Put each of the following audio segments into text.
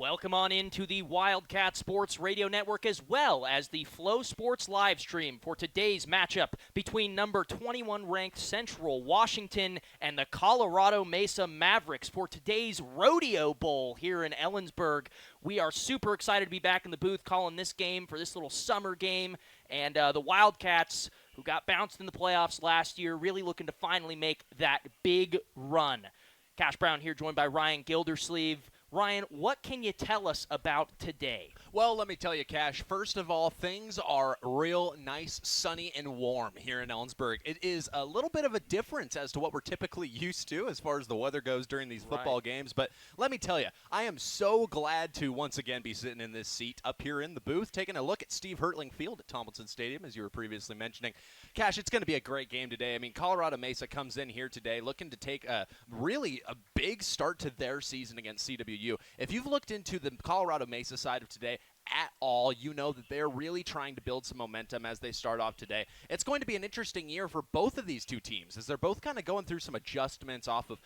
Welcome on into the Wildcat Sports Radio Network as well as the Flow Sports live stream for today's matchup between number 21 ranked Central Washington and the Colorado Mesa Mavericks for today's Rodeo Bowl here in Ellensburg. We are super excited to be back in the booth calling this game for this little summer game, and the Wildcats, who got bounced in the playoffs last year, really looking to finally make that big run. Cash Brown here, joined by Ryan Gildersleeve. Ryan, what can you tell us about today? Well, let me tell you, Cash, first of all, things are real nice, sunny, and warm here in Ellensburg. It is a little bit of a difference as to what we're typically used to as far as the weather goes during these football games. But let me tell you, I am so glad to once again be sitting in this seat up here in the booth, taking a look at Steve Hertling Field at Tomlinson Stadium, as you were previously mentioning. Cash, it's going to be a great game today. I mean, Colorado Mesa comes in here today looking to take really a big start to their season against CWU. If you've looked into the Colorado Mesa side of today at all, you know that they're really trying to build some momentum as they start off today. It's going to be an interesting year for both of these two teams as they're both kind of going through some adjustments off of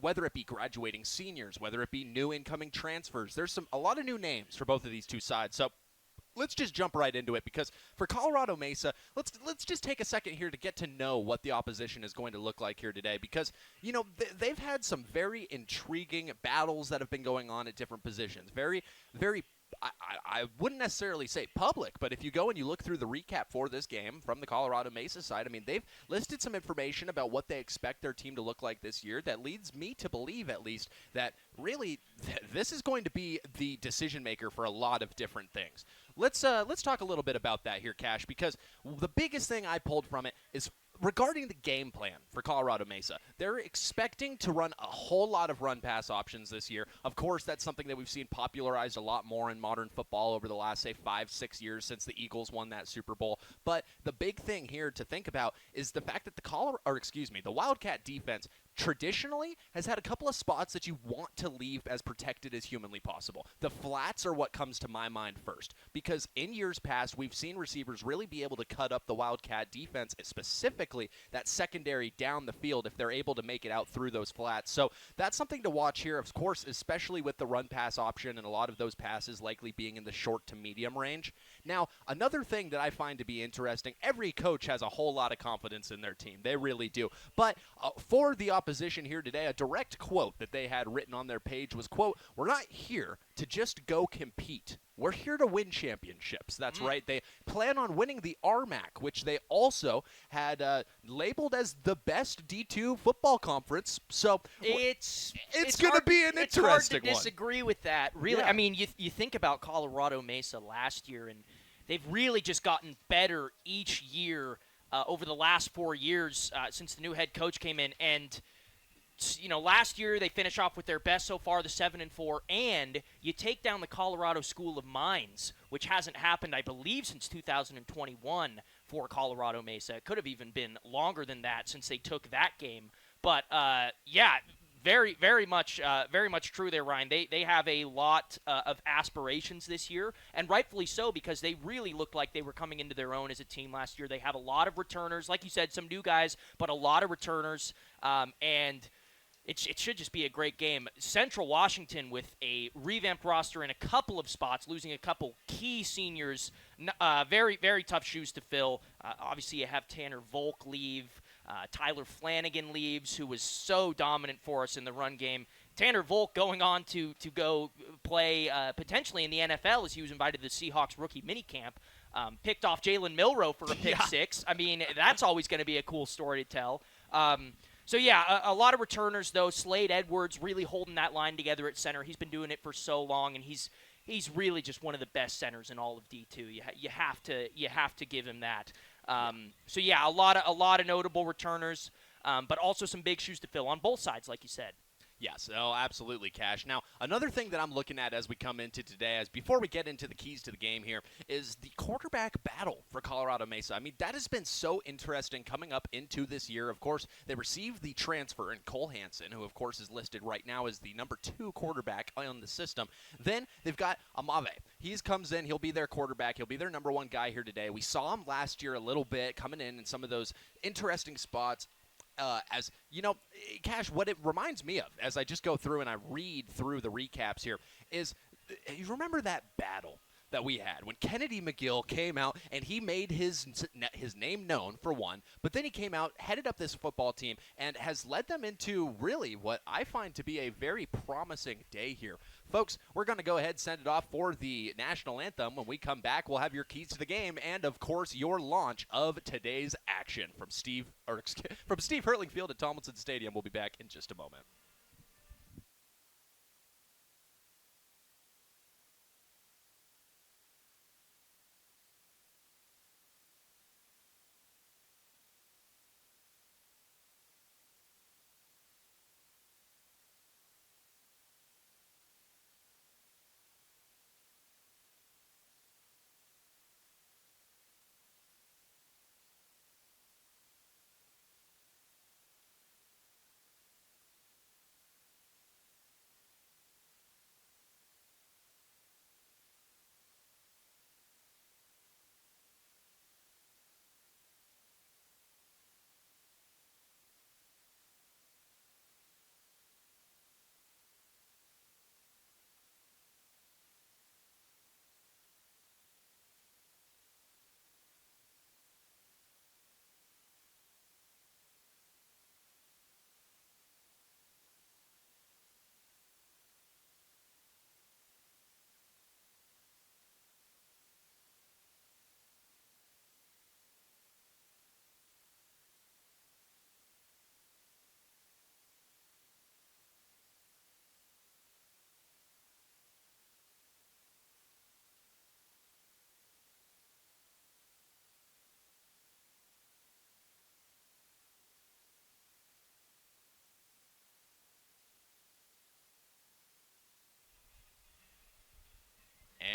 whether it be graduating seniors, whether it be new incoming transfers. There's a lot of new names for both of these two sides. So let's just jump right into it, because for Colorado Mesa, let's just take a second here to get to know what the opposition is going to look like here today, because, you know, they've had some very intriguing battles that have been going on at different positions. Very, very, I wouldn't necessarily say public, but if you go and you look through the recap for this game from the Colorado Mesa side, I mean, they've listed some information about what they expect their team to look like this year that leads me to believe, at least, that really this is going to be the decision maker for a lot of different things. Let's talk a little bit about that here, Cash, because the biggest thing I pulled from it is regarding the game plan for Colorado Mesa. They're expecting to run a whole lot of run-pass options this year. Of course, that's something that we've seen popularized a lot more in modern football over the last, say, 5-6 years since the Eagles won that Super Bowl. But the big thing here to think about is the fact that the Wildcat defense traditionally has had a couple of spots that you want to leave as protected as humanly possible. The flats are what comes to my mind first, because in years past, we've seen receivers really be able to cut up the Wildcat defense, specifically that secondary down the field, if they're able to make it out through those flats. So that's something to watch here, of course, especially with the run-pass option and a lot of those passes likely being in the short to medium range. Now, another thing that I find to be interesting, every coach has a whole lot of confidence in their team. They really do. But for the opposition here today, a direct quote that they had written on their page was, quote, "We're not here to just go compete. We're here to win championships." That's right. They plan on winning the RMAC, which they also had labeled as the best D2 football conference. So it's going to be an interesting one. It's hard to disagree with that, really. Yeah. I mean, you think about Colorado Mesa last year, and they've really just gotten better each year over the last 4 years since the new head coach came in. And you know, last year they finished off with their best so far, the 7-4, and you take down the Colorado School of Mines, which hasn't happened, I believe, since 2021 for Colorado Mesa. It could have even been longer than that since they took that game. But yeah, very much true there, Ryan. They have a lot of aspirations this year, and rightfully so, because they really looked like they were coming into their own as a team last year. They have a lot of returners, like you said, some new guys, but a lot of returners, and it should just be a great game. Central Washington with a revamped roster in a couple of spots, losing a couple key seniors. Very, very tough shoes to fill. Obviously, you have Tanner Volk leave. Tyler Flanagan leaves, who was so dominant for us in the run game. Tanner Volk going on to go play potentially in the NFL as he was invited to the Seahawks rookie minicamp. Picked off Jalen Milroe for a pick six. I mean, that's always going to be a cool story to tell. So, yeah, a lot of returners, though. Slade Edwards really holding that line together at center. He's been doing it for so long, and he's really just one of the best centers in all of D2. You have to give him that. So, yeah, a lot of notable returners, but also some big shoes to fill on both sides, like you said. Yes, oh, absolutely, Cash. Now, another thing that I'm looking at as we come into today, as before we get into the keys to the game here, is the quarterback battle for Colorado Mesa. I mean, that has been so interesting coming up into this year. Of course, they received the transfer in Cole Hansen, who, of course, is listed right now as the number 2 quarterback on the system. Then they've got Amave. He comes in. He'll be their quarterback. He'll be their number 1 guy here today. We saw him last year a little bit coming in some of those interesting spots. As you know, Cash, what it reminds me of as I just go through and I read through the recaps here is You remember that battle that we had when Kennedy McGill came out and he made his name known, for one, but then he came out, headed up this football team, and has led them into really what I find to be a very promising day here. Folks, we're going to go ahead and send it off for the national anthem. When we come back, we'll have your keys to the game and, of course, your launch of today's action from Steve Hurtling Field at Tomlinson Stadium. We'll be back in just a moment.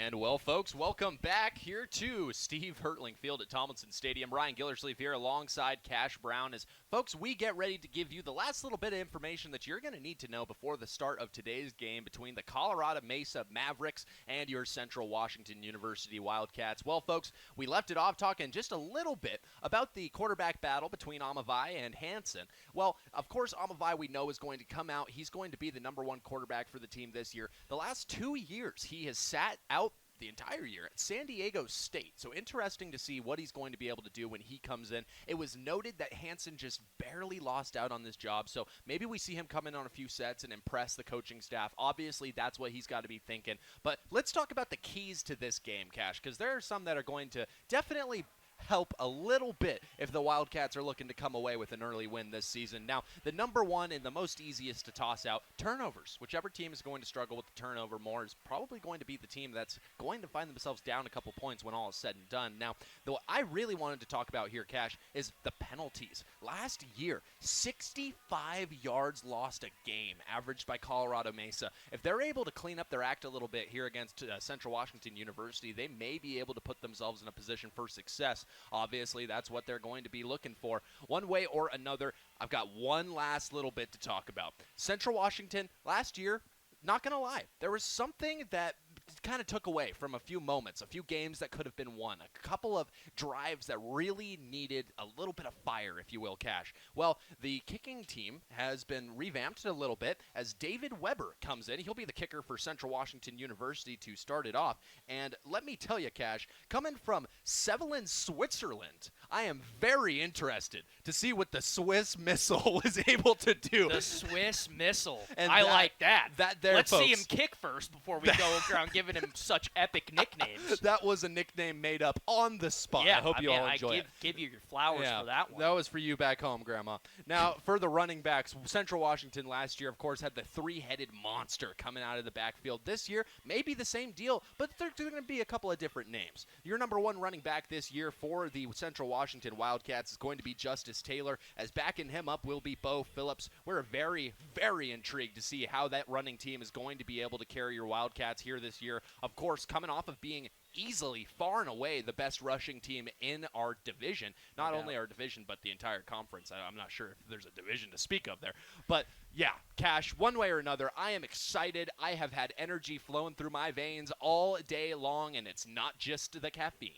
And, well, folks, welcome back here to Steve Hurtling Field at Tomlinson Stadium. Ryan Gillersleeve here alongside Cash Brown as, folks, we get ready to give you the last little bit of information that you're going to need to know before the start of today's game between the Colorado Mesa Mavericks and your Central Washington University Wildcats. Well, folks, we left it off talking just a little bit about the quarterback battle between Amavai and Hansen. Well, of course, Amavai we know is going to come out. He's going to be the number one quarterback for the team this year. The last 2 years, he has sat out the entire year at San Diego State. So interesting to see what he's going to be able to do when he comes in. It was noted that Hansen just barely lost out on this job, so maybe we see him come in on a few sets and impress the coaching staff. Obviously, that's what he's got to be thinking. But let's talk about the keys to this game, Cash, because there are some that are going to definitely help a little bit if the Wildcats are looking to come away with an early win this season. Now, the number one and the most easiest to toss out, turnovers. Whichever team is going to struggle with the turnover more is probably going to be the team that's going to find themselves down a couple points when all is said and done. Now, what I really wanted to talk about here, Cash, is the penalties. Last year, 65 yards lost a game, averaged by Colorado Mesa. If they're able to clean up their act a little bit here against Central Washington University, they may be able to put themselves in a position for success. Obviously, that's what they're going to be looking for. One way or another, I've got one last little bit to talk about. Central Washington, last year, not going to lie, there was something that kind of took away from a few moments, a few games that could have been won, a couple of drives that really needed a little bit of fire, if you will, Cash. Well, the kicking team has been revamped a little bit as David Weber comes in. He'll be the kicker for Central Washington University to start it off. And let me tell you, Cash, coming from Sevelen, Switzerland, I am very interested to see what the Swiss Missile was able to do. The Swiss Missile. And I like that. Let's folks, see him kick first before we go around giving him such epic nicknames. That was a nickname made up on the spot. Yeah, I hope you all enjoy it. Give you your flowers for that one. That was for you back home, Grandma. Now, for the running backs, Central Washington last year, of course, had the three-headed monster coming out of the backfield. This year, maybe the same deal, but there's going to be a couple of different names. Your number one running back this year for the Central Washington Wildcats is going to be Justice Taylor, as backing him up will be Bo Phillips. We're very, very intrigued to see how that running team is going to be able to carry your Wildcats here this year. Of course, coming off of being easily, far and away, the best rushing team in our division. Not only our division, but the entire conference. I'm not sure if there's a division to speak of there. But, yeah, Cash, one way or another, I am excited. I have had energy flowing through my veins all day long, and it's not just the caffeine.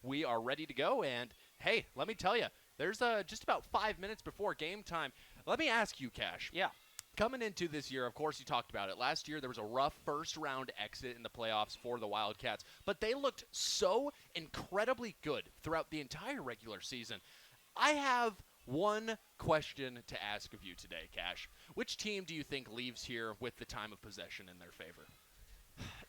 We are ready to go, and, hey, let me tell you, there's just about 5 minutes before game time. Let me ask you, Cash. Yeah. Coming into this year, of course, you talked about it. Last year, there was a rough first-round exit in the playoffs for the Wildcats, but they looked so incredibly good throughout the entire regular season. I have one question to ask of you today, Cash. Which team do you think leaves here with the time of possession in their favor?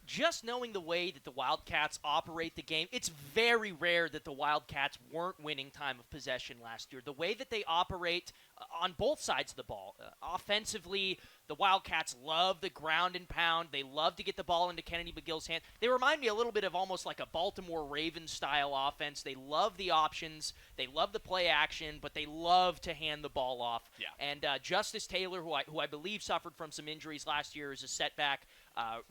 Just knowing the way that the Wildcats operate the game, it's very rare that the Wildcats weren't winning time of possession last year. The way that they operate on both sides of the ball, offensively, the Wildcats love the ground and pound. They love to get the ball into Kennedy McGill's hand. They remind me a little bit of almost like a Baltimore Ravens style offense. They love the options. They love the play action, but they love to hand the ball off. Yeah. And Justice Taylor, who I believe suffered from some injuries last year as a setback,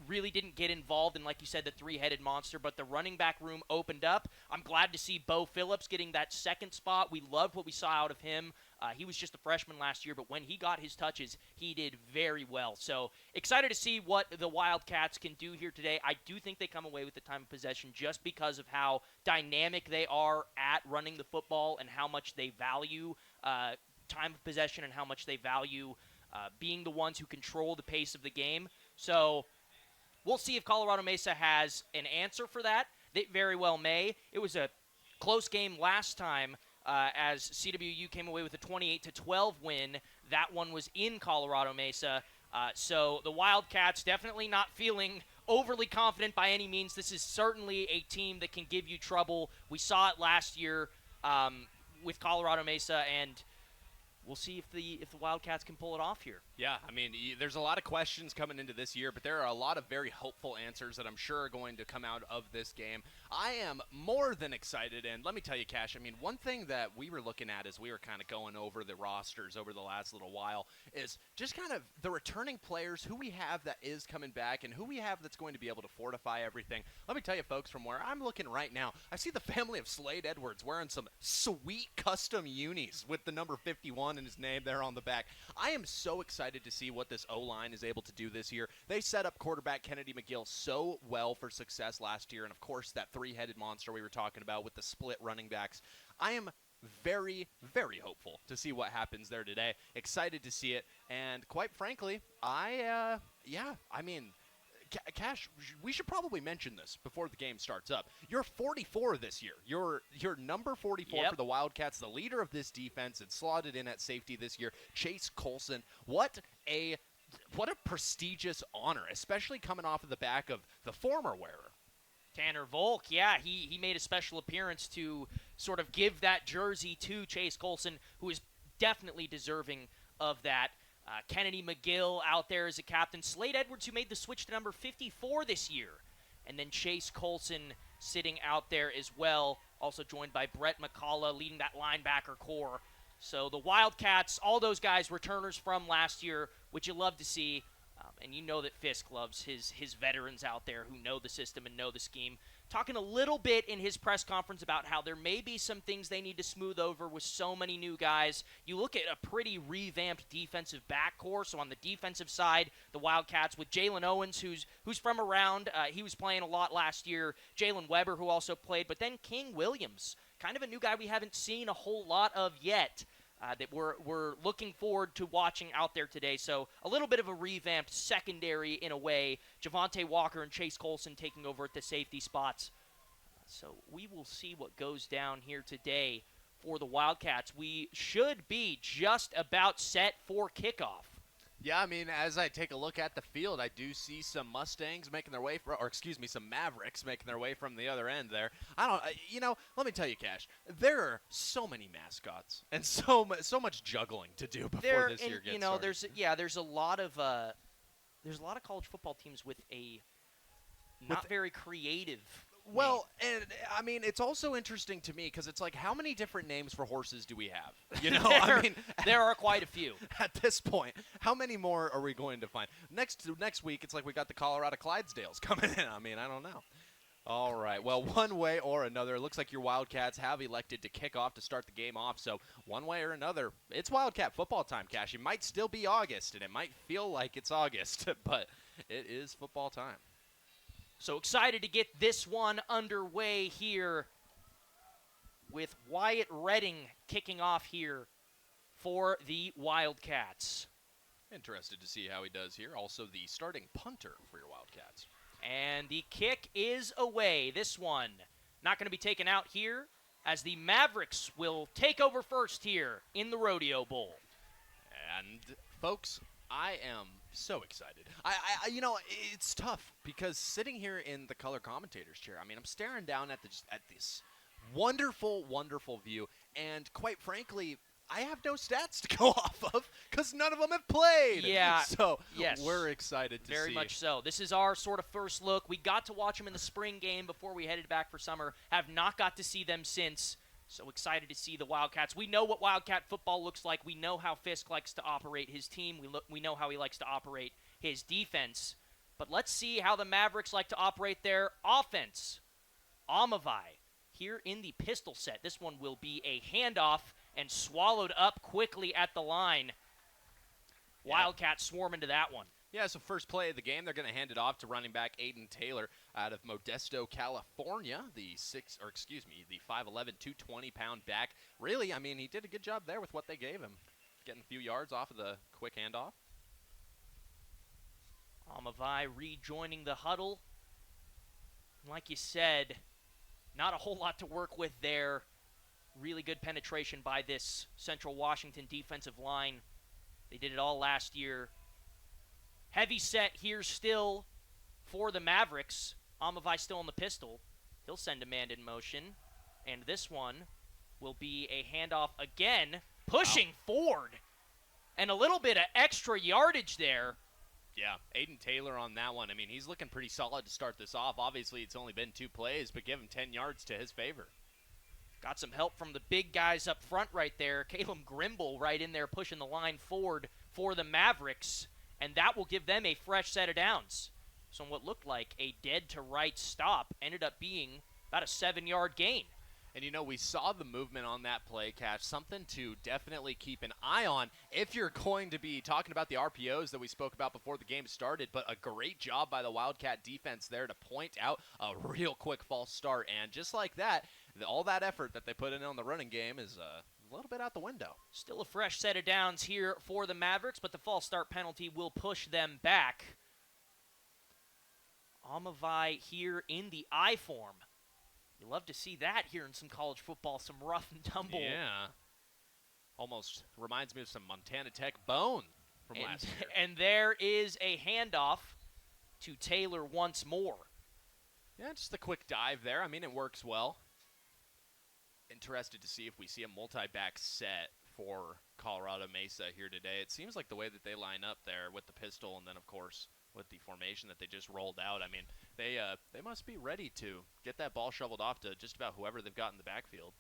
really didn't get involved in, like you said, the three-headed monster, but the running back room opened up. I'm glad to see Bo Phillips getting that second spot. We loved what we saw out of him. He was just a freshman last year, but when he got his touches, he did very well. So excited to see what the Wildcats can do here today. I do think they come away with the time of possession just because of how dynamic they are at running the football and how much they value time of possession and how much they value being the ones who control the pace of the game. So we'll see if Colorado Mesa has an answer for that. They very well may. It was a close game last time as CWU came away with a 28-12 win. That one was in Colorado Mesa. So the Wildcats definitely not feeling overly confident by any means. This is certainly a team that can give you trouble. We saw it last year with Colorado Mesa, and we'll see if the Wildcats can pull it off here. Yeah, I mean, there's a lot of questions coming into this year, but there are a lot of very hopeful answers that I'm sure are going to come out of this game. I am more than excited, and let me tell you, Cash, I mean, one thing that we were looking at as we were kind of going over the rosters over the last little while is just kind of the returning players, who we have that is coming back, and who we have that's going to be able to fortify everything. Let me tell you, folks, from where I'm looking right now, I see the family of Slade Edwards wearing some sweet custom unis with the number 51 and his name there on the back. I am so excited to see what this O-line is able to do this year. They set up quarterback Kennedy McGill so well for success last year, and of course that three-headed monster we were talking about with the split running backs. I am very, very hopeful to see what happens there today. Excited to see it, and quite frankly, Cash, we should probably mention this before the game starts up. You're 44 this year. You're number 44 for the Wildcats, the leader of this defense, and slotted in at safety this year, Chase Colson. What a prestigious honor, especially coming off of the back of the former wearer. Tanner Volk, yeah, he made a special appearance to sort of give that jersey to Chase Colson, who is definitely deserving of that. Kennedy McGill out there as a captain. Slade Edwards, who made the switch to number 54 this year. And then Chase Colson sitting out there as well, also joined by Brett McCullough leading that linebacker core. So the Wildcats, all those guys, returners from last year, which you love to see. And you know that Fisk loves his veterans out there who know the system and know the scheme. Talking a little bit in his press conference about how there may be some things they need to smooth over with so many new guys. You look at a pretty revamped defensive back core. So on the defensive side, the Wildcats with Jalen Owens, who's from around. He was playing a lot last year. Jalen Weber, who also played. But then King Williams, kind of a new guy we haven't seen a whole lot of yet. That we're looking forward to watching out there today. So a little bit of a revamped secondary in a way. Javante Walker and Chase Colson taking over at the safety spots. So we will see what goes down here today for the Wildcats. We should be just about set for kickoff. Yeah, I mean, as I take a look at the field, I do see some Mustangs making their way, some Mavericks making their way from the other end there. Let me tell you, Cash, there are so many mascots and so much juggling to do before this year gets started. There's a lot of college football teams with a not very creative. Well, and I mean, it's also interesting to me because it's like, how many different names for horses do we have? You know, there are quite a few. At this point, how many more are we going to find? Next week, it's like we got the Colorado Clydesdales coming in. I mean, I don't know. All right. Well, one way or another, it looks like your Wildcats have elected to kick off to start the game off. So one way or another, it's Wildcat football time, Cash. It might still be August, and it might feel like it's August, but it is football time. So excited to get this one underway here with Wyatt Redding kicking off here for the Wildcats. Interested to see how he does here. Also the starting punter for your Wildcats. And the kick is away. This one not going to be taken out here, as the Mavericks will take over first here in the Rodeo Bowl. And folks, I am so excited. You know, it's tough because sitting here in the color commentator's chair, I mean, I'm staring down at this wonderful, wonderful view, and quite frankly, I have no stats to go off of because none of them have played. Yeah. So yes. We're excited to see. Very much so. This is our sort of first look. We got to watch them in the spring game before we headed back for summer. Have not got to see them since. So excited to see the Wildcats. We know what Wildcat football looks like. We know how Fisk likes to operate his team. We know how he likes to operate his defense. But let's see how the Mavericks like to operate their offense. Amavai here in the pistol set. This one will be a handoff and swallowed up quickly at the line. Wildcats swarm into that one. Yeah, so first play of the game, they're going to hand it off to running back Aiden Taylor out of Modesto, California, the 5'11", 220-pound back. Really, I mean, he did a good job there with what they gave him, getting a few yards off of the quick handoff. Amavai rejoining the huddle. Like you said, not a whole lot to work with there. Really good penetration by this Central Washington defensive line. They did it all last year. Heavy set here still for the Mavericks. Amavai still in the pistol. He'll send a man in motion. And this one will be a handoff again, pushing forward. And a little bit of extra yardage there. Yeah, Aiden Taylor on that one. I mean, he's looking pretty solid to start this off. Obviously, it's only been 2 plays, but give him 10 yards to his favor. Got some help from the big guys up front right there. Caleb Grimble right in there pushing the line forward for the Mavericks. And that will give them a fresh set of downs. So what looked like a dead-to-right stop ended up being about a 7-yard gain. And, you know, we saw the movement on that play catch, something to definitely keep an eye on if you're going to be talking about the RPOs that we spoke about before the game started. But a great job by the Wildcat defense there to point out a real quick false start. And just like that, all that effort that they put in on the running game is a little bit out the window. Still a fresh set of downs here for the Mavericks, but the false start penalty will push them back. Amavai here in the I form. You love to see that here in some college football, some rough and tumble. Yeah. Almost reminds me of some Montana Tech bone from last year. And there is a handoff to Taylor once more. Yeah, just a quick dive there. I mean, it works well. Interested to see if we see a multi-back set for Colorado Mesa here today. It seems like the way that they line up there with the pistol and then, of course, with the formation that they just rolled out. I mean, they must be ready to get that ball shoveled off to just about whoever they've got in the backfield.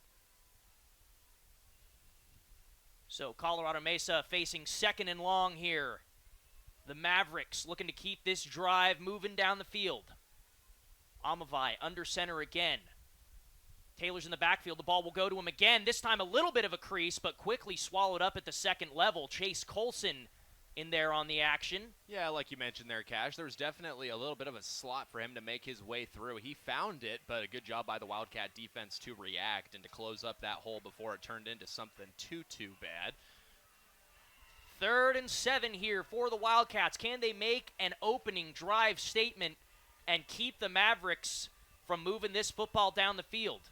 So Colorado Mesa facing 2nd and long here. The Mavericks looking to keep this drive moving down the field. Amavai under center again. Taylor's in the backfield. The ball will go to him again. This time a little bit of a crease, but quickly swallowed up at the 2nd level. Chase Colson in there on the action. Yeah, like you mentioned there, Cash, there was definitely a little bit of a slot for him to make his way through. He found it, but a good job by the Wildcat defense to react and to close up that hole before it turned into something too bad. 3rd and 7 here for the Wildcats. Can they make an opening drive statement and keep the Mavericks from moving this football down the field?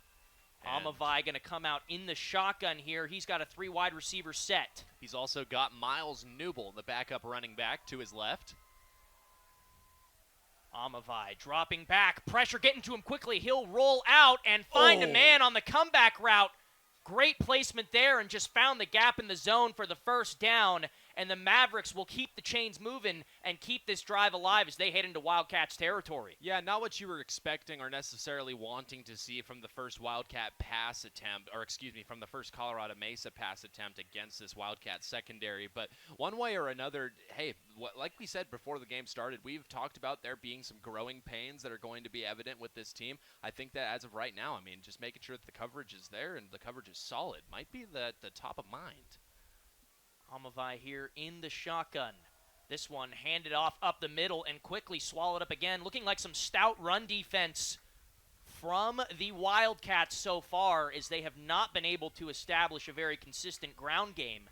Amavai going to come out in the shotgun here. He's got a 3 wide receiver set. He's also got Miles Newble, the backup running back, to his left. Amavai dropping back. Pressure getting to him quickly. He'll roll out and find a man on the comeback route. Great placement there and just found the gap in the zone for the first down. And the Mavericks will keep the chains moving and keep this drive alive as they head into Wildcats territory. Yeah, not what you were expecting or necessarily wanting to see from the first Wildcat pass attempt, or excuse me, from the first Colorado Mesa pass attempt against this Wildcat secondary. But one way or another, hey, like we said before the game started, we've talked about there being some growing pains that are going to be evident with this team. I think that as of right now, I mean, just making sure that the coverage is there and the coverage is solid might be the top of mind. Amavai here in the shotgun. This one handed off up the middle and quickly swallowed up again. Looking like some stout run defense from the Wildcats so far, as they have not been able to establish a very consistent ground game.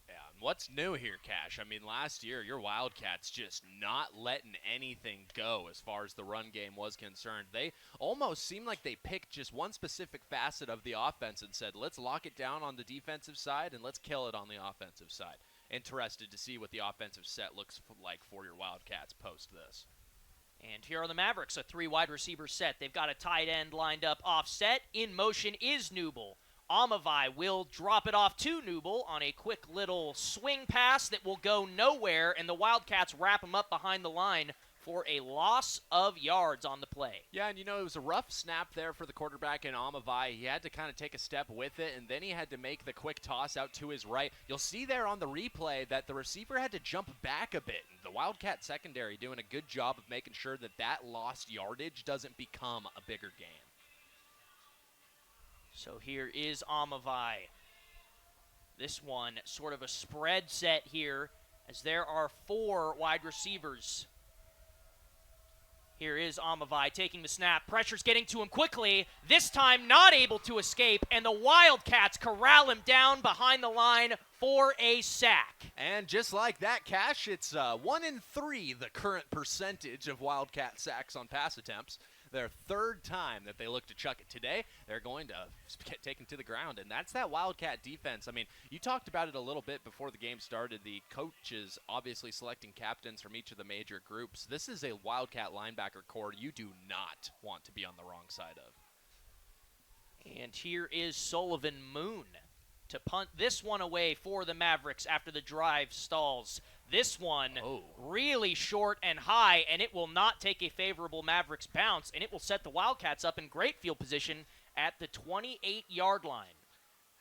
Yeah, what's new here, Cash? I mean, last year, your Wildcats just not letting anything go as far as the run game was concerned. They almost seemed like they picked just one specific facet of the offense and said, let's lock it down on the defensive side and let's kill it on the offensive side. Interested to see what the offensive set looks like for your Wildcats post this. And here are the Mavericks, a 3 wide receiver set. They've got a tight end lined up offset. In motion is Newble. Amavai will drop it off to Newble on a quick little swing pass that will go nowhere, and the Wildcats wrap him up behind the line for a loss of yards on the play. Yeah, and it was a rough snap there for the quarterback in Amavai. He had to kind of take a step with it, and then he had to make the quick toss out to his right. You'll see there on the replay that the receiver had to jump back a bit. The Wildcat secondary doing a good job of making sure that that lost yardage doesn't become a bigger gain. So here is Amavai. This one sort of a spread set here as there are 4 wide receivers. Here is Amavai taking the snap. Pressure's getting to him quickly. This time not able to escape, and the Wildcats corral him down behind the line for a sack. And just like that, Cash, it's 1 in 3, the current percentage of Wildcat sacks on pass attempts. Their 3rd time that they look to chuck it today, they're going to get taken to the ground, and that's that Wildcat defense. I mean, you talked about it a little bit before the game started. The coaches obviously selecting captains from each of the major groups. This is a Wildcat linebacker core you do not want to be on the wrong side of. And here is Sullivan Moon to punt this one away for the Mavericks after the drive stalls. This one really short and high, and it will not take a favorable Mavericks bounce, and it will set the Wildcats up in great field position at the 28-yard line.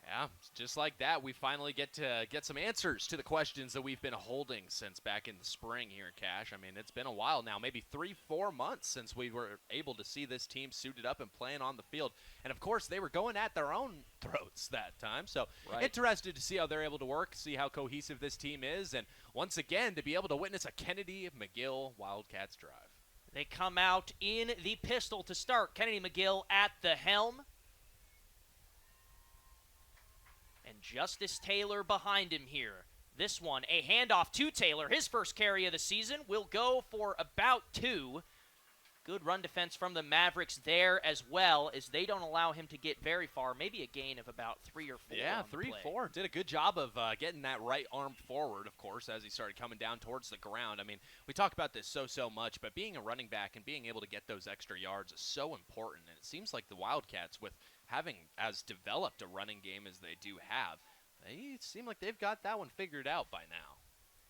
Yeah, just like that, we finally get to get some answers to the questions that we've been holding since back in the spring here, Cash. I mean, it's been a while now, maybe 3-4 months since we were able to see this team suited up and playing on the field. And, of course, they were going at their own throats that time. So interested to see how they're able to work, see how cohesive this team is, and once again, to be able to witness a Kennedy McGill Wildcats drive. They come out in the pistol to start. Kennedy McGill at the helm. And Justice Taylor behind him here. This one, a handoff to Taylor. His first carry of the season will go for about 2. Good run defense from the Mavericks there as well, as they don't allow him to get very far. Maybe a gain of about 3 or 4. Yeah, 3-4. Did a good job of getting that right arm forward, of course, as he started coming down towards the ground. I mean, we talk about this so much, but being a running back and being able to get those extra yards is so important. And it seems like the Wildcats, with having as developed a running game as they do have, they seem like they've got that one figured out by now.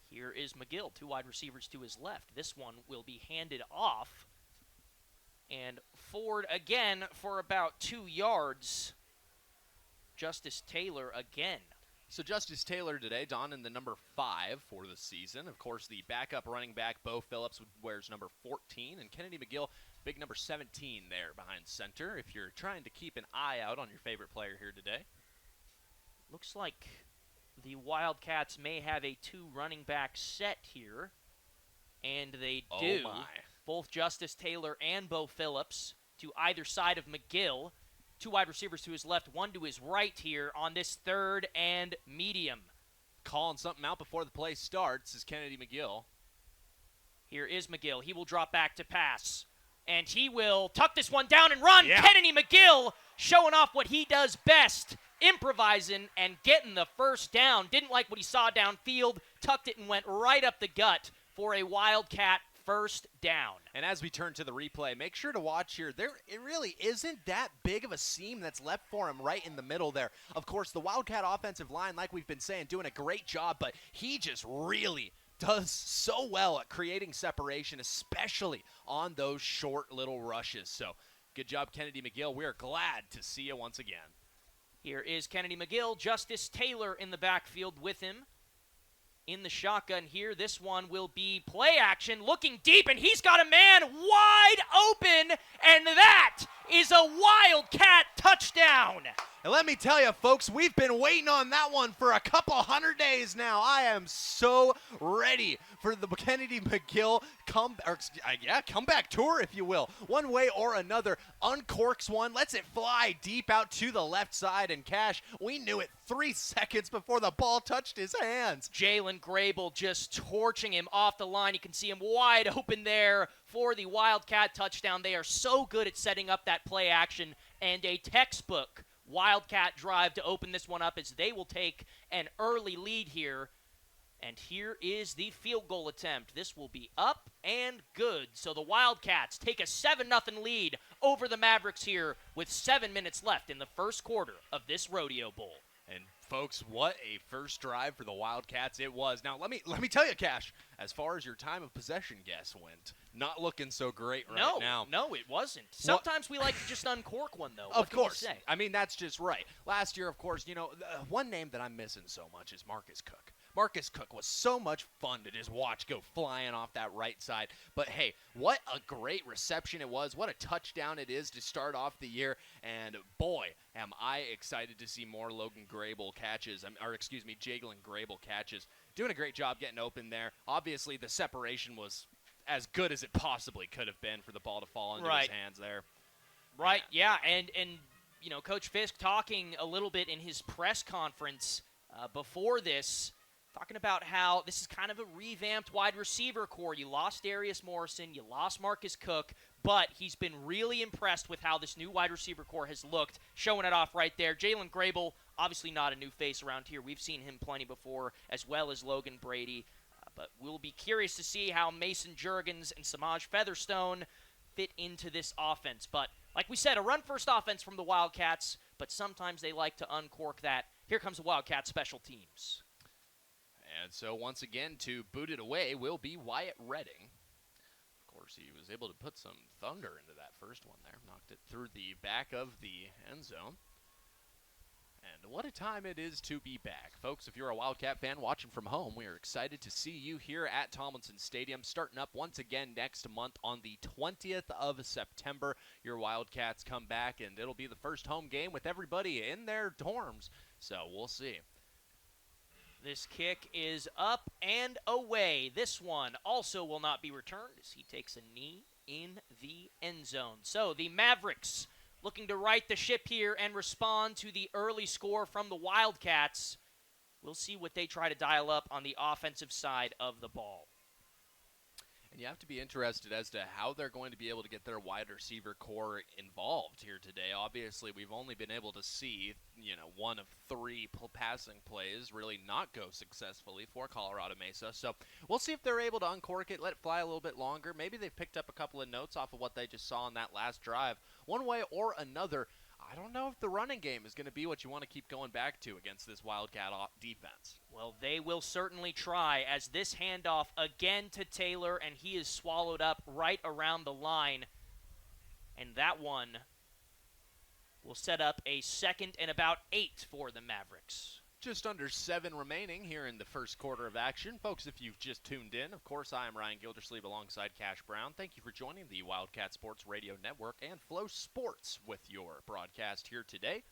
Here is McGill, 2 wide receivers to his left. This one will be handed off. And forward again for about 2 yards. Justice Taylor again. So Justice Taylor today donning the number 5 for the season. Of course, the backup running back, Bo Phillips, wears number 14. And Kennedy McGill, big number 17 there behind center, if you're trying to keep an eye out on your favorite player here today. Looks like the Wildcats may have a 2 running back set here. And they do. Oh, my. Both Justice Taylor and Bo Phillips to either side of McGill. 2 wide receivers to his left, 1 to his right here on this 3rd and medium. Calling something out before the play starts is Kennedy McGill. Here is McGill. He will drop back to pass. And he will tuck this one down and run. Yeah. Kennedy McGill showing off what he does best, improvising and getting the first down. Didn't like what he saw downfield, tucked it and went right up the gut for a Wildcat first down. And as we turn to the replay, make sure to watch here. It really isn't that big of a seam that's left for him right in the middle there. Of course, the Wildcat offensive line, like we've been saying, doing a great job, but he just really does so well at creating separation, especially on those short little rushes. So good job, Kennedy McGill. We're glad to see you once again. Here is Kennedy McGill. Justice Taylor in the backfield with him. In the shotgun here, this one will be play action, looking deep, and he's got a man wide open, and that is a Wildcat touchdown. And let me tell you, folks, we've been waiting on that one for a couple hundred days now. I am so ready for the Kennedy McGill comeback tour, if you will. One way or another, uncorks one, lets it fly deep out to the left side, and Cash, we knew it 3 seconds before the ball touched his hands. Jalen Grable just torching him off the line. You can see him wide open there for the Wildcat touchdown. They are so good at setting up that play action, and a textbook Wildcat drive to open this one up as they will take an early lead here. And here is the field goal attempt. This will be up and good. So the Wildcats take a 7-0 lead over the Mavericks here with 7 minutes left in the first quarter of this Rodeo Bowl. And folks, what a first drive for the Wildcats it was. Now let me tell you, Cash, as far as your time of possession guess went, not looking so great right now. No, it wasn't. Sometimes we like to just uncork one, though. Of course. I mean, that's just right. Last year, of course, one name that I'm missing so much is Marcus Cook. Marcus Cook was so much fun to just watch go flying off that right side. But, hey, what a great reception it was. What a touchdown it is to start off the year. And, boy, am I excited to see more Jalen Grable catches. Doing a great job getting open there. Obviously, the separation was as good as it possibly could have been for the ball to fall into his hands there. Right, yeah. And Coach Fisk talking a little bit in his press conference before this, talking about how this is kind of a revamped wide receiver core. You lost Darius Morrison, you lost Marcus Cook, but he's been really impressed with how this new wide receiver core has looked, showing it off right there. Jalen Grable, obviously not a new face around here. We've seen him plenty before, as well as Logan Brady. But we'll be curious to see how Mason Jurgens and Samaj Featherstone fit into this offense. But like we said, a run-first offense from the Wildcats, but sometimes they like to uncork that. Here comes the Wildcat special teams. And so once again, to boot it away will be Wyatt Redding. Of course, he was able to put some thunder into that first one there. Knocked it through the back of the end zone. And what a time it is to be back. Folks, if you're a Wildcat fan watching from home, we are excited to see you here at Tomlinson Stadium, starting up once again next month on the 20th of September. Your Wildcats come back, and it'll be the first home game with everybody in their dorms. So we'll see. This kick is up and away. This one also will not be returned as he takes a knee in the end zone. So the Mavericks looking to right the ship here and respond to the early score from the Wildcats. We'll see what they try to dial up on the offensive side of the ball. And you have to be interested as to how they're going to be able to get their wide receiver core involved here today. Obviously, we've only been able to see, one of 3 passing plays really not go successfully for Colorado Mesa. So we'll see if they're able to uncork it, let it fly a little bit longer. Maybe they've picked up a couple of notes off of what they just saw on that last drive. One way or another, I don't know if the running game is going to be what you want to keep going back to against this Wildcat defense. Well, they will certainly try as this handoff again to Taylor, and he is swallowed up right around the line. And that one will set up a 2nd and about 8 for the Mavericks. Just under 7 remaining here in the first quarter of action. Folks, if you've just tuned in, of course, I am Ryan Gildersleeve alongside Cash Brown. Thank you for joining the Wildcat Sports Radio Network and Flow Sports with your broadcast here today.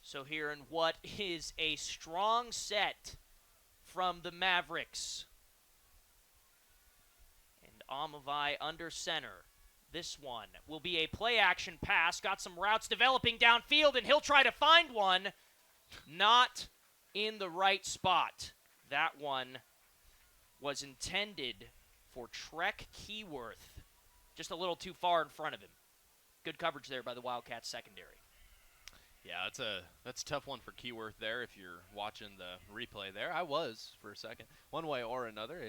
So here in what is a strong set from the Mavericks. And Amavai under center. This one will be a play-action pass. Got some routes developing downfield, and he'll try to find one. Not in the right spot. That one was intended for Trek Keyworth. Just a little too far in front of him. Good coverage there by the Wildcats secondary. Yeah, that's a tough one for Keyworth there if you're watching the replay there. I was for a second. One way or another,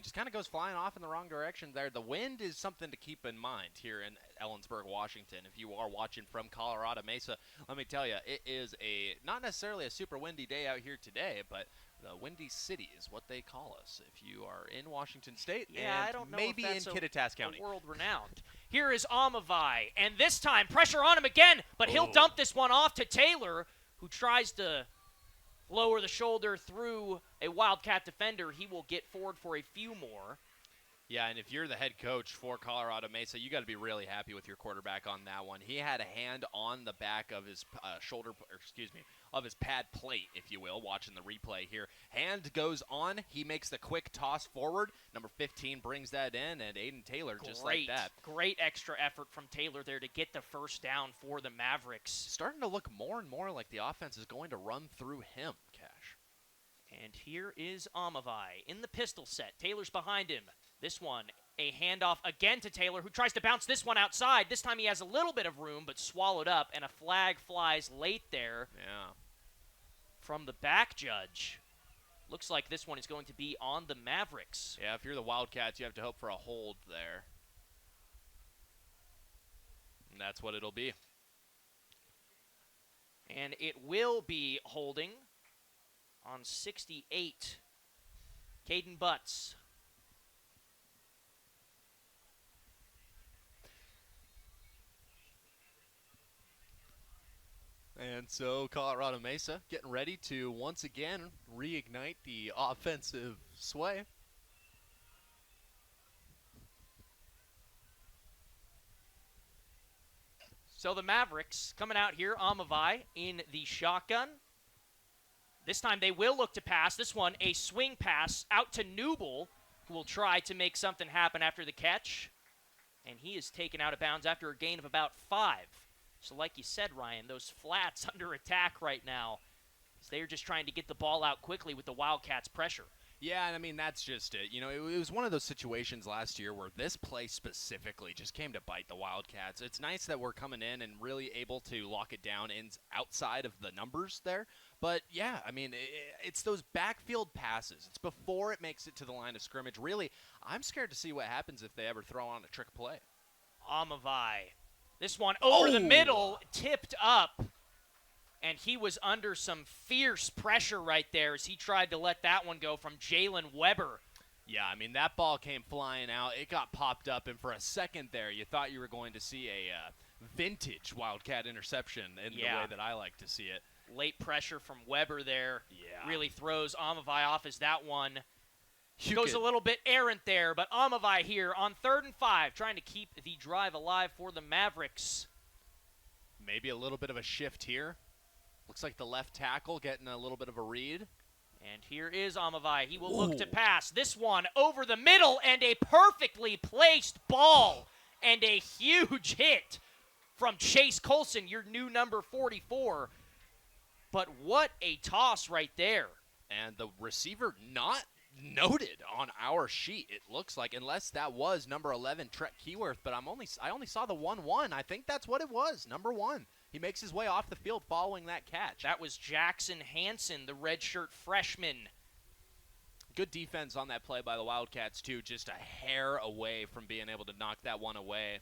just kind of goes flying off in the wrong direction there. The wind is something to keep in mind here in Ellensburg, Washington. If you are watching from Colorado Mesa, let me tell you, it is not necessarily a super windy day out here today, but the Windy City is what they call us if you are in Washington State I don't know maybe if that's in Kittitas County. World-renowned. Here is Amavai, and this time pressure on him again, but he'll dump this one off to Taylor, who tries to lower the shoulder through a Wildcat defender. He will get forward for a few more. Yeah, and if you're the head coach for Colorado Mesa, you got to be really happy with your quarterback on that one. He had a hand on the back of his of his pad plate, if you will, watching the replay here. Hand goes on. He makes the quick toss forward. Number 15 brings that in, and Aiden Taylor just like that. Great extra effort from Taylor there to get the first down for the Mavericks. Starting to look more and more like the offense is going to run through him, Cash. And here is Amavai in the pistol set. Taylor's behind him. This one, a handoff again to Taylor, who tries to bounce this one outside. This time he has a little bit of room, but swallowed up, and a flag flies late there. Yeah. From the back judge. Looks like this one is going to be on the Mavericks. Yeah, if you're the Wildcats, you have to hope for a hold there. And that's what it'll be. And it will be holding on 68. Caden Butts. And so Colorado Mesa getting ready to once again reignite the offensive sway. So the Mavericks coming out here, Amavai in the shotgun. This time they will look to pass. This one, a swing pass out to Newble, who will try to make something happen after the catch. And he is taken out of bounds after a gain of about 5. So like you said, Ryan, those flats under attack right now. They're just trying to get the ball out quickly with the Wildcats' pressure. Yeah, and I mean, that's just it. You know, it was one of those situations last year where this play specifically just came to bite the Wildcats. It's nice that we're coming in and really able to lock it down outside of the numbers there. But, yeah, I mean, it's those backfield passes. It's before it makes it to the line of scrimmage. Really, I'm scared to see what happens if they ever throw on a trick play. Amavai. This one over the middle, tipped up. And he was under some fierce pressure right there as he tried to let that one go from Jalen Weber. Yeah, I mean, that ball came flying out. It got popped up, and for a second there, you thought you were going to see a vintage Wildcat interception in the way that I like to see it. Late pressure from Weber there really throws Amavai off as that one goes a little bit errant there. But Amavai here on 3rd and 5, trying to keep the drive alive for the Mavericks. Maybe a little bit of a shift here. Looks like the left tackle getting a little bit of a read. And here is Amavai. He will look to pass. This one over the middle, and a perfectly placed ball. And a huge hit from Chase Colson, your new number 44. But what a toss right there. And the receiver not noted on our sheet, it looks like, unless that was number 11, Trek Keyworth. But I only saw the 1-1. I think that's what it was, number 1. He makes his way off the field following that catch. That was Jackson Hansen, the redshirt freshman. Good defense on that play by the Wildcats, too. Just a hair away from being able to knock that one away.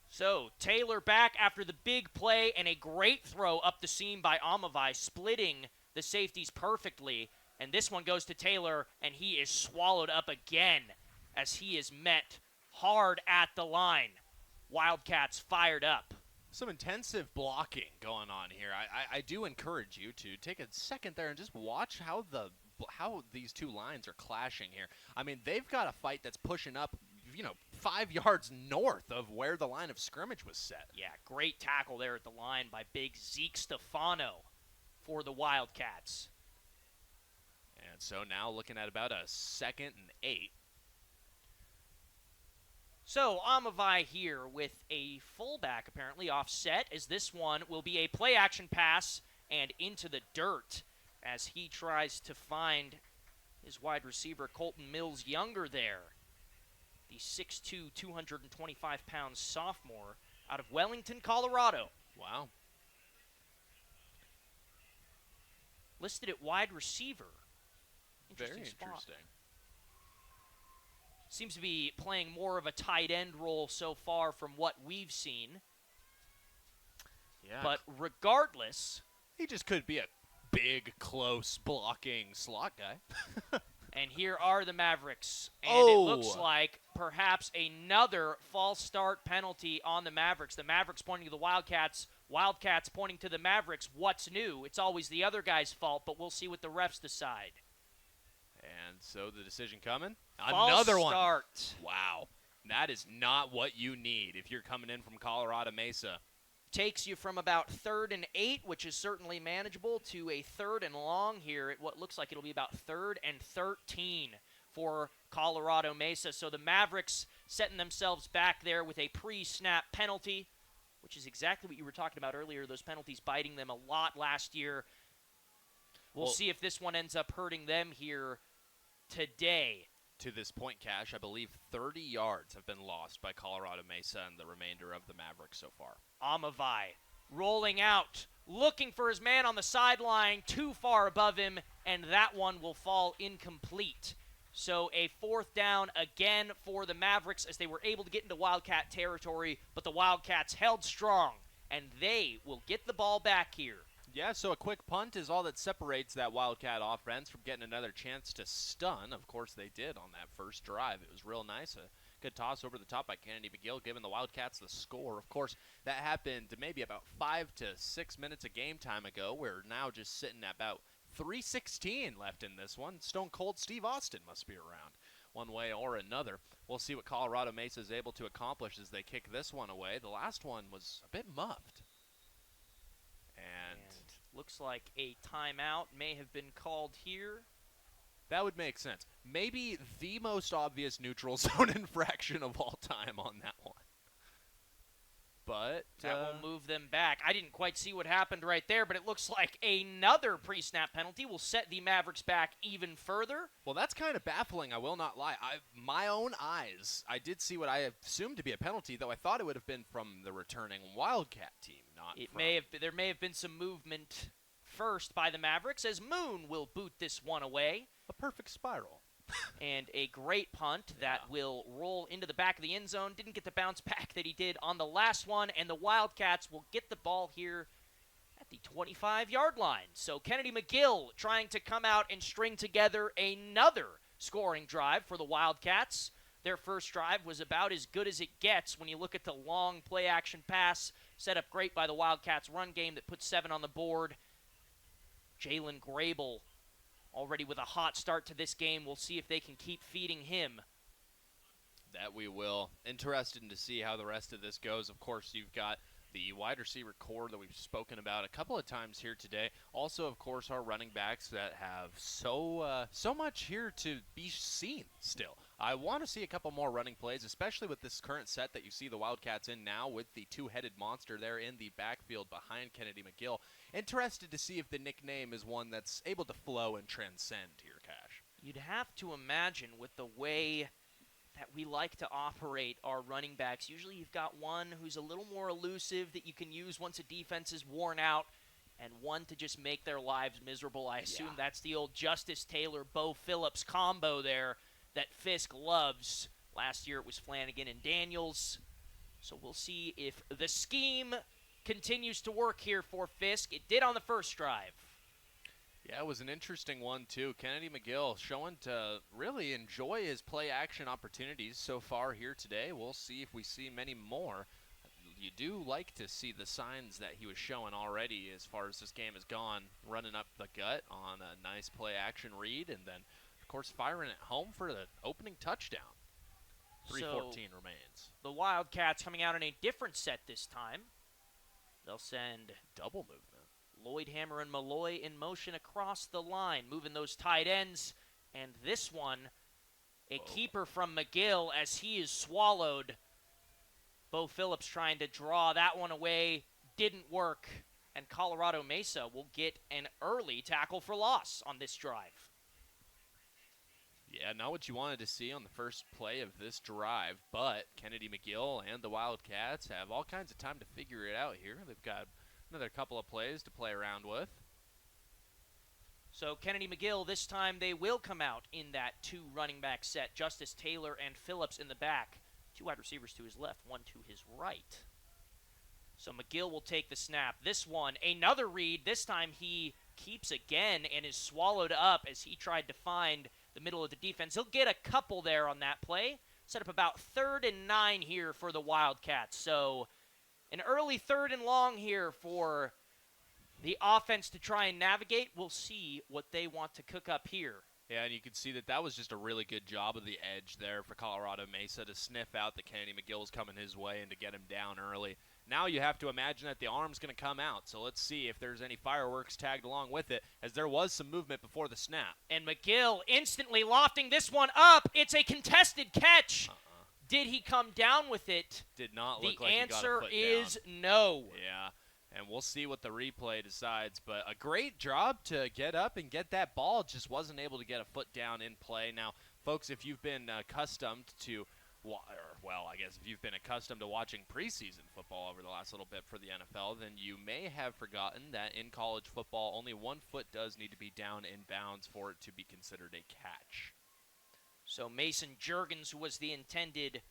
So, Taylor back after the big play and a great throw up the seam by Amavai, splitting the safeties perfectly. And this one goes to Taylor, and he is swallowed up again as he is met hard at the line. Wildcats fired up. Some intensive blocking going on here. I do encourage you to take a second there and just watch how these two lines are clashing here. I mean, they've got a fight that's pushing up, 5 yards north of where the line of scrimmage was set. Yeah, great tackle there at the line by big Zeke Stefano for the Wildcats. And so now looking at about a 2nd and 8. So, Amavai here with a fullback apparently offset, as this one will be a play-action pass and into the dirt as he tries to find his wide receiver Colton Mills Younger there. The 6'2", 225-pound sophomore out of Wellington, Colorado. Wow. Listed at wide receiver. Very interesting. Seems to be playing more of a tight end role so far from what we've seen. Yeah. But regardless, he just could be a big, close blocking slot guy. And here are the Mavericks. And it looks like perhaps another false start penalty on the Mavericks. The Mavericks pointing to the Wildcats. Wildcats pointing to the Mavericks. What's new? It's always the other guy's fault, but we'll see what the refs decide. And so the decision coming. False Another one. start. Wow. That is not what you need if you're coming in from Colorado Mesa. Takes you from about 3rd and 8, which is certainly manageable, to a 3rd and long here at what looks like it'll be about 3rd and 13 for Colorado Mesa. So the Mavericks setting themselves back there with a pre-snap penalty, which is exactly what you were talking about earlier, those penalties biting them a lot last year. We'll see if this one ends up hurting them here today. To this point, Cash, I believe 30 yards have been lost by Colorado Mesa and the remainder of the Mavericks so far. Amavai rolling out, looking for his man on the sideline, too far above him, and that one will fall incomplete. So a 4th down again for the Mavericks as they were able to get into Wildcat territory, but the Wildcats held strong, and they will get the ball back here. Yeah, so a quick punt is all that separates that Wildcat offense from getting another chance to stun. Of course, they did on that first drive. It was real nice. A good toss over the top by Kennedy McGill, giving the Wildcats the score. Of course, that happened maybe about 5 to 6 minutes of game time ago. We're now just sitting at about 3:16 left in this one. Stone Cold Steve Austin must be around one way or another. We'll see what Colorado Mesa is able to accomplish as they kick this one away. The last one was a bit muffed. And looks like a timeout may have been called here. That would make sense. Maybe the most obvious neutral zone infraction of all time on that one. But that will move them back. I didn't quite see what happened right there, but it looks like another pre-snap penalty will set the Mavericks back even further. Well, that's kind of baffling, I will not lie. My own eyes, I did see what I assumed to be a penalty, though I thought it would have been from the returning Wildcat team, not There may have been some movement first by the Mavericks as Moon will boot this one away. A perfect spiral. And a great punt that will roll into the back of the end zone. Didn't get the bounce back that he did on the last one, and the Wildcats will get the ball here at the 25-yard line. So Kennedy McGill trying to come out and string together another scoring drive for the Wildcats. Their first drive was about as good as it gets when you look at the long play-action pass set up great by the Wildcats run game that put 7 on the board. Jalen Grable already with a hot start to this game. We'll see if they can keep feeding him. That we will. Interested to see how the rest of this goes. Of course, you've got the wide receiver core that we've spoken about a couple of times here today. Also, of course, our running backs that have so much here to be seen still. I want to see a couple more running plays, especially with this current set that you see the Wildcats in now with the two-headed monster there in the backfield behind Kennedy McGill. Interested to see if the nickname is one that's able to flow and transcend here, Cash. You'd have to imagine with the way that we like to operate our running backs. Usually you've got one who's a little more elusive that you can use once a defense is worn out, and one to just make their lives miserable. I assume that's the old Justice Taylor-Bo Phillips combo there that Fisk loves. Last year it was Flanagan and Daniels. So we'll see if the scheme continues to work here for Fisk. It did on the first drive. Yeah, it was an interesting one, too. Kennedy McGill showing to really enjoy his play-action opportunities so far here today. We'll see if we see many more. You do like to see the signs that he was showing already as far as this game has gone, running up the gut on a nice play-action read, and then, of course, firing it home for the opening touchdown. 3:14 remains. The Wildcats coming out in a different set this time. They'll send double movement. Lloyd Hammer and Malloy in motion across the line, moving those tight ends. And this one, a keeper from McGill as he is swallowed. Bo Phillips trying to draw that one away. Didn't work. And Colorado Mesa will get an early tackle for loss on this drive. Yeah, not what you wanted to see on the first play of this drive, but Kennedy McGill and the Wildcats have all kinds of time to figure it out here. They've got another couple of plays to play around with. So Kennedy McGill, this time they will come out in that two running back set. Justice Taylor and Phillips in the back. Two wide receivers to his left, one to his right. So McGill will take the snap. This one, another read. This time he keeps again and is swallowed up as he tried to find the middle of the defense. He'll get a couple there on that play. Set up about 3rd and 9 here for the Wildcats. So an early 3rd and long here for the offense to try and navigate. We'll see what they want to cook up here. Yeah, and you can see that was just a really good job of the edge there for Colorado Mesa to sniff out that Kennedy McGill was coming his way and to get him down early. Now you have to imagine that the arm's going to come out, so let's see if there's any fireworks tagged along with it, as there was some movement before the snap. And McGill instantly lofting this one up. It's a contested catch. Did he come down with it? Did not look like he got a foot down. The answer is no. Yeah. And we'll see what the replay decides. But a great job to get up and get that ball. Just wasn't able to get a foot down in play. Now, folks, if you've been accustomed to, I guess if you've been accustomed to watching preseason football over the last little bit for the NFL, then you may have forgotten that in college football, only 1 foot does need to be down in bounds for it to be considered a catch. So Mason Juergens, who was the intended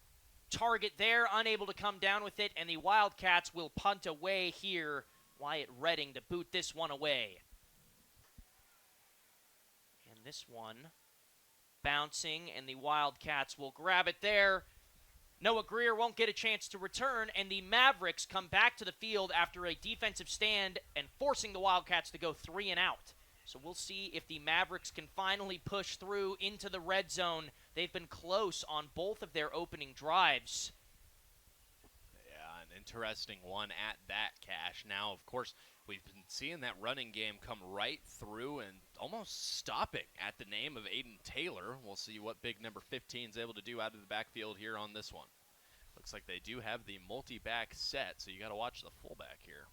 target there, unable to come down with it, and the Wildcats will punt away here. Wyatt Redding to boot this one away. And this one bouncing, and the Wildcats will grab it there. Noah Greer won't get a chance to return, and the Mavericks come back to the field after a defensive stand and forcing the Wildcats to go 3 and out. So we'll see if the Mavericks can finally push through into the red zone. They've been close on both of their opening drives. Yeah, an interesting one at that, Cash. Now, of course, we've been seeing that running game come right through and almost stopping at the name of Aiden Taylor. We'll see what big number 15 is able to do out of the backfield here on this one. Looks like they do have the multi-back set, so you got to watch the fullback here.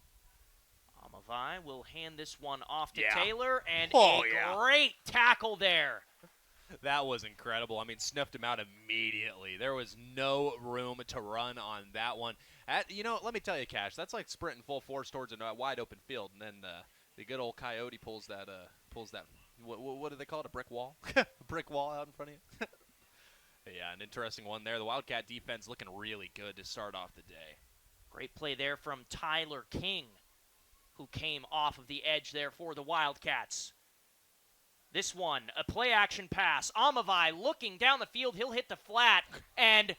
Amavai will hand this one off to Taylor, and great tackle there. That was incredible. I mean, sniffed him out immediately. There was no room to run on that one. Let me tell you, Cash, that's like sprinting full force towards a wide open field, and then the good old Coyote pulls that. What do they call it? A brick wall? A brick wall out in front of you. Yeah, an interesting one there. The Wildcat defense looking really good to start off the day. Great play there from Tyler King, who came off of the edge there for the Wildcats. This one, a play-action pass. Amavai looking down the field. He'll hit the flat, and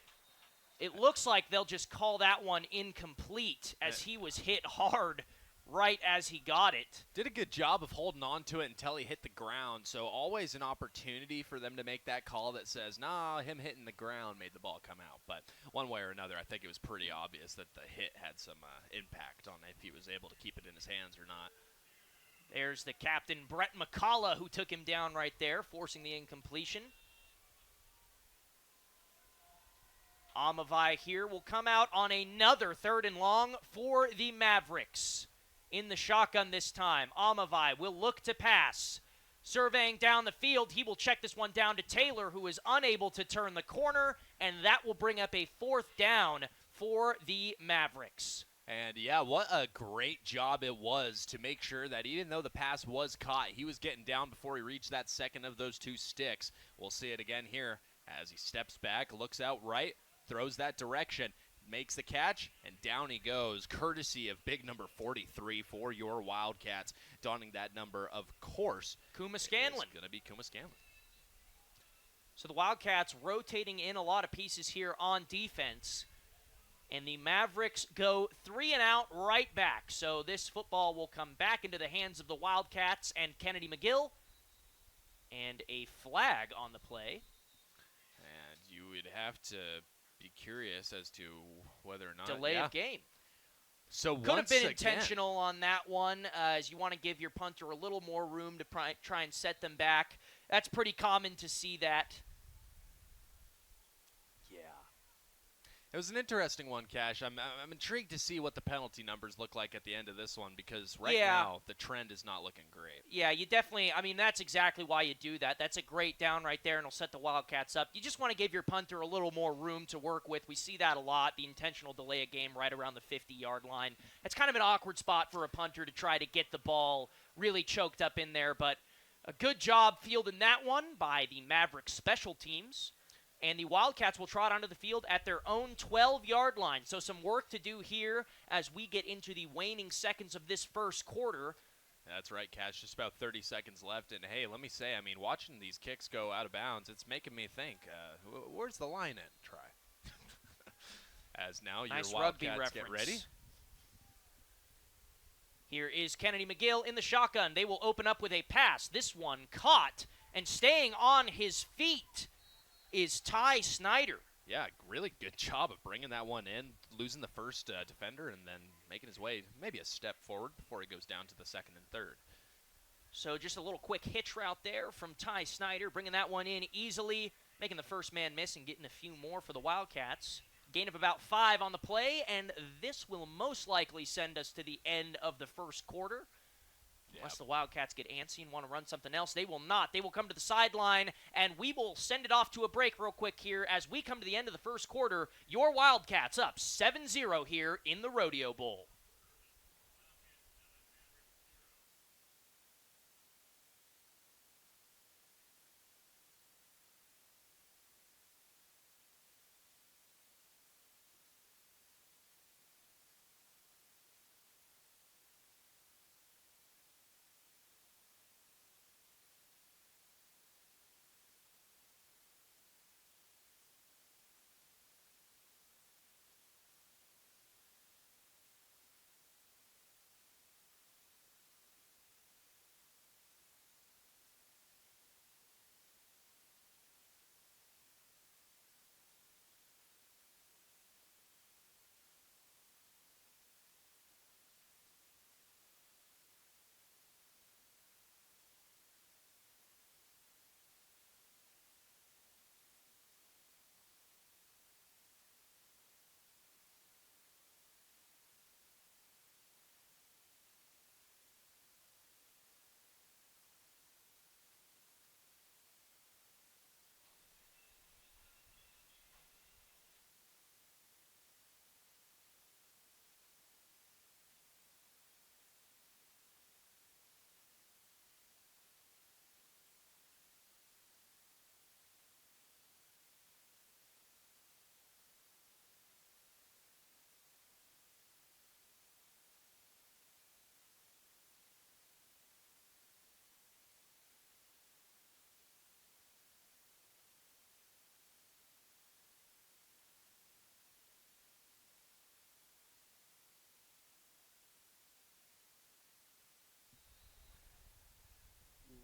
it looks like they'll just call that one incomplete as he was hit hard right as he got it. Did a good job of holding on to it until he hit the ground, so always an opportunity for them to make that call that says, nah, him hitting the ground made the ball come out. But one way or another, I think it was pretty obvious that the hit had some impact on if he was able to keep it in his hands or not. There's the captain, Brett McCullough, who took him down right there, forcing the incompletion. Amavai here will come out on another 3rd and long for the Mavericks. In the shotgun this time, Amavai will look to pass. Surveying down the field, he will check this one down to Taylor, who is unable to turn the corner, and that will bring up a 4th down for the Mavericks. And, yeah, what a great job it was to make sure that even though the pass was caught, he was getting down before he reached that second of those 2 sticks. We'll see it again here as he steps back, looks out right, throws that direction, makes the catch, and down he goes, courtesy of big number 43 for your Wildcats. Donning that number, of course, Kuma Scanlon. It's going to be Kuma Scanlon. So the Wildcats rotating in a lot of pieces here on defense. And the Mavericks go 3 and out right back. So this football will come back into the hands of the Wildcats and Kennedy McGill. And a flag on the play. And you would have to be curious as to whether or not. Delay of game. So could have been intentional on that one, as you want to give your punter a little more room to try and set them back. That's pretty common to see that. It was an interesting one, Cash. I'm intrigued to see what the penalty numbers look like at the end of this one because now the trend is not looking great. Yeah, you definitely – that's exactly why you do that. That's a great down right there, and it'll set the Wildcats up. You just want to give your punter a little more room to work with. We see that a lot, the intentional delay of game right around the 50-yard line. It's kind of an awkward spot for a punter to try to get the ball really choked up in there, but a good job fielding that one by the Mavericks special teams. And the Wildcats will trot onto the field at their own 12-yard line. So some work to do here as we get into the waning seconds of this first quarter. That's right, Cash. Just about 30 seconds left. And, hey, let me say, watching these kicks go out of bounds, it's making me think, where's the line at? Try. As now nice your Wildcats get ready. Here is Kennedy McGill in the shotgun. They will open up with a pass. This one caught And staying on his feet is Ty Snyder. Yeah, really good job of bringing that one in, losing the first defender, and then making his way maybe a step forward before he goes down to the second and third. So just a little quick hitch route there from Ty Snyder, bringing that one in easily, making the first man miss and getting a few more for the Wildcats. Gain of about 5 on the play, and this will most likely send us to the end of the first quarter. Unless the Wildcats get antsy and want to run something else. They will not. They will come to the sideline, and we will send it off to a break real quick here as we come to the end of the first quarter. Your Wildcats up 7-0 here in the Rodeo Bowl.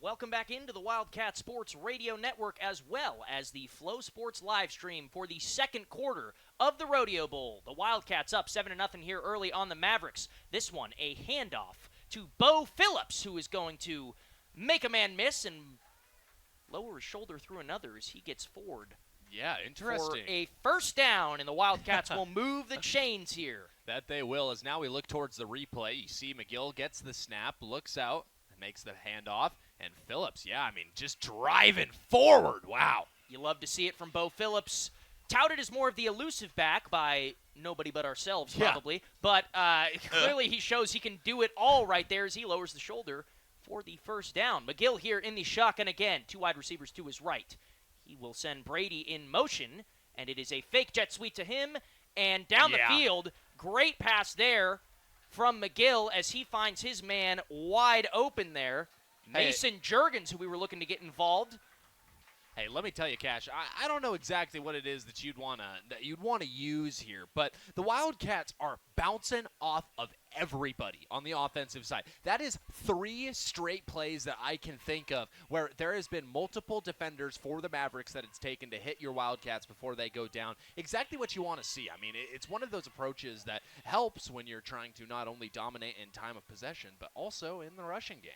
Welcome back into the Wildcat Sports Radio Network, as well as the Flow Sports live stream for the second quarter of the Rodeo Bowl. The Wildcats up 7-0 here early on the Mavericks. This one, a handoff to Bo Phillips, who is going to make a man miss and lower his shoulder through another as he gets forward. Yeah, interesting. For a first down, and the Wildcats will move the chains here. That they will, as now we look towards the replay. You see McGill gets the snap, looks out, and makes the handoff. And Phillips, just driving forward. Wow. You love to see it from Bo Phillips. Touted as more of the elusive back by nobody but ourselves, probably. But clearly he shows he can do it all right there as he lowers the shoulder for the first down. McGill here in the shotgun again. 2 wide receivers to his right. He will send Brady in motion, and it is a fake jet sweep to him. And down the field, great pass there from McGill as he finds his man wide open there. Mason Juergens, who we were looking to get involved. Hey, let me tell you, Cash, I don't know exactly what it is that you'd want to use here, but the Wildcats are bouncing off of everybody on the offensive side. That is 3 straight plays that I can think of where there has been multiple defenders for the Mavericks that it's taken to hit your Wildcats before they go down. Exactly what you want to see. I mean, it's one of those approaches that helps when you're trying to not only dominate in time of possession, but also in the rushing game.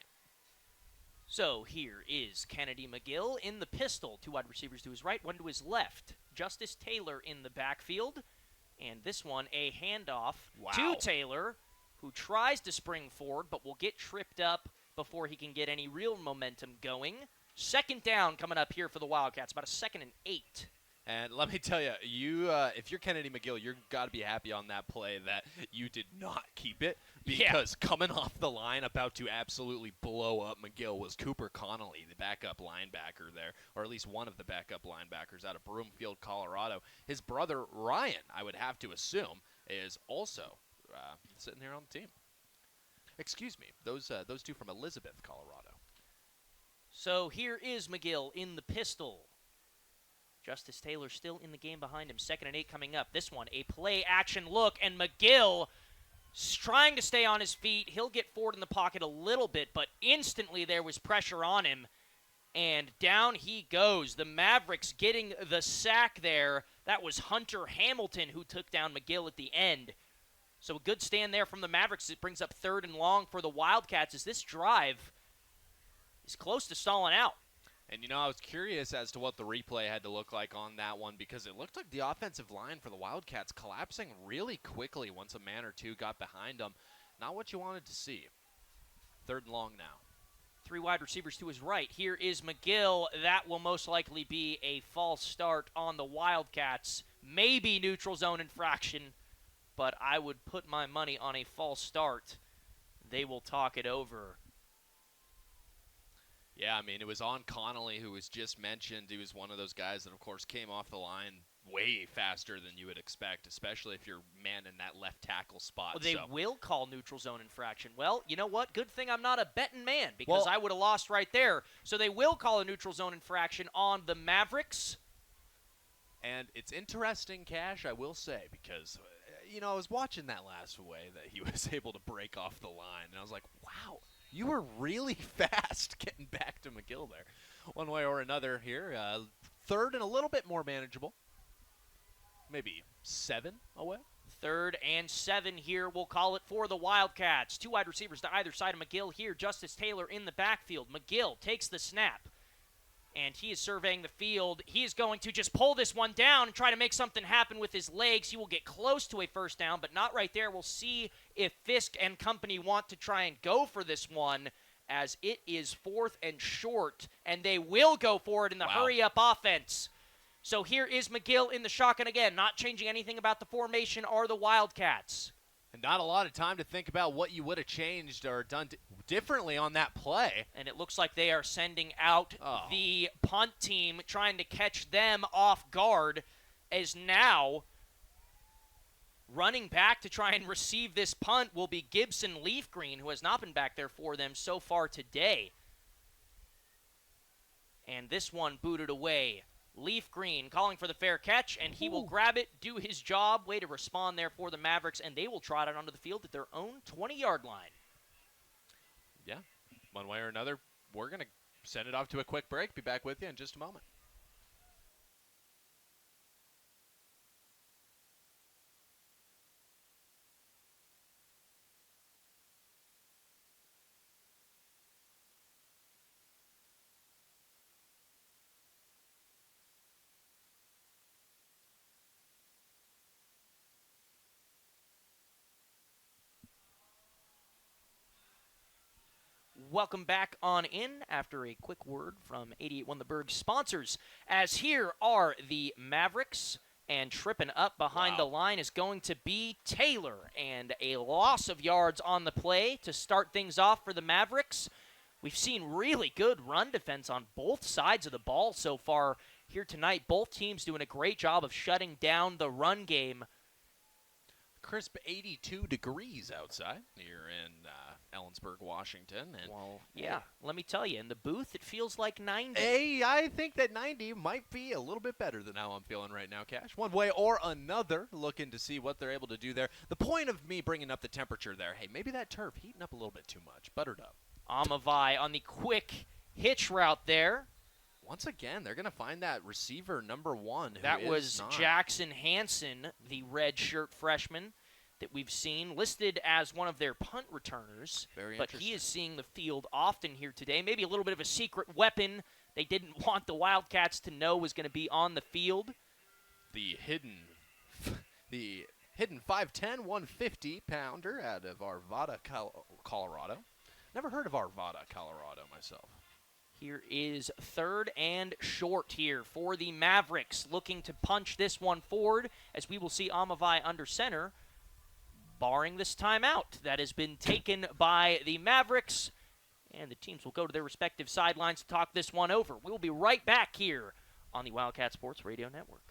So here is Kennedy McGill in the pistol. 2 wide receivers to his right, 1 to his left. Justice Taylor in the backfield. And this one, a handoff to Taylor, who tries to spring forward but will get tripped up before he can get any real momentum going. Second down coming up here for the Wildcats, about a 2nd and 8. And let me tell you, if you're Kennedy McGill, you've got to be happy on that play that you did not keep it, because coming off the line about to absolutely blow up McGill was Cooper Connolly, the backup linebacker there, or at least one of the backup linebackers out of Broomfield, Colorado. His brother, Ryan, I would have to assume, is also sitting here on the team. Excuse me, those 2 from Elizabeth, Colorado. So here is McGill in the pistol. Justice Taylor still in the game behind him. 2nd and 8 coming up. This one, a play-action look, and McGill trying to stay on his feet. He'll get forward in the pocket a little bit, but instantly there was pressure on him. And down he goes. The Mavericks getting the sack there. That was Hunter Hamilton who took down McGill at the end. So a good stand there from the Mavericks. It brings up 3rd and long for the Wildcats as this drive is close to stalling out. And, I was curious as to what the replay had to look like on that one because it looked like the offensive line for the Wildcats collapsing really quickly once a man or two got behind them. Not what you wanted to see. 3rd and long now. 3 wide receivers to his right. Here is McGill. That will most likely be a false start on the Wildcats. Maybe neutral zone infraction, but I would put my money on a false start. They will talk it over. Yeah, it was on Connolly, who was just mentioned. He was one of those guys that, of course, came off the line way faster than you would expect, especially if you're man in that left tackle spot. Well, they will call neutral zone infraction. Well, you know what? Good thing I'm not a betting man because I would have lost right there. So they will call a neutral zone infraction on the Mavericks. And it's interesting, Cash, I will say, because, I was watching that last way that he was able to break off the line, and I was like, wow. You were really fast getting back to McGill there. One way or another here. 3rd and a little bit more manageable. Maybe 7 away. 3rd and 7 here. We'll call it for the Wildcats. 2 wide receivers to either side of McGill here. Justice Taylor in the backfield. McGill takes the snap. And he is surveying the field. He is going to just pull this one down and try to make something happen with his legs. He will get close to a first down, but not right there. We'll see if Fisk and company want to try and go for this one as it is 4th and short, and they will go for it in the hurry-up offense. So here is McGill in the shotgun again, not changing anything about the formation or the Wildcats. And not a lot of time to think about what you would have changed or done differently on that play. And it looks like they are sending out the punt team, trying to catch them off guard, as now running back to try and receive this punt will be Gibson Leafgreen, who has not been back there for them so far today. And this one booted away. Leafgreen calling for the fair catch, and he will grab it, do his job. Way to respond there for the Mavericks, and they will trot it onto the field at their own 20-yard line. Yeah, one way or another, we're going to send it off to a quick break. Be back with you in just a moment. Welcome back on in after a quick word from 88 The Berg sponsors. As here are the Mavericks, and tripping up behind the line is going to be Taylor, and a loss of yards on the play to start things off for the Mavericks. We've seen really good run defense on both sides of the ball so far here tonight. Both teams doing a great job of shutting down the run game. Crisp 82 degrees outside here in Ellensburg, Washington. And well, yeah, let me tell you, in the booth, it feels like 90. Hey, I think that 90 might be a little bit better than how I'm feeling right now, Cash. One way or another, looking to see what they're able to do there. The point of me bringing up the temperature there, hey, maybe that turf heating up a little bit too much. Buttered up. Amavai on the quick hitch route there. Once again, they're going to find that receiver number 1. That was Jackson Hansen, the red shirt freshman that we've seen, listed as one of their punt returners. But he is seeing the field often here today. Maybe a little bit of a secret weapon they didn't want the Wildcats to know was going to be on the field. The hidden 5'10", 150-pounder out of Arvada, Colorado. Never heard of Arvada, Colorado myself. Here is 3rd and short here for the Mavericks, looking to punch this one forward, as we will see Amavai under center, barring this timeout that has been taken by the Mavericks. And the teams will go to their respective sidelines to talk this one over. We will be right back here on the Wildcat Sports Radio Network.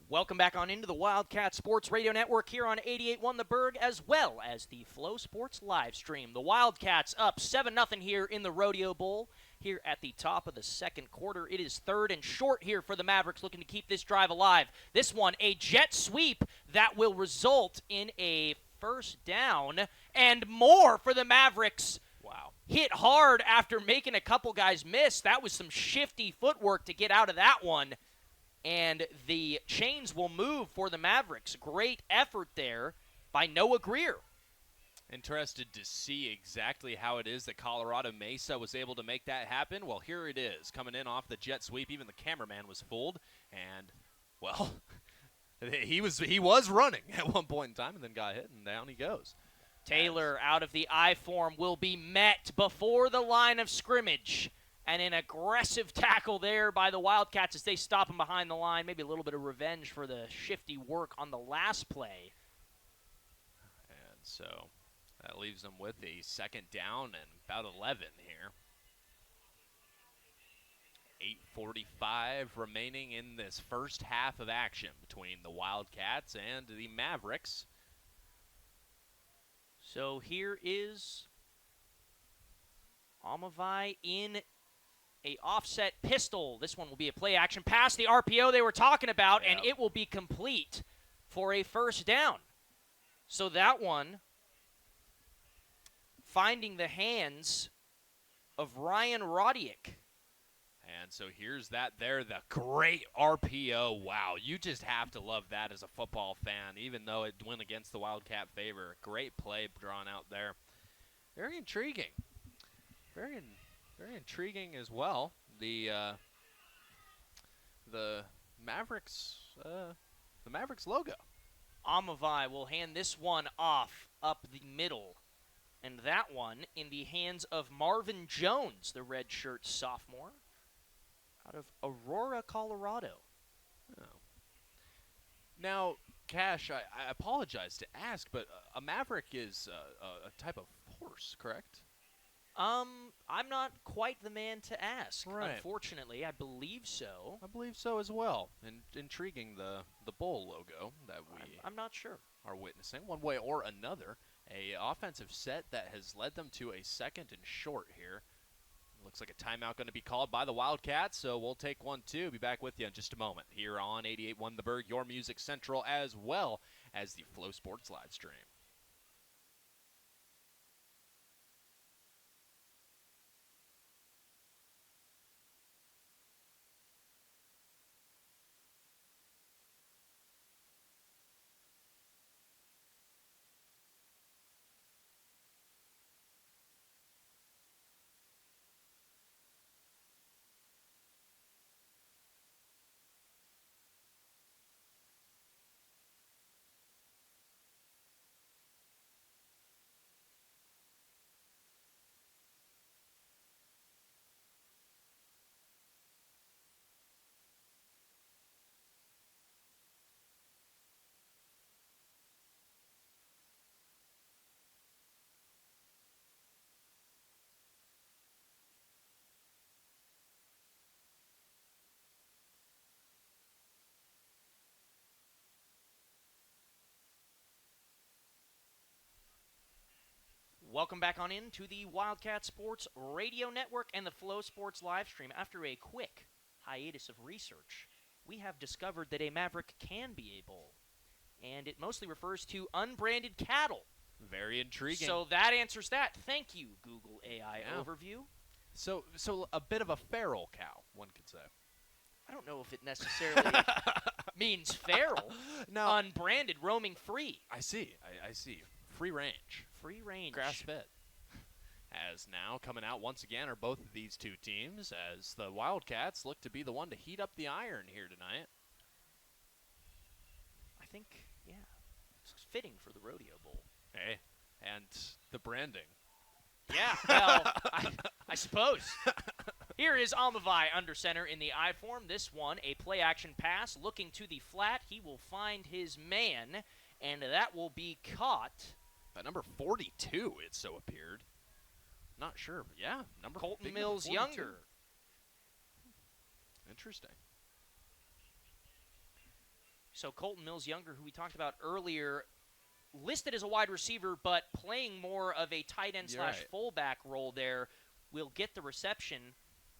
Welcome back on into the Wildcat Sports Radio Network here on 88.1 The Berg, as well as the Flow Sports live stream. The Wildcats up 7-0 here in the Rodeo Bowl here at the top of the second quarter. It is third and short here for the Mavericks, looking to keep this drive alive. This one, a jet sweep that will result in a first down and more for the Mavericks. Wow. Hit hard after making a couple guys miss. That was some shifty footwork to get out of that one. And the chains will move for the Mavericks. Great effort there by Noah Greer. Interested to see exactly how it is that Colorado Mesa was able to make that happen. Well, here it is, coming in off the jet sweep. Even the cameraman was fooled. And, well, he was running at one point in time and then got hit, and down he goes. Taylor out of the I form will be met before the line of scrimmage. And an aggressive tackle there by the Wildcats as they stop him behind the line. Maybe a little bit of revenge for the shifty work on the last play. And so that leaves them with a second down and about 11 here. 8:45 remaining in this first half of action between the Wildcats and the Mavericks. So here is Amavai in a offset pistol. This one will be a play action pass, the RPO they were talking about, and it will be complete for a first down. So that one finding the hands of Ryan Rodiak. And so here's that there, the great RPO. Wow, you just have to love that as a football fan, even though it went against the Wildcat favor. Great play drawn out there. Very intriguing. Very intriguing as well. The Mavericks logo. Amavai will hand this one off up the middle. And that one in the hands of Marvin Jones, the redshirt sophomore, out of Aurora, Colorado. Oh. Now, Cash, I apologize to ask, but a Maverick is a type of horse, correct? I'm not quite the man to ask. Right. Unfortunately, I believe so. I believe so as well. And intriguing the bull logo that I'm not sure. are witnessing one way or another. A offensive set that has led them to a second and short here. Looks like a timeout going to be called by the Wildcats, so we'll take one too. Be back with you in just a moment here on 88.1 The Berg, your music central, as well as the Flow Sports live stream. Welcome back on into the Wildcat Sports Radio Network and the Flow Sports live stream. After a quick hiatus of research, we have discovered that a Maverick can be a bull, and it mostly refers to unbranded cattle. Very intriguing. So that answers that. Thank you, Google AI overview. So a bit of a feral cow, one could say. I don't know if it necessarily means feral. No. Unbranded, roaming free. I see. I see. Free range. Free range. Grass-fed. As now coming out once again are both of these two teams as the Wildcats look to be the one to heat up the iron here tonight. I think, yeah, it's fitting for the Rodeo Bowl. Hey, and the branding. Yeah, well, I suppose. Here is Amavai under center in the I form. This one, a play-action pass. Looking to the flat, he will find his man, and that will be caught. By number 42, it so appeared. Not sure, but yeah, Colton Mills So Colton Mills Younger, who we talked about earlier, listed as a wide receiver, but playing more of a tight end / fullback role there, will get the reception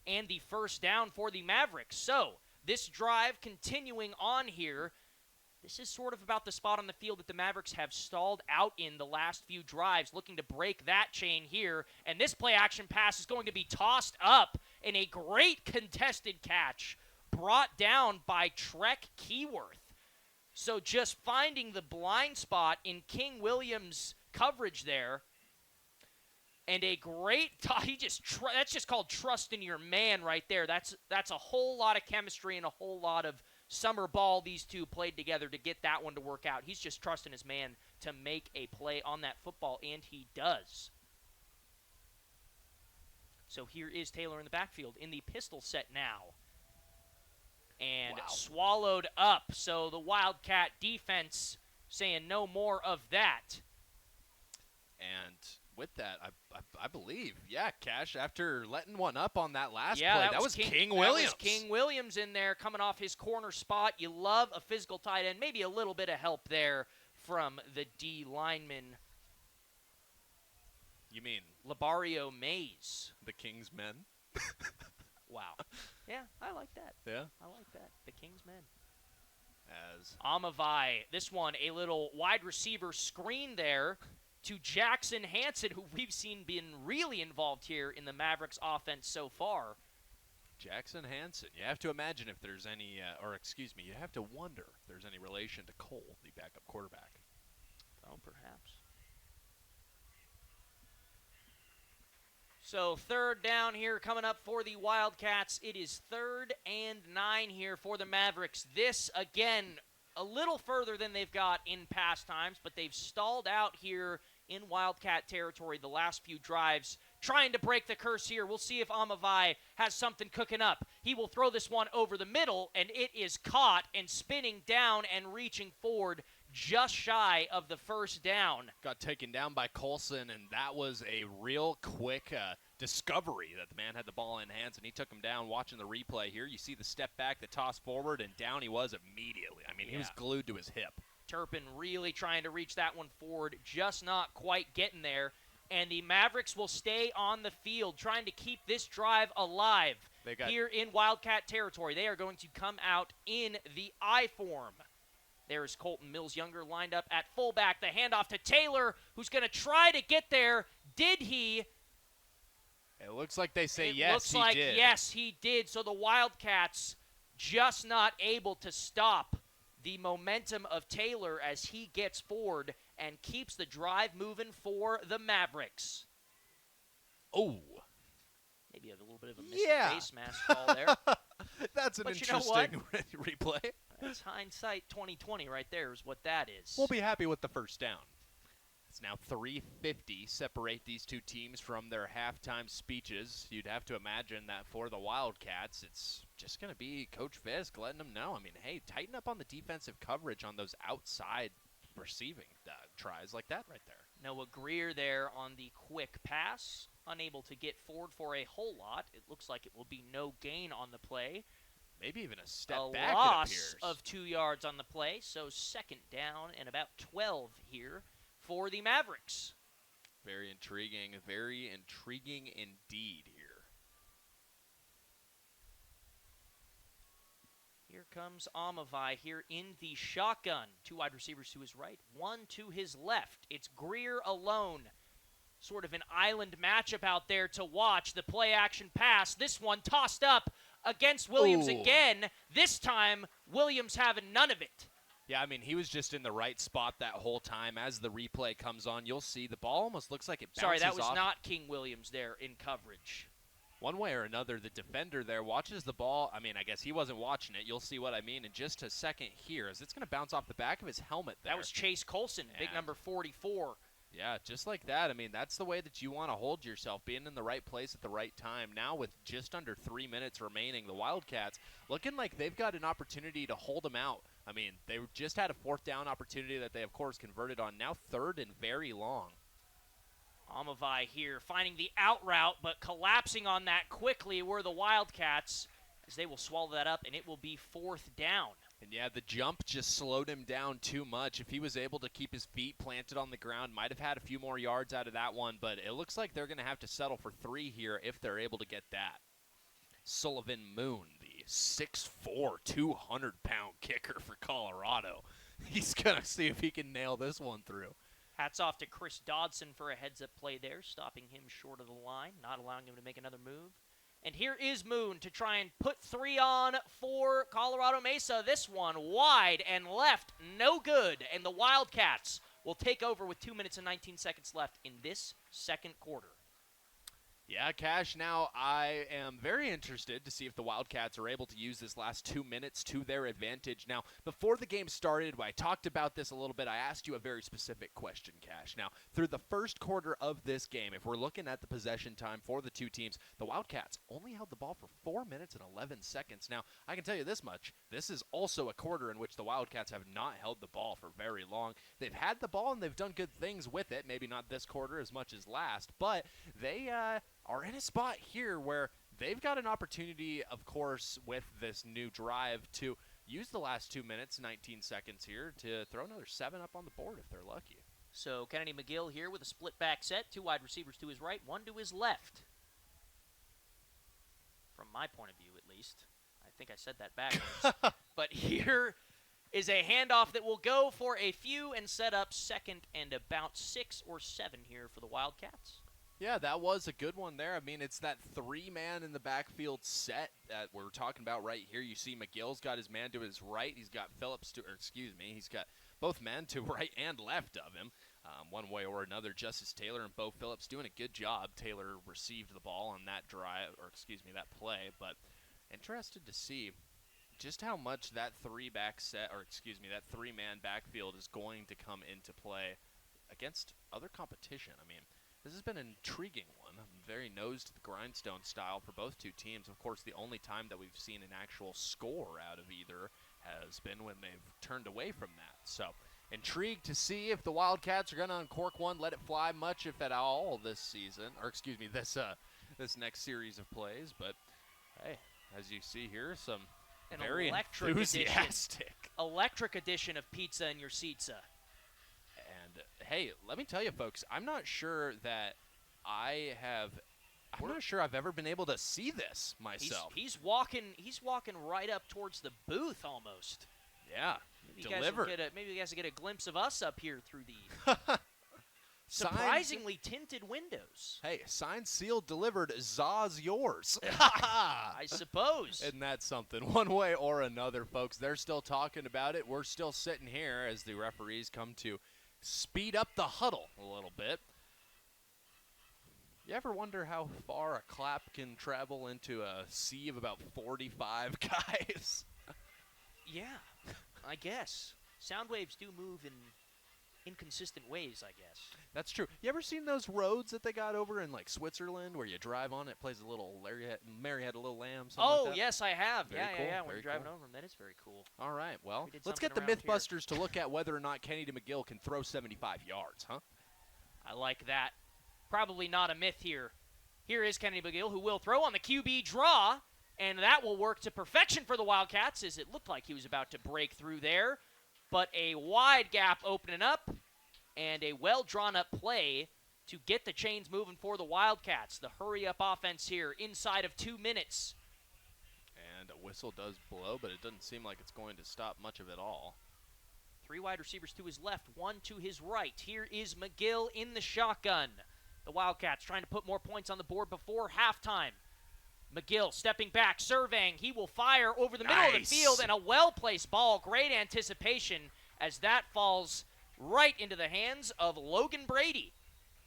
and the first down for the Mavericks. So this drive continuing on here. This is sort of about the spot on the field that the Mavericks have stalled out in the last few drives, looking to break that chain here. And this play-action pass is going to be tossed up in a great contested catch brought down by Trek Keyworth. So just finding the blind spot in King Williams' coverage there. And a great that's just called trust in your man right there. That's a whole lot of chemistry and a whole lot of summer ball these two played together to get that one to work out. He's just trusting his man to make a play on that football, and he does. So here is Taylor in the backfield in the pistol set now. And swallowed up. So the Wildcat defense saying no more of that. And with that, I believe, Cash, after letting one up on that last play, that was King Williams. That was King Williams in there coming off his corner spot. You love a physical tight end. Maybe a little bit of help there from the D lineman. You mean Labario Mays. The King's men? Wow. Yeah, I like that. Yeah? I like that. The King's men. As Amavai, this one, a little wide receiver screen there to Jackson Hanson, who we've seen been really involved here in the Mavericks offense so far. Jackson Hanson. You have to imagine if there's any, you have to wonder if there's any relation to Cole, the backup quarterback. Oh, perhaps. So third down here coming up for the Wildcats. It is 3rd and 9 here for the Mavericks. This, again, a little further than they've got in past times, but they've stalled out here in Wildcat territory the last few drives, trying to break the curse here. We'll see if Amavai has something cooking up. He will throw this one over the middle, and it is caught and spinning down and reaching forward just shy of the first down. Got taken down by Colson, and that was a real quick discovery that the man had the ball in hands, and he took him down. Watching the replay here, you see the step back, the toss forward, and down he was immediately. I mean, he was glued to his hip. Turpin really trying to reach that one forward, just not quite getting there. And the Mavericks will stay on the field, trying to keep this drive alive here in Wildcat territory. They are going to come out in the I form. There's Colton Mills Younger lined up at fullback. The handoff to Taylor, who's going to try to get there. Did he? It looks like they say yes, he did. Yes, he did. So the Wildcats just not able to stop the momentum of Taylor as he gets forward and keeps the drive moving for the Mavericks. Oh. Maybe a little bit of a missed face mask call there. That's an interesting replay. That's hindsight 2020 right there is what that is. We'll be happy with the first down. It's now 3:50 separate these two teams from their halftime speeches. You'd have to imagine that for the Wildcats, it's just going to be Coach Fisk letting them know. I mean, hey, tighten up on the defensive coverage on those outside receiving tries like that right there. Noah Greer there on the quick pass, unable to get forward for a whole lot. It looks like it will be no gain on the play. Maybe even a step back, it appears. A loss of 2 yards on the play, so second down and about 12 here for the Mavericks. Very intriguing indeed here. Here comes Amavai here in the shotgun. 2 wide receivers to his right, 1 to his left. It's Greer alone. Sort of an island matchup out there to watch. The play action pass. This one tossed up against Williams again. This time, Williams having none of it. Yeah, I mean, he was just in the right spot that whole time. As the replay comes on, you'll see the ball almost looks like it bounces off. Sorry, that was not King Williams there in coverage. One way or another, the defender there watches the ball. I mean, I guess he wasn't watching it. You'll see what I mean in just a second here, as it's going to bounce off the back of his helmet there. That was Chase Colson, big number 44. Yeah, just like that. I mean, that's the way that you want to hold yourself, being in the right place at the right time. Now with just under 3 minutes remaining, the Wildcats looking like they've got an opportunity to hold them out. I mean, they just had a 4th down opportunity that they, of course, converted on. Now 3rd and very long. Amavai here finding the out route, but collapsing on that quickly were the Wildcats, as they will swallow that up, and it will be 4th down. And yeah, the jump just slowed him down too much. If he was able to keep his feet planted on the ground, might have had a few more yards out of that one, but it looks like they're going to have to settle for 3 here if they're able to get that. Sullivan Moon, the 6'4", 200-pound kicker for Colorado. He's going to see if he can nail this one through. Hats off to Chris Dodson for a heads-up play there, stopping him short of the line, not allowing him to make another move. And here is Moon to try and put 3 on for Colorado Mesa. This one wide and left, no good. And the Wildcats will take over with 2 minutes and 19 seconds left in this second quarter. Yeah, Cash, now I am very interested to see if the Wildcats are able to use this last 2 minutes to their advantage. Now, before the game started, I talked about this a little bit. I asked you a very specific question, Cash. Now, through the first quarter of this game, if we're looking at the possession time for the two teams, the Wildcats only held the ball for 4 minutes and 11 seconds. Now, I can tell you this much. This is also a quarter in which the Wildcats have not held the ball for very long. They've had the ball, and they've done good things with it. Maybe not this quarter as much as last, but they are in a spot here where they've got an opportunity, of course, with this new drive to use the last 2 minutes, 19 seconds here to throw another 7 up on the board if they're lucky. So Kennedy McGill here with a split back set, 2 wide receivers to his right, 1 to his left. From my point of view, at least. I think I said that backwards. But here is a handoff that will go for a few and set up second and about 6 or 7 here for the Wildcats. Yeah, that was a good one there. I mean, it's that 3-man in the backfield set that we're talking about right here. You see McGill's got his man to his right. He's got he's got both men to right and left of him. One way or another, Justice Taylor and Bo Phillips doing a good job. Taylor received the ball on that that play, but interested to see just how much that 3-man backfield is going to come into play against other competition. I mean, this has been an intriguing one, very nose to the grindstone style for both two teams. Of course, the only time that we've seen an actual score out of either has been when they've turned away from that. So, intrigued to see if the Wildcats are going to uncork one, let it fly much, if at all, this season, this next series of plays. But, hey, as you see here, some very electric edition of pizza in your seatsa. Hey, let me tell you, folks, I'm not sure I've ever been able to see this myself. He's walking right up towards the booth almost. Yeah, maybe you guys will get a glimpse of us up here through the surprisingly tinted windows. Hey, signed, sealed, delivered, Zaz yours. I suppose. Isn't that something? One way or another, folks. They're still talking about it. We're still sitting here as the referees come to speed up the huddle a little bit. You ever wonder how far a clap can travel into a sea of about 45 guys? Yeah, I guess. Sound waves do move in inconsistent ways, I guess. That's true. You ever seen those roads that they got over in, like, Switzerland where you drive on it, plays a little Mary Had a Little Lamb, like that? Yes, I have. Very cool. Yeah. When you're driving over them, that is very cool. All right, well, let's get the Mythbusters to look at whether or not Kennedy McGill can throw 75 yards, huh? I like that. Probably not a myth here. Here is Kennedy McGill, who will throw on the QB draw, and that will work to perfection for the Wildcats, as it looked like he was about to break through there. But a wide gap opening up, and a well-drawn-up play to get the chains moving for the Wildcats. The hurry-up offense here inside of 2 minutes. And a whistle does blow, but it doesn't seem like it's going to stop much of it all. 3 wide receivers to his left, 1 to his right. Here is McGill in the shotgun. The Wildcats trying to put more points on the board before halftime. McGill stepping back, surveying. He will fire over the middle of the field, and a well-placed ball. Great anticipation as that falls right into the hands of Logan Brady.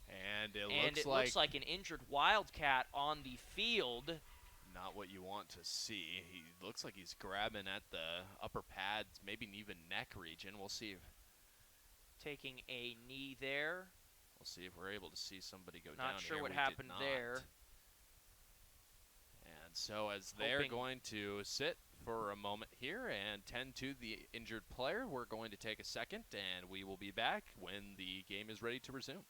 And it looks like an injured Wildcat on the field. Not what you want to see. He looks like he's grabbing at the upper pads, maybe even neck region. We'll see. Taking a knee there. We'll see if we're able to see somebody go down. Not sure what happened there. And so as they're going to sit for a moment here and tend to the injured player, we're going to take a second, and we will be back when the game is ready to resume.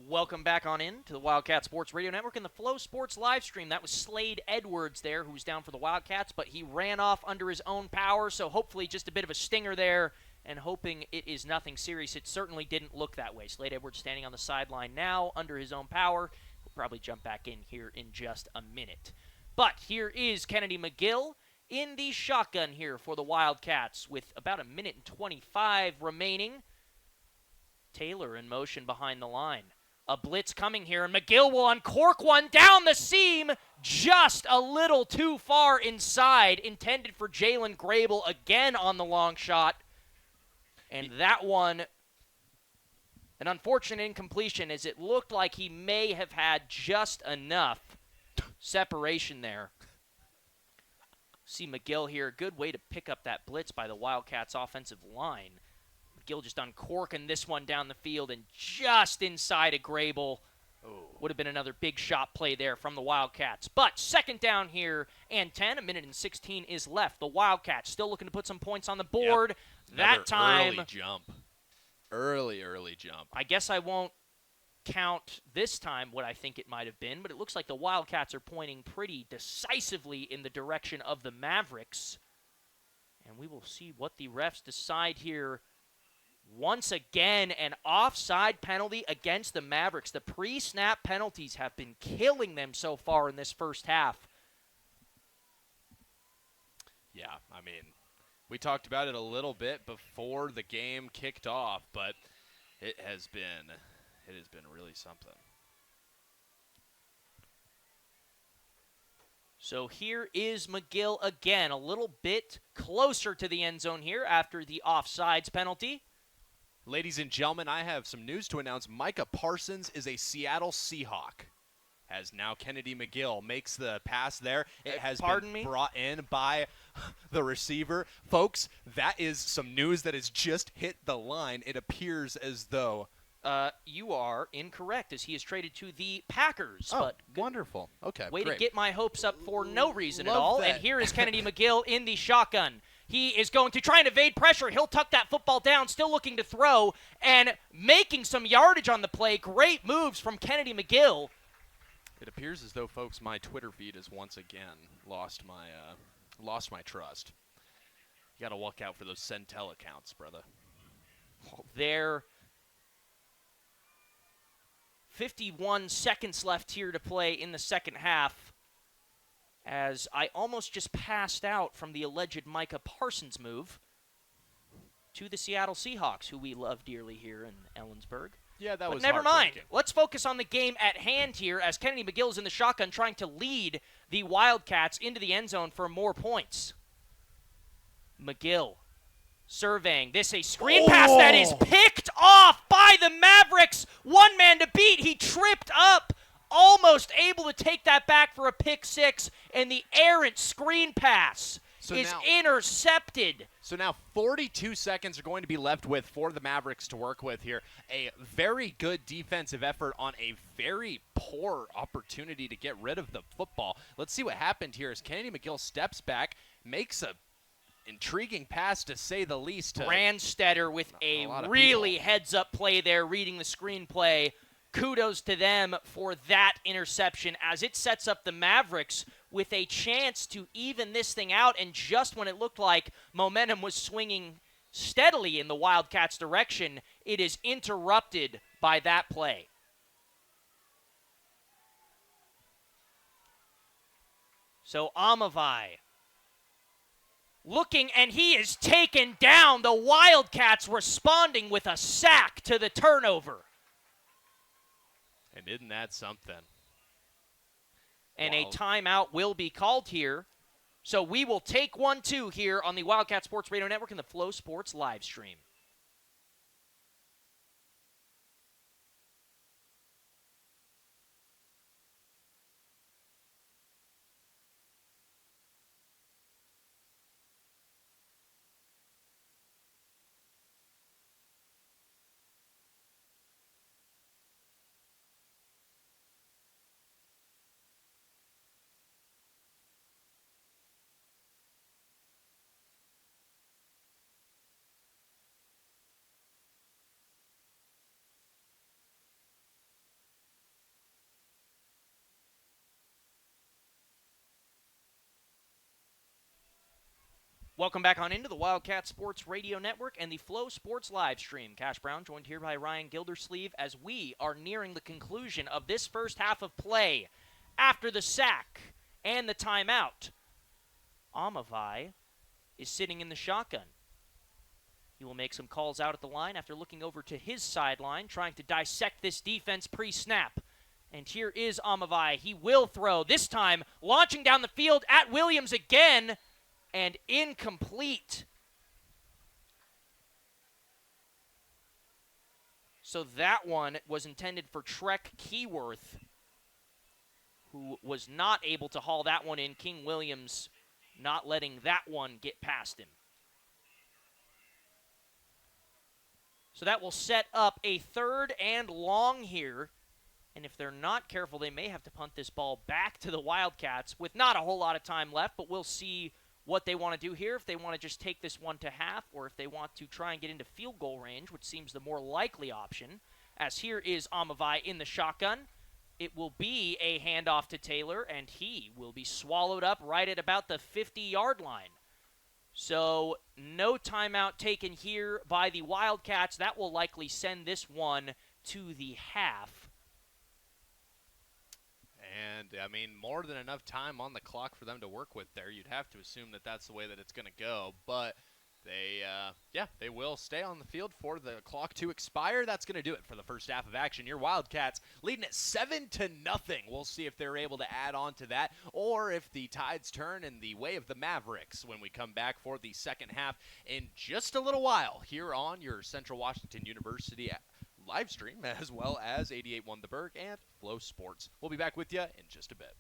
Welcome back on in to the Wildcat Sports Radio Network and the Flow Sports live stream. That was Slade Edwards there, who was down for the Wildcats, but he ran off under his own power, so hopefully just a bit of a stinger there, and hoping it is nothing serious. It certainly didn't look that way. Slade Edwards standing on the sideline now under his own power. We'll probably jump back in here in just a minute. But here is Kennedy McGill in the shotgun here for the Wildcats with about a minute and 25 remaining. Taylor in motion behind the line. A blitz coming here, and McGill will uncork one down the seam, just a little too far inside, intended for Jalen Grable again on the long shot. And that one, an unfortunate incompletion, as it looked like he may have had just enough separation there. See McGill here, good way to pick up that blitz by the Wildcats offensive line. McGill just uncorking this one down the field and just inside of Grable. Would have been another big shot play there from the Wildcats. But second down here and 10, a minute and 16 is left. The Wildcats still looking to put some points on the board. Yep. That time. Early jump. Early jump. I guess I won't count this time what I think it might have been, but it looks like the Wildcats are pointing pretty decisively in the direction of the Mavericks. And we will see what the refs decide here. Once again, an offside penalty against the Mavericks. The pre-snap penalties have been killing them so far in this first half. Yeah, I mean, we talked about it a little bit before the game kicked off, but it has been really something. So here is McGill again, a little bit closer to the end zone here after the offsides penalty. Ladies and gentlemen, I have some news to announce. Micah Parsons is a Seattle Seahawk. As now Kennedy McGill makes the pass there. It has been brought in by the receiver. Folks, that is some news that has just hit the line. It appears as though... you are incorrect, as he is traded to the Packers. Oh, but wonderful. Okay, way great. to get my hopes up for no reason at Love all. that. And here is Kennedy McGill in the shotgun. He is going to try and evade pressure. He'll tuck that football down, still looking to throw, and making some yardage on the play. Great moves from Kennedy McGill. It appears as though, folks, my Twitter feed has once again lost my trust. You got to look out for those Centel accounts, brother. Well, there 51 seconds left here to play in the second half, as I almost just passed out from the alleged Micah Parsons move to the Seattle Seahawks, who we love dearly here in Ellensburg. Yeah, that but was never mind. heartbreaking. Let's focus on the game at hand here, as Kennedy McGill is in the shotgun trying to lead the Wildcats into the end zone for more points. McGill surveying. This a screen pass that is picked off by the Mavericks. One man to beat. He tripped up, almost able to take that back for a pick six, and the errant screen pass is intercepted. So now 42 seconds are going to be left with for the Mavericks to work with here. A very good defensive effort on a very poor opportunity to get rid of the football. Let's see what happened here as Kennedy McGill steps back, makes a intriguing pass to say the least. Brandstetter with a really heads-up play there, reading the screenplay. Kudos to them for that interception, as it sets up the Mavericks with a chance to even this thing out, and just when it looked like momentum was swinging steadily in the Wildcats' direction, it is interrupted by that play. So Amavai looking, and he is taken down. The Wildcats responding with a sack to the turnover. And isn't that something? And a timeout will be called here. So we will take 1-2 here on the Wildcat Sports Radio Network and the Flow Sports live stream. Welcome back on into the Wildcat Sports Radio Network and the Flow Sports live stream. Cash Brown joined here by Ryan Gildersleeve as we are nearing the conclusion of this first half of play. After the sack and the timeout, Amavai is sitting in the shotgun. He will make some calls out at the line after looking over to his sideline, trying to dissect this defense pre-snap. And here is Amavai. He will throw, this time launching down the field at Williams again, and incomplete. So that one was intended for Trek Keyworth, who was not able to haul that one in. King Williams not letting that one get past him. So that will set up a 3rd and long here. And if they're not careful, they may have to punt this ball back to the Wildcats with not a whole lot of time left, but we'll see what they want to do here, if they want to just take this one to half, or if they want to try and get into field goal range, which seems the more likely option. As here is Amavai in the shotgun. It will be a handoff to Taylor, and he will be swallowed up right at about the 50-yard line. So no timeout taken here by the Wildcats. That will likely send this one to the half. And, I mean, more than enough time on the clock for them to work with there. You'd have to assume that that's the way that it's going to go. But they will stay on the field for the clock to expire. That's going to do it for the first half of action. Your Wildcats leading at 7-0. We'll see if they're able to add on to that or if the tides turn in the way of the Mavericks when we come back for the second half in just a little while here on your Central Washington University live stream, as well as 88.1 The Berg and Flow Sports. We'll be back with you in just a bit.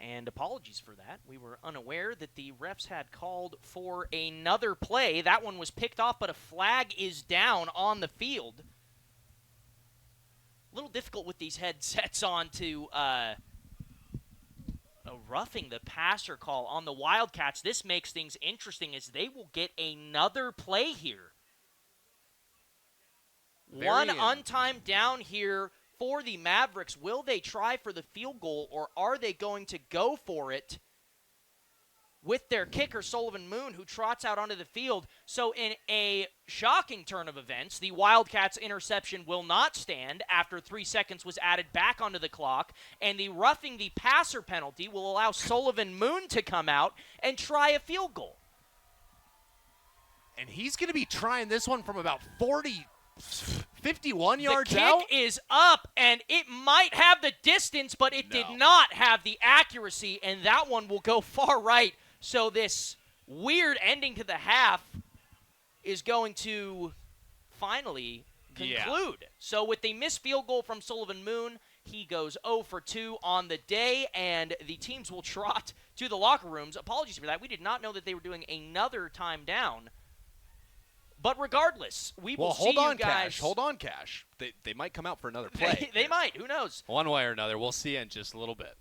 And apologies for that. We were unaware that the refs had called for another play. That one was picked off, but a flag is down on the field. A little difficult with these headsets on to roughing the passer call on the Wildcats. This makes things interesting as they will get another play here. One untimed down here for the Mavericks. Will they try for the field goal, or are they going to go for it with their kicker, Sullivan Moon, who trots out onto the field? So in a shocking turn of events, the Wildcats' interception will not stand after 3 seconds was added back onto the clock, and the roughing the passer penalty will allow Sullivan Moon to come out and try a field goal. And he's going to be trying this one from about 51 yards out. out. The kick is up, and it might have the distance, but it did not have the accuracy, and that one will go far right. So this weird ending to the half is going to finally conclude. Yeah. So with the missed field goal from Sullivan Moon, he goes 0 for 2 on the day, and the teams will trot to the locker rooms. Apologies for that. We did not know that they were doing another time down. But regardless, we will see you guys. Cash. Hold on, Cash. They might come out for another play. They might. Who knows? One way or another. We'll see you in just a little bit.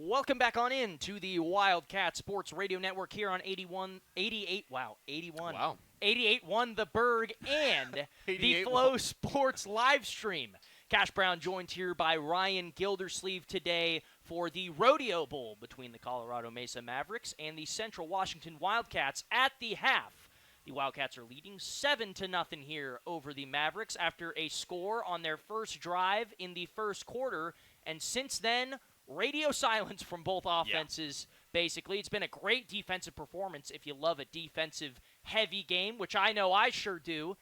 Welcome back on in to the Wildcat Sports Radio Network here on 81. Wow. 88.1 The Berg and the 88.1. Flow Sports live stream. Cash Brown joined here by Ryan Gildersleeve today for the Rodeo Bowl between the Colorado Mesa Mavericks and the Central Washington Wildcats at the half. The Wildcats are leading 7-0 here over the Mavericks after a score on their first drive in the first quarter, and since then, radio silence from both offenses. Basically, it's been a great defensive performance if you love a defensive-heavy game, which I know I sure do.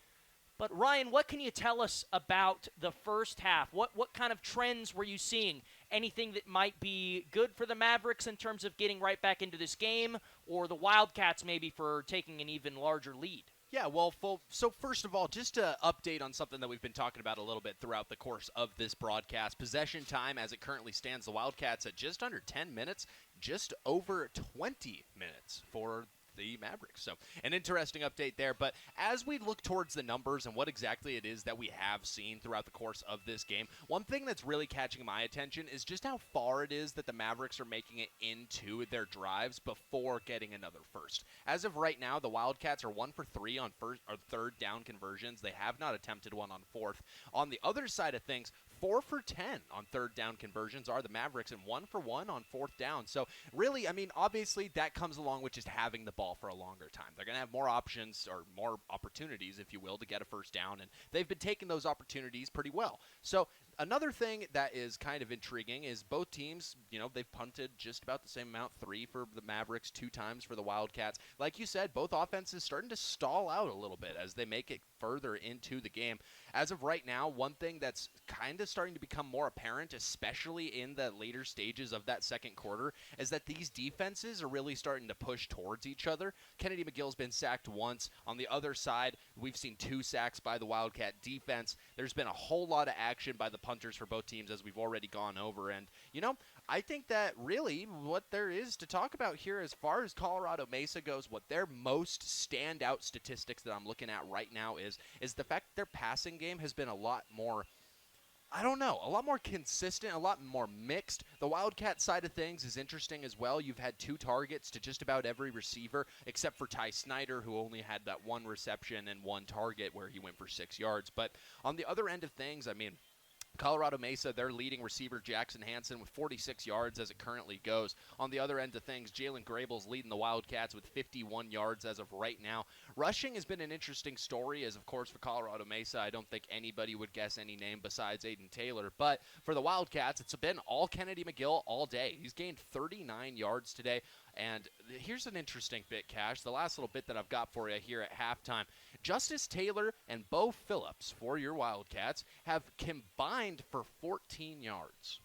But, Ryan, what can you tell us about the first half? What kind of trends were you seeing? Anything that might be good for the Mavericks in terms of getting right back into this game, or the Wildcats maybe for taking an even larger lead? Yeah, well, so first of all, just to update on something that we've been talking about a little bit throughout the course of this broadcast. Possession time as it currently stands, the Wildcats at just under 10 minutes, just over 20 minutes for the Mavericks. So an interesting update there. But as we look towards the numbers and what exactly it is that we have seen throughout the course of this game, one thing that's really catching my attention is just how far it is that the Mavericks are making it into their drives before getting another first. As of right now, the Wildcats are 1 for 3 on first or third down conversions. They have not attempted one on fourth. On the other side of things, 4 for 10 on third down conversions are the Mavericks, and 1 for 1 on fourth down. So really, I mean, obviously that comes along with just having the ball for a longer time. They're going to have more options or more opportunities, if you will, to get a first down, and they've been taking those opportunities pretty well. So another thing that is kind of intriguing is both teams, they've punted just about the same amount, 3 for the Mavericks, 2 times for the Wildcats. Like you said, both offenses starting to stall out a little bit as they make it further into the game. As of right now, one thing that's kind of starting to become more apparent, especially in the later stages of that second quarter, is that these defenses are really starting to push towards each other. Kennedy McGill's been sacked once. On the other side, we've seen 2 sacks by the Wildcat defense. There's been a whole lot of action by the punters for both teams, as we've already gone over. And, I think that really what there is to talk about here as far as Colorado Mesa goes, what their most standout statistics that I'm looking at right now is the fact that their passing game has been a lot more consistent, a lot more mixed. The Wildcat side of things is interesting as well. You've had 2 targets to just about every receiver, except for Ty Snyder, who only had that 1 reception and 1 target where he went for 6 yards. But on the other end of things, I mean, Colorado Mesa, their leading receiver, Jackson Hansen, with 46 yards as it currently goes. On the other end of things, Jalen Grable's leading the Wildcats with 51 yards as of right now. Rushing has been an interesting story, as of course for Colorado Mesa, I don't think anybody would guess any name besides Aiden Taylor. But for the Wildcats, it's been all Kennedy McGill all day. He's gained 39 yards today. And here's an interesting bit, Cash. The last little bit that I've got for you here at halftime. Justice Taylor and Bo Phillips for your Wildcats have combined for 14 yards.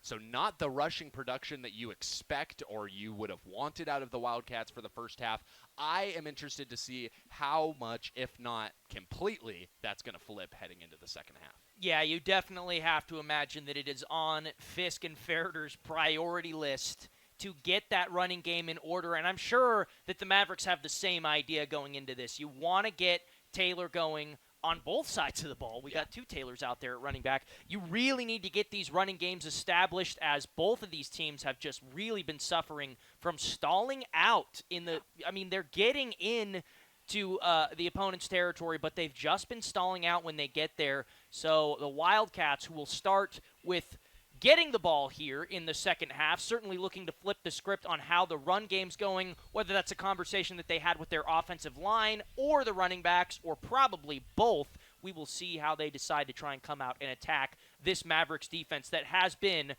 So not the rushing production that you expect or you would have wanted out of the Wildcats for the first half. I am interested to see how much, if not completely, that's going to flip heading into the second half. Yeah, you definitely have to imagine that it is on Fisk and Ferreter's priority list to get that running game in order, and I'm sure that the Mavericks have the same idea going into this. You want to get Taylor going on both sides of the ball. We got 2 Taylors out there at running back. You really need to get these running games established, as both of these teams have just really been suffering from stalling out in the – I mean, they're getting in to the opponent's territory, but they've just been stalling out when they get there. So the Wildcats, who will start with – getting the ball here in the second half, certainly looking to flip the script on how the run game's going, whether that's a conversation that they had with their offensive line or the running backs or probably both. We will see how they decide to try and come out and attack this Mavericks defense that has been,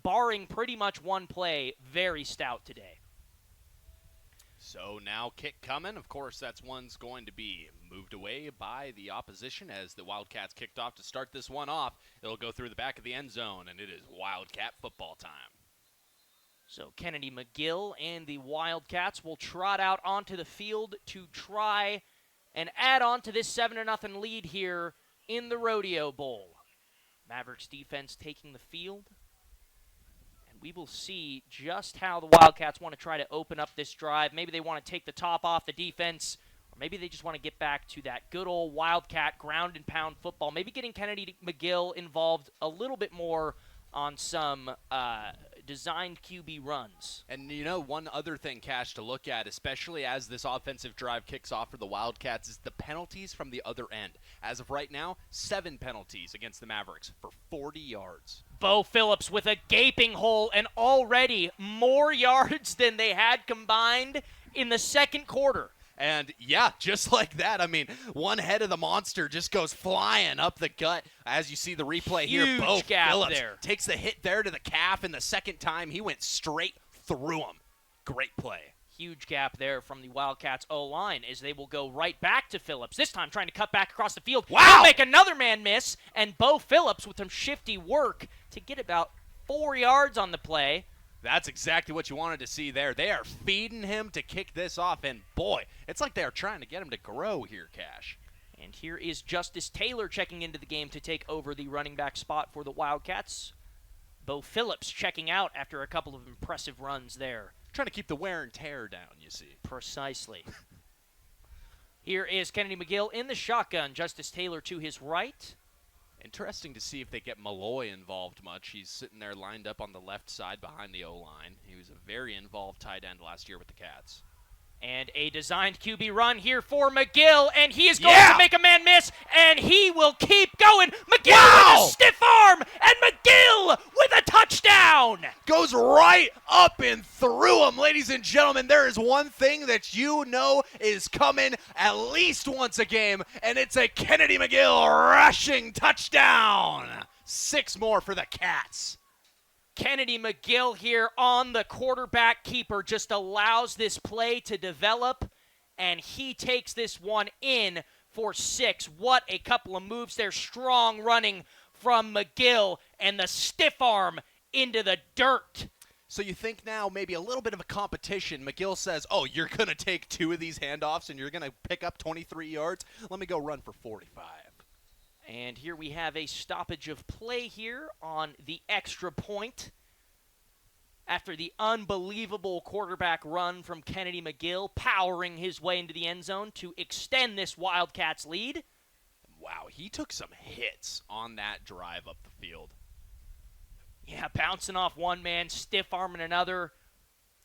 barring pretty much one play, very stout today. So now kick coming. Of course, that's one's going to be moved away by the opposition as the Wildcats kicked off to start this one off. It'll go through the back of the end zone, and it is Wildcat football time. So Kennedy McGill and the Wildcats will trot out onto the field to try and add on to this 7-0 lead here in the Rodeo Bowl. Mavericks defense taking the field. We will see just how the Wildcats want to try to open up this drive. Maybe they want to take the top off the defense, or maybe they just want to get back to that good old Wildcat ground and pound football. Maybe getting Kennedy McGill involved a little bit more on some designed QB runs. And, one other thing, Cash, to look at, especially as this offensive drive kicks off for the Wildcats, is the penalties from the other end. As of right now, 7 penalties against the Mavericks for 40 yards. Bo Phillips with a gaping hole and already more yards than they had combined in the second quarter. And, yeah, just like that. I mean, one head of the monster just goes flying up the gut. As you see the replay here, Bo Phillips takes the hit there to the calf, and the second time he went straight through him. Great play. Huge gap there from the Wildcats O-line as they will go right back to Phillips, this time trying to cut back across the field. Wow! He'll make another man miss, and Bo Phillips with some shifty work to get about 4 yards on the play. That's exactly what you wanted to see there. They are feeding him to kick this off, and boy, it's like they are trying to get him to grow here, Cash. And here is Justice Taylor checking into the game to take over the running back spot for the Wildcats. Bo Phillips checking out after a couple of impressive runs there. Trying to keep the wear and tear down, you see. Precisely. Here is Kennedy McGill in the shotgun. Justice Taylor to his right. Interesting to see if they get Malloy involved much. He's sitting there lined up on the left side behind the O-line. He was a very involved tight end last year with the Cats. And a designed QB run here for McGill, and he is going to make a man miss, and he will keep going. McGill with a stiff arm, and McGill with a touchdown. Goes right up and through him. Ladies and gentlemen, there is one thing that you know is coming at least once a game, and it's a Kennedy McGill rushing touchdown. 6 more for the Cats. Kennedy McGill here on the quarterback keeper just allows this play to develop, and he takes this one in for 6. What a couple of moves there. Strong running from McGill, and the stiff arm into the dirt. So you think now maybe a little bit of a competition. McGill says, oh, you're going to take 2 of these handoffs, and you're going to pick up 23 yards? Let me go run for 45. And here we have a stoppage of play here on the extra point. After the unbelievable quarterback run from Kennedy McGill, powering his way into the end zone to extend this Wildcats lead. Wow, he took some hits on that drive up the field. Yeah, bouncing off one man, stiff arming another.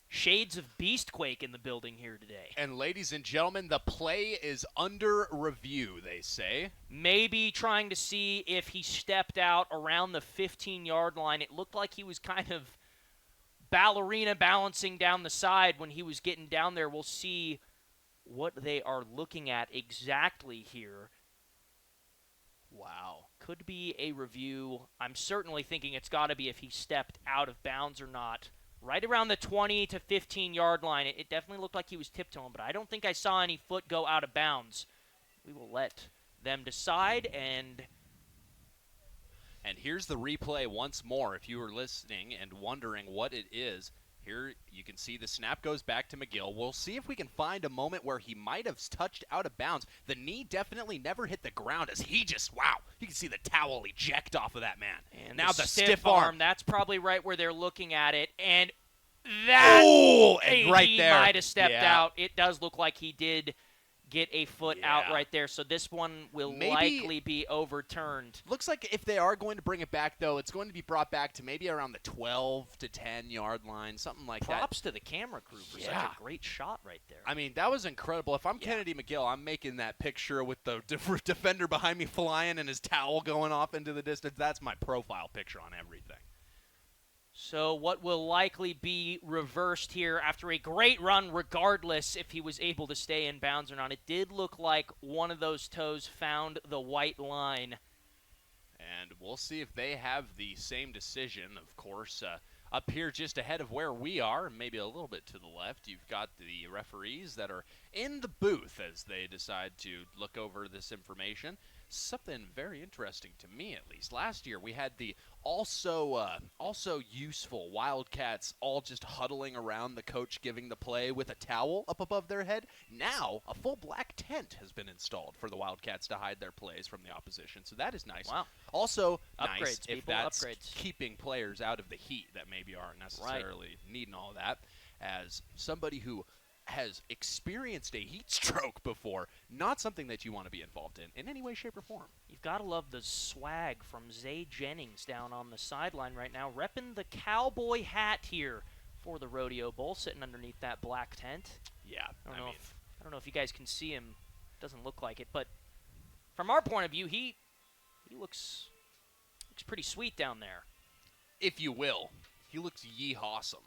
Shades of Beastquake in the building here today. And ladies and gentlemen, the play is under review, they say. Maybe trying to see if he stepped out around the 15-yard line. It looked like he was kind of ballerina balancing down the side when he was getting down there. We'll see what they are looking at exactly here. Wow. Could be a review. I'm certainly thinking it's got to be if he stepped out of bounds or not. Right around the 20 to 15-yard line. It definitely looked like he was tiptoeing, but I don't think I saw any foot go out of bounds. We will let them decide, and here's the replay once more. If you were listening and wondering what it is, here you can see the snap goes back to McGill. We'll see if we can find a moment where he might have touched out of bounds. The knee definitely never hit the ground as he just, wow, you can see the towel eject off of that man. And now the stiff arm, that's probably right where they're looking at it. And that, and right he there. might have stepped out. It does look like he did get a foot out right there. So this one will likely be overturned. Looks like if they are going to bring it back, though, it's going to be brought back to maybe around the 12 to 10-yard line, something like that. Props to the camera crew for such a great shot right there. I mean, that was incredible. If I'm Kennedy McGill, I'm making that picture with the defender behind me flying and his towel going off into the distance. That's my profile picture on everything. So what will likely be reversed here after a great run, regardless if he was able to stay in bounds or not. It did look like one of those toes found the white line. And we'll see if they have the same decision, of course. Up here just ahead of where we are, maybe a little bit to the left, you've got the referees that are in the booth as they decide to look over this information. Something very interesting to me, at least. Last year, we had the also useful Wildcats all just huddling around the coach giving the play with a towel up above their head. Now, a full black tent has been installed for the Wildcats to hide their plays from the opposition, so that is nice. Wow. Also, upgrades, nice if that's upgrades. Keeping players out of the heat that maybe aren't necessarily needing all that. As somebody who has experienced a heat stroke before. Not something that you want to be involved in any way, shape, or form. You've got to love the swag from Zay Jennings down on the sideline right now, repping the cowboy hat here for the Rodeo Bowl, sitting underneath that black tent. Yeah, I don't know if you guys can see him. Doesn't look like it, but from our point of view, he looks pretty sweet down there. If you will. He looks yee-hawesome.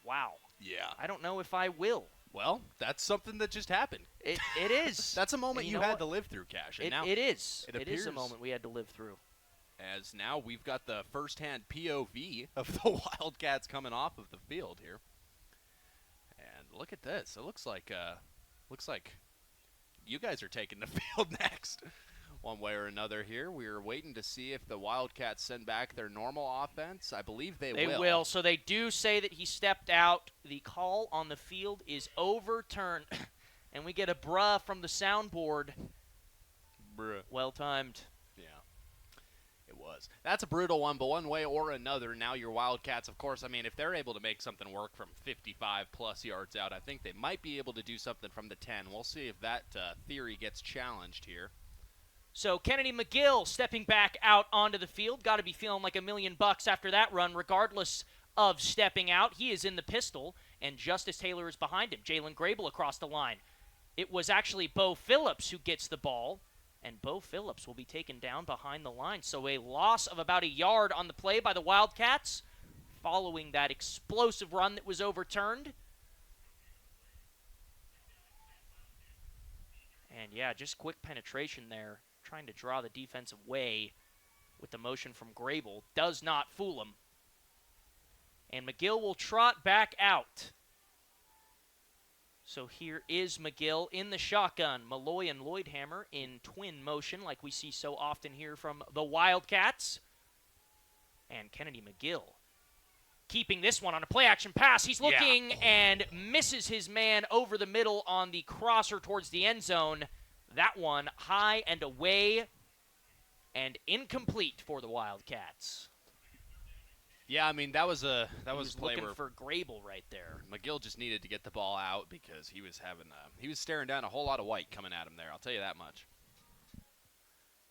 Wow. Yeah. I don't know if I will. Well, that's something that just happened. It is. That's a moment you had to live through, Cash. And now it is. It It is a appears moment we had to live through. as now we've got the first-hand POV of the Wildcats coming off of the field here. And look at this. It looks like you guys are taking the field next. One way or another here. We're waiting to see if the Wildcats send back their normal offense. I believe they will. They will. So they do say that he stepped out. The call on the field is overturned. And we get a bruh from the soundboard. Bruh. Well timed. Yeah, it was. That's a brutal one, but one way or another, now your Wildcats, of course, I mean, if they're able to make something work from 55-plus yards out, I think they might be able to do something from the 10. We'll see if that theory gets challenged here. So Kennedy McGill stepping back out onto the field. Got to be feeling like $1 million after that run, regardless of stepping out. He is in the pistol, and Justice Taylor is behind him. Jalen Grable across the line. It was actually Bo Phillips who gets the ball, and Bo Phillips will be taken down behind the line. So a loss of about a yard on the play by the Wildcats, following that explosive run that was overturned. And yeah, just quick penetration there. Trying to draw the defense away with the motion from Grable. Does not fool him. And McGill will trot back out. So here is McGill in the shotgun. Malloy and Lloydhammer in twin motion like we see so often here from the Wildcats. And Kennedy McGill keeping this one on a play-action pass. He's looking and misses his man over the middle on the crosser towards the end zone. That one high and away and incomplete for the Wildcats. Yeah, I mean, that was a play looking where for Grable right there. McGill just needed to get the ball out because he was staring down a whole lot of white coming at him there. I'll tell you that much.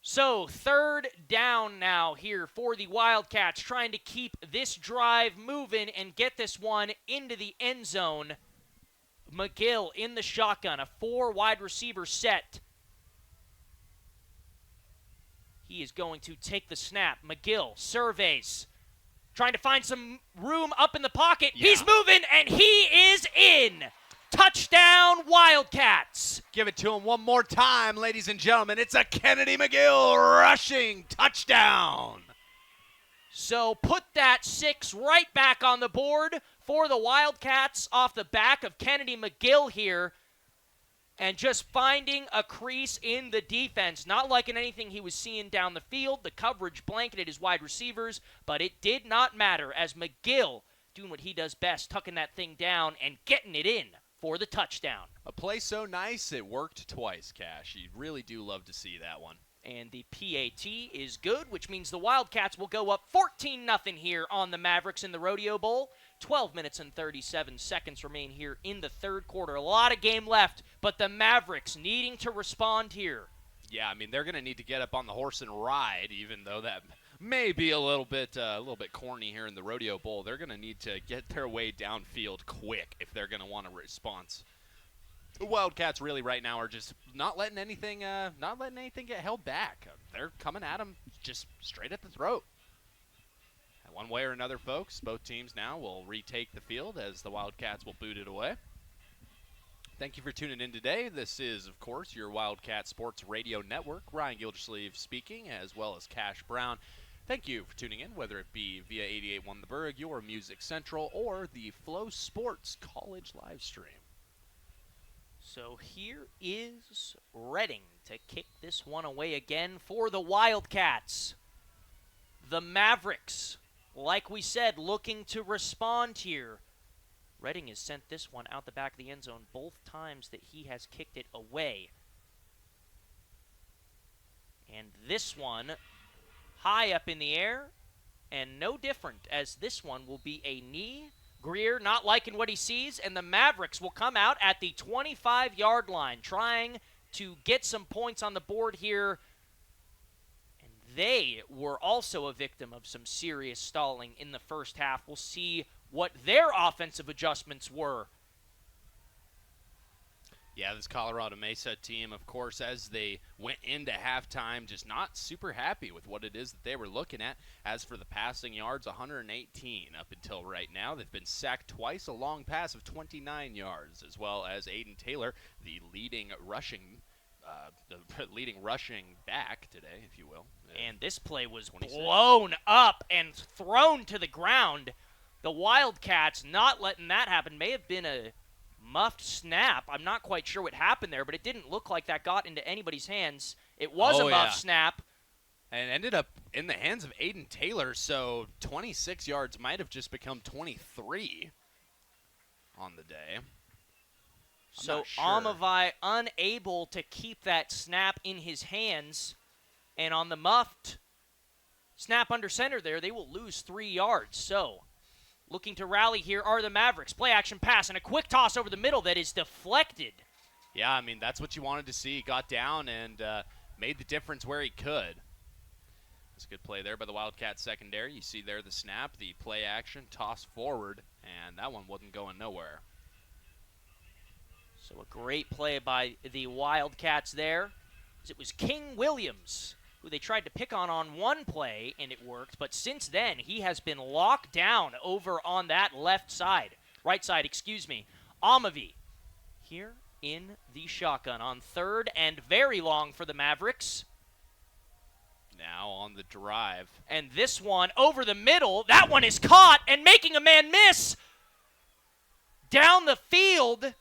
So, third down now here for the Wildcats, trying to keep this drive moving and get this one into the end zone. McGill in the shotgun, a 4 wide receiver set. He is going to take the snap. McGill surveys, trying to find some room up in the pocket. Yeah. He's moving, and he is in. Touchdown, Wildcats. Give it to him one more time, ladies and gentlemen. It's a Kennedy McGill rushing touchdown. So put that 6 right back on the board for the Wildcats off the back of Kennedy McGill here. And just finding a crease in the defense. Not liking anything he was seeing down the field. The coverage blanketed his wide receivers. But it did not matter as McGill doing what he does best, tucking that thing down and getting it in for the touchdown. A play so nice, it worked twice, Cash. You really do love to see that one. And the PAT is good, which means the Wildcats will go up 14-0 here on the Mavericks in the Rodeo Bowl. 12 minutes and 37 seconds remain here in the third quarter. A lot of game left, but the Mavericks needing to respond here. Yeah, I mean, they're going to need to get up on the horse and ride, even though that may be a little bit corny here in the Rodeo Bowl. They're going to need to get their way downfield quick if they're going to want a response. The Wildcats really right now are just not letting anything get held back. They're coming at them just straight at the throat. And one way or another, folks, both teams now will retake the field as the Wildcats will boot it away. Thank you for tuning in today. This is, of course, your Wildcat Sports Radio Network. Ryan Gildersleeve speaking, as well as Cash Brown. Thank you for tuning in, whether it be via 88.1 The Berg, your Music Central, or the Flow Sports College live stream. So here is Reading to kick this one away again for the Wildcats. The Mavericks, like we said, looking to respond here. Reading has sent this one out the back of the end zone both times that he has kicked it away. And this one high up in the air, and no different as this one will be a knee Greer not liking what he sees, and the Mavericks will come out at the 25-yard line, trying to get some points on the board here. And they were also a victim of some serious stalling in the first half. We'll see what their offensive adjustments were. Yeah, this Colorado Mesa team, of course, as they went into halftime, just not super happy with what it is that they were looking at. As for the passing yards, 118 up until right now. They've been sacked twice, a long pass of 29 yards, as well as Aiden Taylor, the leading rushing back today, if you will. And this play was 26. blown up and thrown to the ground. The Wildcats not letting that happen. May have been a muffed snap. I'm not quite sure what happened there, but it didn't look like that got into anybody's hands. It was a muffed snap. And ended up in the hands of Aiden Taylor, so 26 yards might have just become 23 on the day. So Amavi unable to keep that snap in his hands, and on the muffed snap under center there, they will lose 3 yards. So looking to rally here are the Mavericks. Play action pass and a quick toss over the middle that is deflected. Yeah, I mean, that's what you wanted to see. He got down and made the difference where he could. That's a good play there by the Wildcats secondary. You see there the snap, the play action, toss forward, and that one wasn't going nowhere. So a great play by the Wildcats there. It was King Williams who they tried to pick on one play, and it worked. But since then, he has been locked down over on that right side, Amavi here in the shotgun on third and very long for the Mavericks. Now on the drive. And this one over the middle. That one is caught and making a man miss down the field.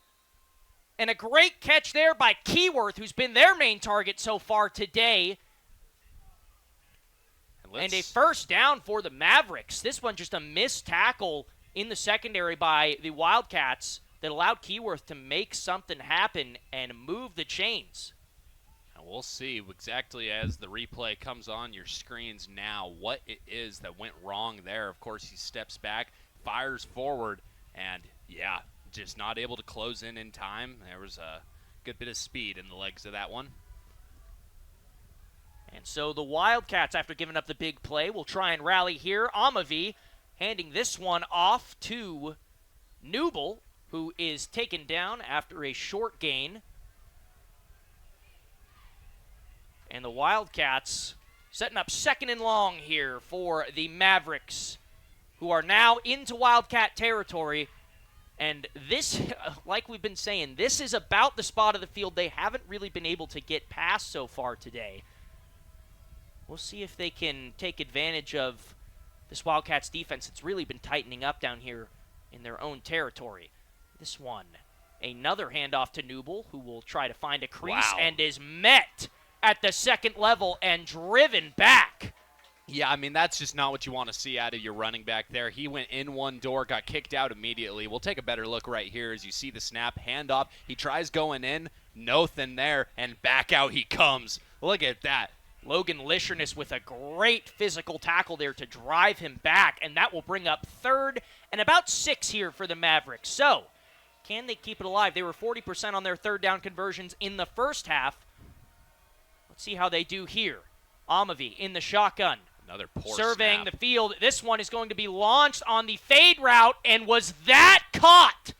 And a great catch there by Keyworth, who's been their main target so far today. And a first down for the Mavericks. This one just a missed tackle in the secondary by the Wildcats that allowed Keyworth to make something happen and move the chains. And we'll see exactly as the replay comes on your screens now what it is that went wrong there. Of course, he steps back, fires forward, and yeah, just not able to close in time. There was a good bit of speed in the legs of that one. And so the Wildcats, after giving up the big play, will try and rally here. Amavi handing this one off to Newble, who is taken down after a short gain. And the Wildcats setting up second and long here for the Mavericks, who are now into Wildcat territory. And this, like we've been saying, this is about the spot of the field they haven't really been able to get past so far today. We'll see if they can take advantage of this Wildcats defense. It's really been tightening up down here in their own territory. This one, another handoff to Newble, who will try to find a crease and is met at the second level and driven back. Yeah, I mean, that's just not what you want to see out of your running back there. He went in one door, got kicked out immediately. We'll take a better look right here as you see the snap, handoff. He tries going in, nothing there, and back out he comes. Look at that. Logan Lischernis with a great physical tackle there to drive him back, and that will bring up third and about 6 here for the Mavericks. So, can they keep it alive? They were 40% on their third down conversions in the first half. Let's see how they do here. Amavi in the shotgun. Another poor surveying snap. the field. This one is going to be launched on the fade route, and was that caught?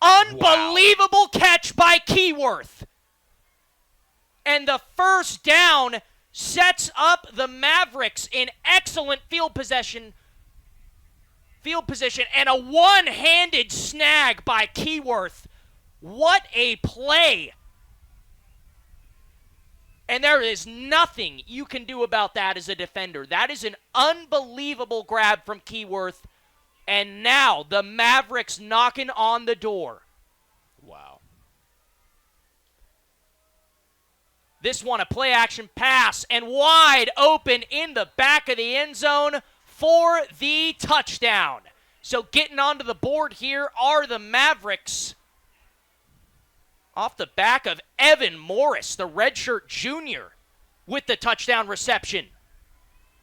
Unbelievable catch by Keyworth. And the first down sets up the Mavericks in excellent field position, and a one-handed snag by Keyworth. What a play. And there is nothing you can do about that as a defender. That is an unbelievable grab from Keyworth. And now the Mavericks knocking on the door. Wow. This one, a play-action pass, and wide open in the back of the end zone for the touchdown. So getting onto the board here are the Mavericks off the back of Evan Morris, the redshirt junior, with the touchdown reception.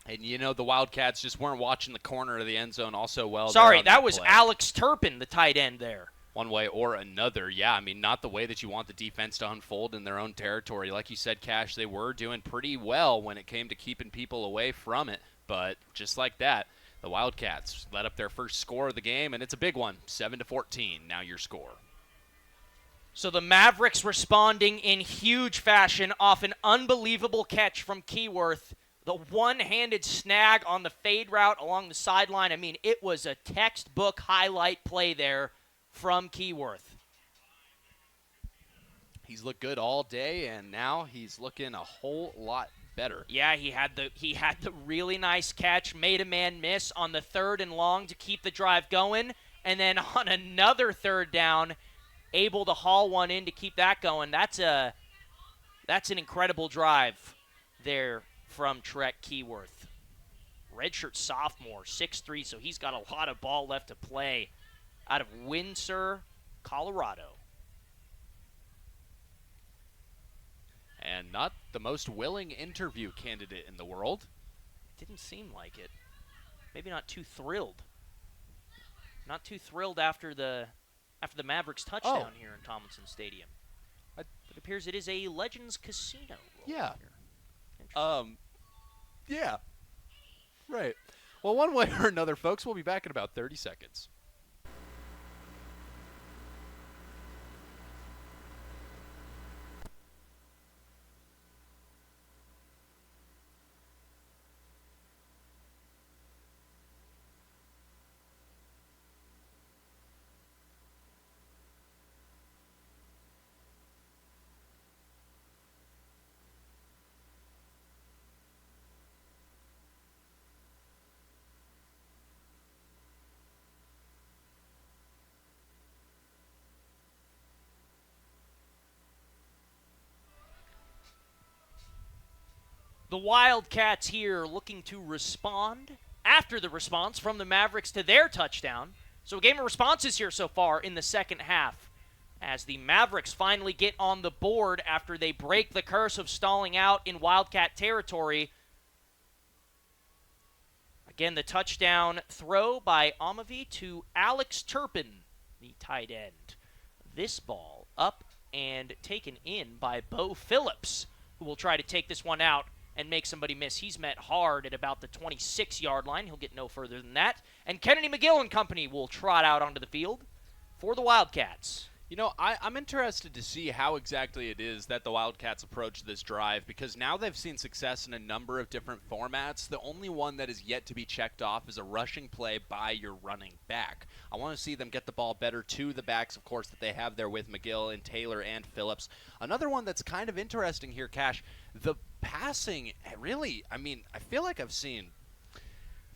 And, the Wildcats just weren't watching the corner of the end zone also well. Sorry, there that was play. Alex Turpin, the tight end there. One way or another, yeah. I mean, not the way that you want the defense to unfold in their own territory. Like you said, Cash, they were doing pretty well when it came to keeping people away from it. But just like that, the Wildcats let up their first score of the game, and it's a big one, 7-14. Now your score. So the Mavericks responding in huge fashion off an unbelievable catch from Keyworth. The one-handed snag on the fade route along the sideline. I mean, it was a textbook highlight play there from Keyworth. He's looked good all day, and now he's looking a whole lot better. Yeah, he had the really nice catch, made a man miss on the 3rd and long to keep the drive going, and then on another 3rd down, able to haul one in to keep that going. That's an incredible drive there from Trek Keyworth. Redshirt sophomore, 6'3", so he's got a lot of ball left to play out of Windsor, Colorado. And not the most willing interview candidate in the world. Didn't seem like it. Maybe not too thrilled. Not too thrilled after the Mavericks touchdown here in Tomlinson Stadium. It appears it is a Legends Casino. Yeah. Interesting. Yeah. Right. Well, one way or another, folks, we'll be back in about 30 seconds. The Wildcats here looking to respond after the response from the Mavericks to their touchdown. So a game of responses here so far in the second half as the Mavericks finally get on the board after they break the curse of stalling out in Wildcat territory. Again, the touchdown throw by Amavi to Alex Turpin, the tight end. This ball up and taken in by Bo Phillips, who will try to take this one out and make somebody miss. He's met hard at about the 26-yard line. He'll get no further than that. And Kennedy McGill and company will trot out onto the field for the Wildcats. I'm interested to see how exactly it is that the Wildcats approach this drive, because now they've seen success in a number of different formats. The only one that is yet to be checked off is a rushing play by your running back. I want to see them get the ball better to the backs, of course, that they have there with McGill and Taylor and Phillips. Another one that's kind of interesting here, Cash, the passing, really, I feel like I've seen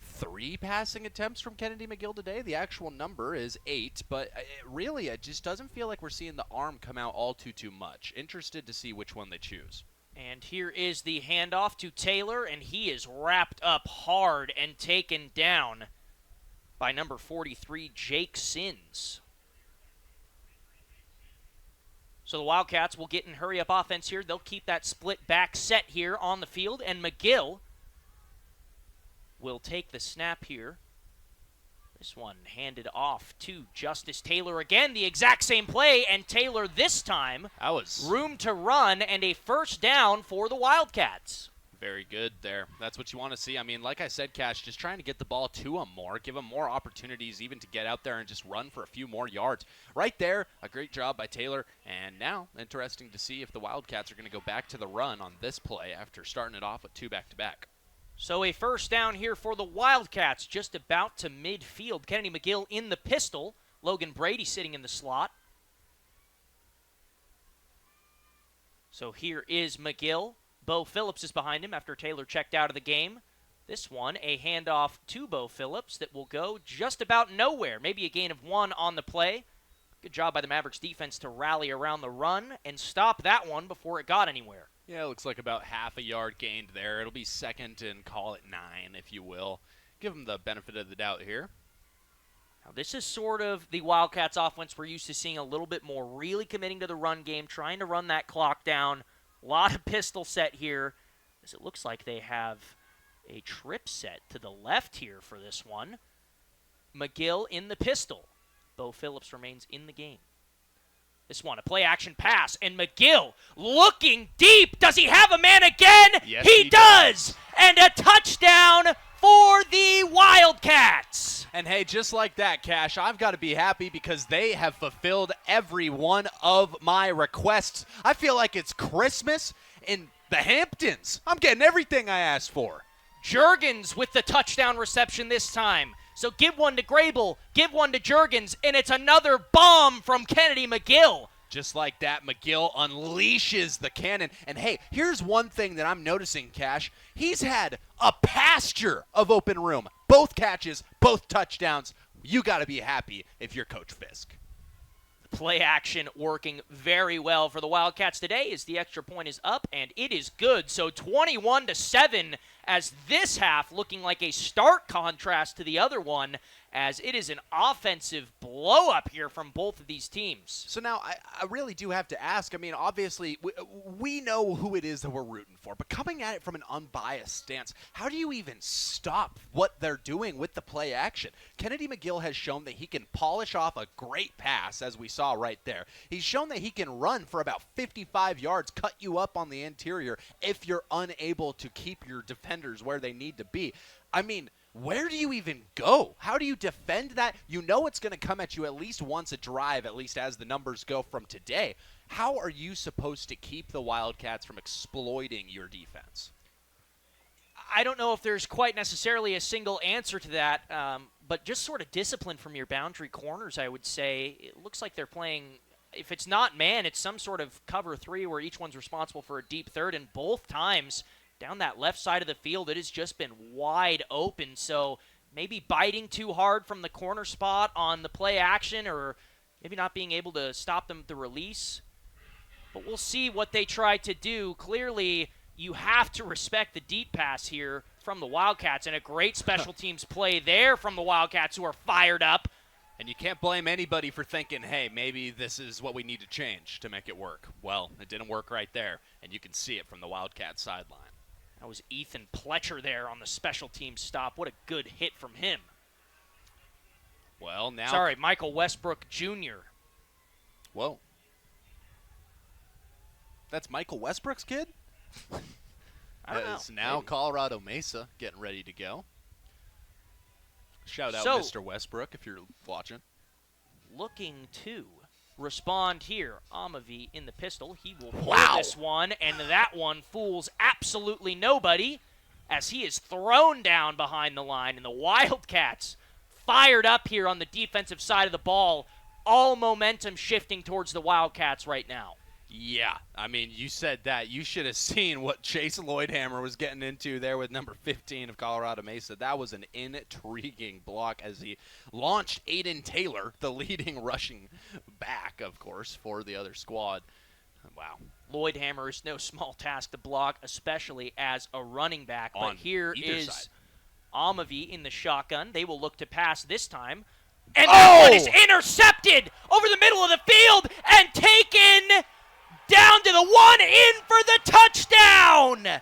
3 passing attempts from Kennedy McGill today. The actual number is 8, but it just doesn't feel like we're seeing the arm come out all too much. Interested to see which one they choose. And here is the handoff to Taylor, and he is wrapped up hard and taken down by number 43, Jake Sins. So the Wildcats will get in hurry-up offense here. They'll keep that split back set here on the field, and McGill will take the snap here. This one handed off to Justice Taylor again. The exact same play, and Taylor this time, that was room to run and a first down for the Wildcats. Very good there. That's what you want to see. Like I said, Cash, just trying to get the ball to them more, give them more opportunities even to get out there and just run for a few more yards. Right there, a great job by Taylor. And now, interesting to see if the Wildcats are going to go back to the run on this play after starting it off with 2 back-to-back. So a first down here for the Wildcats, just about to midfield. Kennedy McGill in the pistol. Logan Brady sitting in the slot. So here is McGill. Bo Phillips is behind him after Taylor checked out of the game. This one, a handoff to Bo Phillips that will go just about nowhere. Maybe a gain of 1 on the play. Good job by the Mavericks defense to rally around the run and stop that one before it got anywhere. Yeah, it looks like about half a yard gained there. It'll be second and call it 9, if you will. Give them the benefit of the doubt here. Now, this is sort of the Wildcats offense we're used to seeing a little bit more, really committing to the run game, trying to run that clock down. A lot of pistol set here, as it looks like they have A trip set to the left here for this one. McGill in the pistol. Bo Phillips remains in the game. This one, a play-action pass, and McGill looking deep. Does he have a man again? Yes, he does! And a touchdown for the Wildcats. And hey, just like that, Cash, I've got to be happy because they have fulfilled every one of my requests. I feel like it's Christmas in the Hamptons. I'm getting everything I asked for. Juergens with the touchdown reception this time. So give one to Grable, give one to Juergens, and it's another bomb from Kennedy McGill. Just like that, McGill unleashes the cannon. And hey, here's one thing that I'm noticing, Cash. He's had a pasture of open room. Both catches, both touchdowns. You got to be happy if you're Coach Fisk. Play action working very well for the Wildcats today as the extra point is up, and it is good. So 21-7 as this half looking like a stark contrast to the other one, as it is an offensive blow-up here from both of these teams. So now I really do have to ask, I mean, obviously, we know who it is that we're rooting for, but coming at it from an unbiased stance, how do you even stop what they're doing with the play action? Kennedy McGill has shown that he can polish off a great pass, as we saw right there. He's shown that he can run for about 55 yards, cut you up on the interior if you're unable to keep your defenders where they need to be. I mean, where do you even go? How do you defend that? You know it's going to come at you at least once a drive, at least as the numbers go from today. How are you supposed to keep the Wildcats from exploiting your defense? I don't know if there's quite necessarily a single answer to that, but just sort of discipline from your boundary corners, I would say. It looks like they're playing, if it's not man, it's some sort of cover three where each one's responsible for a deep third, and both times down that left side of the field, it has just been wide open. So maybe biting too hard from the corner spot on the play action, or maybe not being able to stop them at the release. But we'll see what they try to do. Clearly, you have to respect the deep pass here from the Wildcats, and a great special teams play there from the Wildcats, who are fired up. And you can't blame anybody for thinking, hey, maybe this is what we need to change to make it work. Well, it didn't work right there, and you can see it from the Wildcat sideline. That was Ethan Pletcher there on the special team stop. What a good hit from him. Well, now... Sorry, Michael Westbrook Jr. Whoa. That's Michael Westbrook's kid? I don't know. It's now Maybe. Colorado Mesa getting ready to go. Shout out Mr. Westbrook if you're watching. Looking to respond here. Amavi in the pistol. He will pull Wow. this one, and that one fools absolutely nobody as he is thrown down behind the line. And the Wildcats fired up here on the defensive side of the ball. All momentum shifting towards the Wildcats right now. Yeah, I mean, you said that. You should have seen what Chase Lloydhammer was getting into there with number 15 of Colorado Mesa. That was an intriguing block as he launched Aiden Taylor, the leading rushing back, of course, for the other squad. Wow. Lloydhammer is no small task to block, especially as a running back. On but here either is side. Amavi in the shotgun. They will look to pass this time. And that one is intercepted over the middle of the field and taken down to the one, in for the touchdown.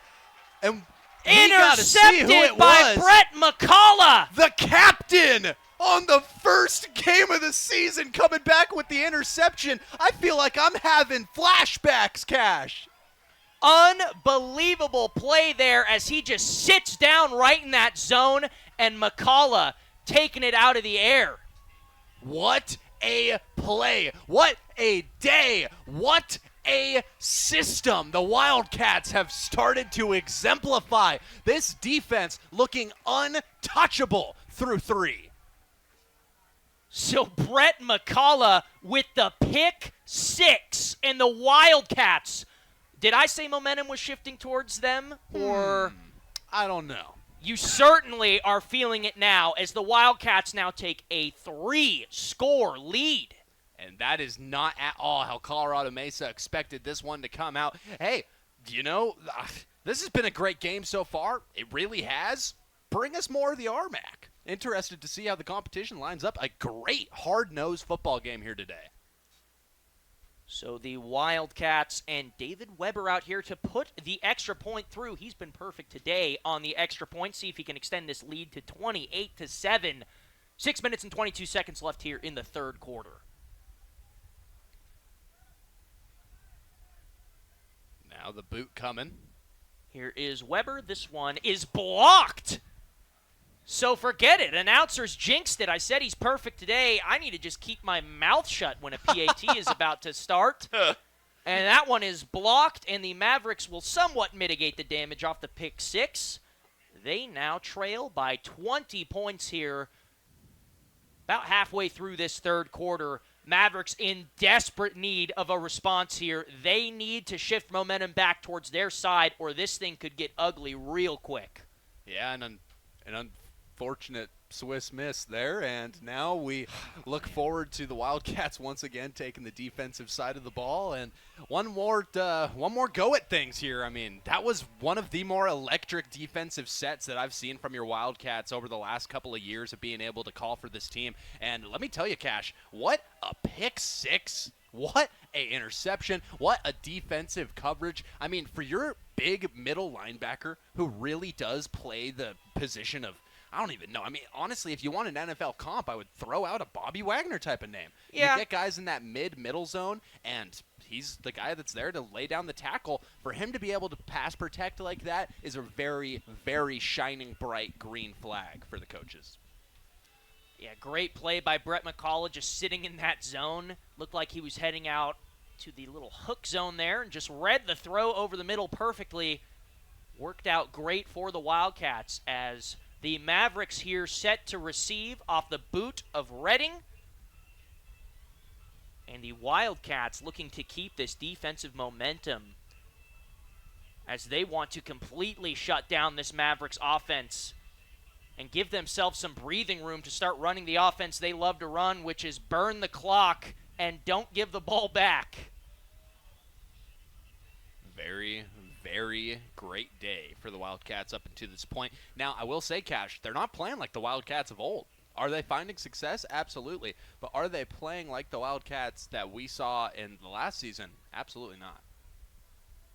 And we gotta see who Intercepted it by was. Brett McCullough. The captain on the first game of the season coming back with the interception. I feel like I'm having flashbacks, Cash. Unbelievable play there as he just sits down right in that zone, and McCullough taking it out of the air. What a play. What a day. What a system the Wildcats have started to exemplify. This defense looking untouchable through three. So Brett McCullough with the pick six, and the Wildcats. Did I say momentum was shifting towards them? Or I don't know. you certainly are feeling it now as the Wildcats now take a 3-score lead. And that is not at all how Colorado Mesa expected this one to come out. Hey, you know, this has been a great game so far. It really has. Bring us more of the RMAC. Interested to see how the competition lines up. A great, hard-nosed football game here today. So the Wildcats and David Weber out here to put the extra point through. He's been perfect today on the extra point. See if he can extend this lead to 28-7. 6 minutes and 22 seconds left here in the third quarter. Now the boot coming. Here is Weber. This one is blocked. So forget it. Announcers jinxed it. I said he's perfect today. I need to just keep my mouth shut when a PAT is about to start. And that one is blocked, and the Mavericks will somewhat mitigate the damage off the pick six. They now trail by 20 points here about halfway through this third quarter. Mavericks in desperate need of a response here. They need to shift momentum back towards their side, or this thing could get ugly real quick. Yeah, an unfortunate Swiss miss there, and now we look forward to the Wildcats once again taking the defensive side of the ball, and one more go at things here. I mean, that was one of the more electric defensive sets that I've seen from your Wildcats over the last couple of years of being able to call for this team. And let me tell you, Cash, what a pick six. What a interception. What a defensive coverage. I mean, for your big middle linebacker who really does play the position of, I don't even know. I mean, honestly, if you want an NFL comp, I would throw out a Bobby Wagner type of name. Yeah. You get guys in that middle zone, and he's the guy that's there to lay down the tackle. For him to be able to pass protect like that is a very, very shining bright green flag for the coaches. Yeah, great play by Brett McCullough, just sitting in that zone. Looked like he was heading out to the little hook zone there and just read the throw over the middle perfectly. Worked out great for the Wildcats as the Mavericks here set to receive off the boot of Redding. And the Wildcats looking to keep this defensive momentum as they want to completely shut down this Mavericks offense and give themselves some breathing room to start running the offense they love to run, which is burn the clock and don't give the ball back. Very, very great day for the Wildcats up until this point. Now, I will say, Cash, they're not playing like the Wildcats of old. Are they finding success? Absolutely. But are they playing like the Wildcats that we saw in the last season? Absolutely not.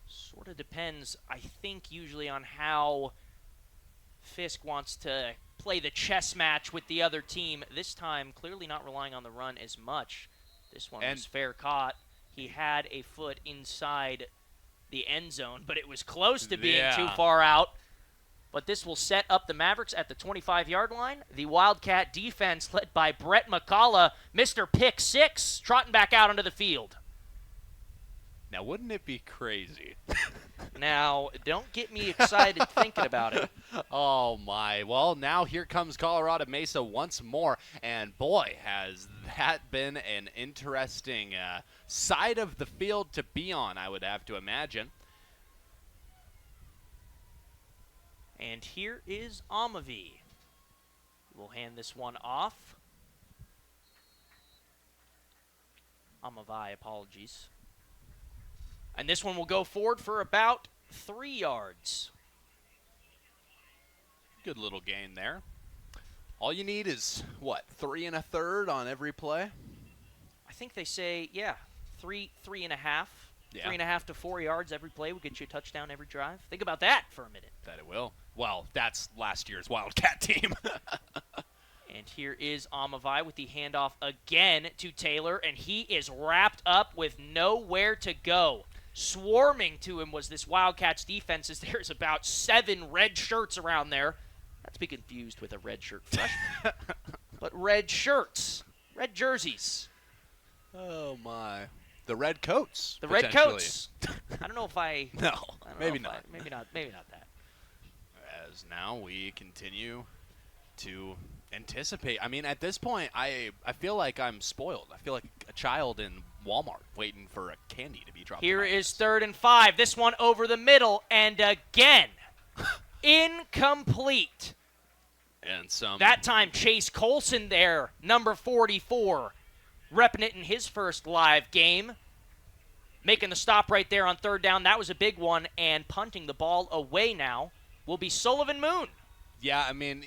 Sort of depends, I think, usually on how Fisk wants to play the chess match with the other team. This time, clearly not relying on the run as much. This one was fair caught. He had a foot inside the end zone, but it was close to being too far out. But this will set up the Mavericks at the 25-yard line. The Wildcat defense led by Brett McCullough, Mr. Pick Six, trotting back out onto the field. Now, wouldn't it be crazy? Now, don't get me excited thinking about it. Oh, my. Well, now here comes Colorado Mesa once more. And, boy, has that been an interesting side of the field to be on, I would have to imagine. And here is Amavi. We'll hand this one off. Amavi, apologies. And this one will go forward for about 3 yards. Good little gain there. All you need is, 3 1/3 on every play? I think they say, 3.5. Yeah. 3.5 to 4 yards every play will get you a touchdown every drive. Think about that for a minute. That it will. Well, that's last year's Wildcat team. And here is Amavi with the handoff again to Taylor, and he is wrapped up with nowhere to go. Swarming to him was this Wildcats defense as there's about 7 red shirts around there. Not to be confused with a red shirt freshman. But red shirts. Red jerseys. Oh, my. The red coats. The red coats. I don't know if I... No, maybe not. Maybe not that. As now we continue to anticipate. I mean, at this point, I feel like I'm spoiled. I feel like a child in Walmart waiting for a candy to be dropped. Here is 3rd and 5. This one over the middle, and again, incomplete. And some. That time, Chase Colson there, number 44, repping it in his first live game. Making the stop right there on 3rd down. That was a big one, and punting the ball away now will be Sullivan Moon. Yeah, I mean,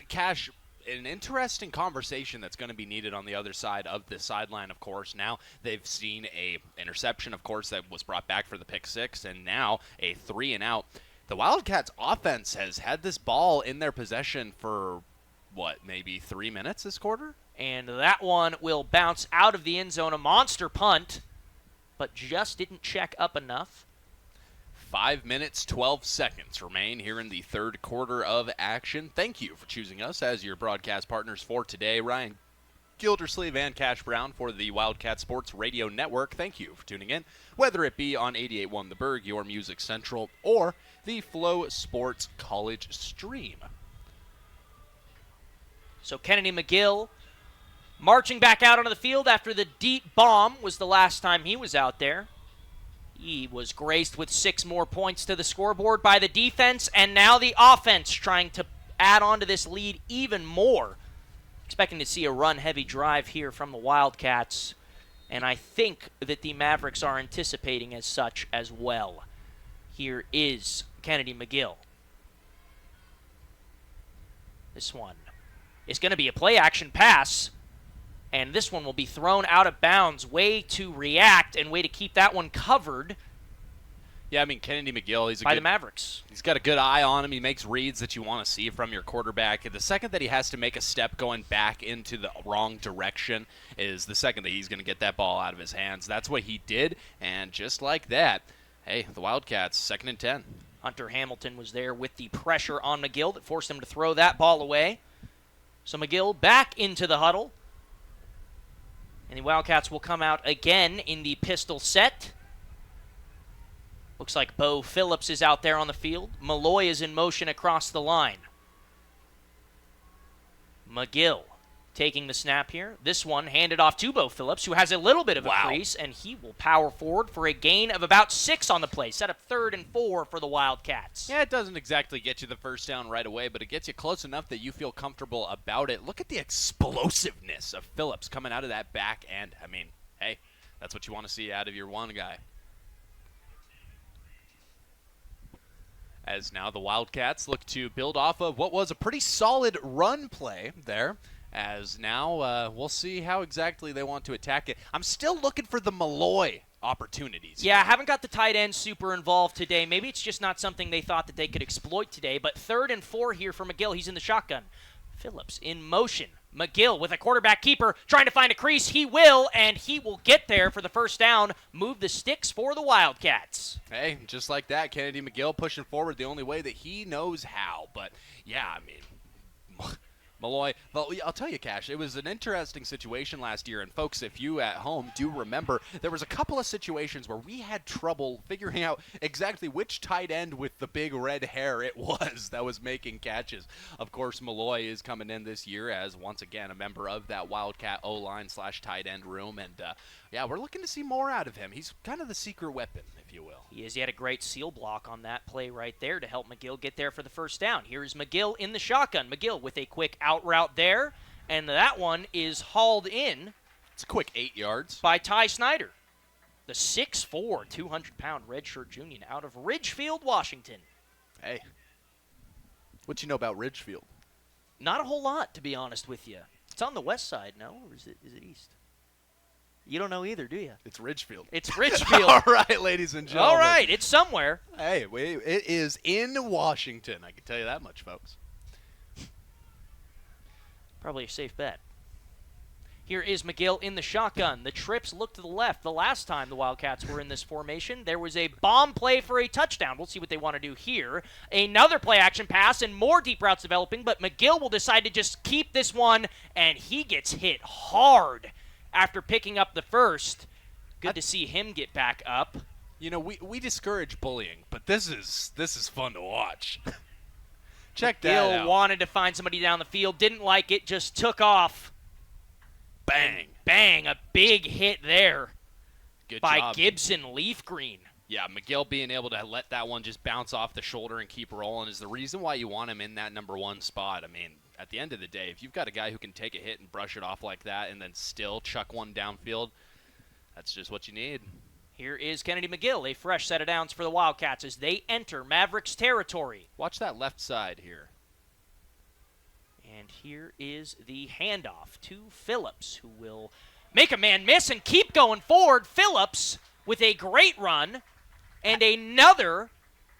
Cash, an interesting conversation that's going to be needed on the other side of the sideline, of course. Now they've seen a interception, of course, that was brought back for the pick six, and now a 3-and-out. The Wildcats offense has had this ball in their possession for, maybe 3 minutes this quarter? And that one will bounce out of the end zone, a monster punt, but just didn't check up enough. 5 minutes, 12 seconds remain here in the third quarter of action. Thank you for choosing us as your broadcast partners for today. Ryan Gildersleeve and Cash Brown for the Wildcat Sports Radio Network. Thank you for tuning in, whether it be on 88.1 The Berg, your music central, or the Flow Sports College stream. So Kennedy McGill marching back out onto the field after the deep bomb was the last time he was out there. He was graced with 6 more points to the scoreboard by the defense, and now the offense trying to add on to this lead even more. Expecting to see a run-heavy drive here from the Wildcats, and I think that the Mavericks are anticipating as such as well. Here is Kennedy McGill. This one is going to be a play-action pass, and this one will be thrown out of bounds. Way to react and way to keep that one covered. Yeah, I mean, Kennedy McGill, by the Mavericks. He's got a good eye on him. He makes reads that you want to see from your quarterback. The second that he has to make a step going back into the wrong direction is the second that he's going to get that ball out of his hands. That's what he did, and just like that, hey, the Wildcats, 2nd and 10. Hunter Hamilton was there with the pressure on McGill that forced him to throw that ball away. So McGill back into the huddle. And the Wildcats will come out again in the pistol set. Looks like Bo Phillips is out there on the field. Malloy is in motion across the line. McGill taking the snap here. This one handed off to Bo Phillips, who has a little bit of a crease, and he will power forward for a gain of about 6 on the play. Set up 3rd and 4 for the Wildcats. Yeah, it doesn't exactly get you the first down right away, but it gets you close enough that you feel comfortable about it. Look at the explosiveness of Phillips coming out of that back end. I mean, hey, that's what you want to see out of your one guy. As now the Wildcats look to build off of what was a pretty solid run play there. As now we'll see how exactly they want to attack it. I'm still looking for the Malloy opportunities. Yeah, I haven't got the tight end super involved today. Maybe it's just not something they thought that they could exploit today. But 3rd and 4 here for McGill. He's in the shotgun. Phillips in motion. McGill with a quarterback keeper trying to find a crease. He will, and he will get there for the first down. Move the sticks for the Wildcats. Hey, just like that, Kennedy McGill pushing forward the only way that he knows how. But, yeah, I mean, Malloy, well, I'll tell you, Cash, it was an interesting situation last year. And, folks, if you at home do remember, there was a couple of situations where we had trouble figuring out exactly which tight end with the big red hair it was that was making catches. Of course, Malloy is coming in this year as, once again, a member of that Wildcat O-line/tight end room. And, yeah, we're looking to see more out of him. He's kind of the secret weapon, if you will. He is. He had a great seal block on that play right there to help McGill get there for the first down. Here's McGill in the shotgun. McGill with a quick out route there, and that one is hauled in. It's a quick 8 yards. By Ty Snyder, the 6'4", 200-pound redshirt junior out of Ridgefield, Washington. Hey, what you know about Ridgefield? Not a whole lot, to be honest with you. It's on the west side, no? Or is it east? You don't know either, do you? It's Ridgefield. It's Ridgefield. All right, ladies and gentlemen. All right, it's somewhere. Hey, it is in Washington. I can tell you that much, folks. Probably a safe bet. Here is McGill in the shotgun. The trips look to the left. The last time the Wildcats were in this formation, there was a bomb play for a touchdown. We'll see what they want to do here. Another play-action pass and more deep routes developing, but McGill will decide to just keep this one, and he gets hit hard after picking up the first. Good to see him get back up. You know, we discourage bullying, but this is fun to watch. Check that out. McGill wanted to find somebody down the field, didn't like it, just took off. Bang. Bang, a big hit there. Good by job. Gibson Leaf Green. Yeah, McGill being able to let that one just bounce off the shoulder and keep rolling is the reason why you want him in that number 1 spot. I mean, at the end of the day, if you've got a guy who can take a hit and brush it off like that and then still chuck one downfield, that's just what you need. Here is Kennedy McGill, a fresh set of downs for the Wildcats as they enter Mavericks territory. Watch that left side here. And here is the handoff to Phillips, who will make a man miss and keep going forward. Phillips with a great run and another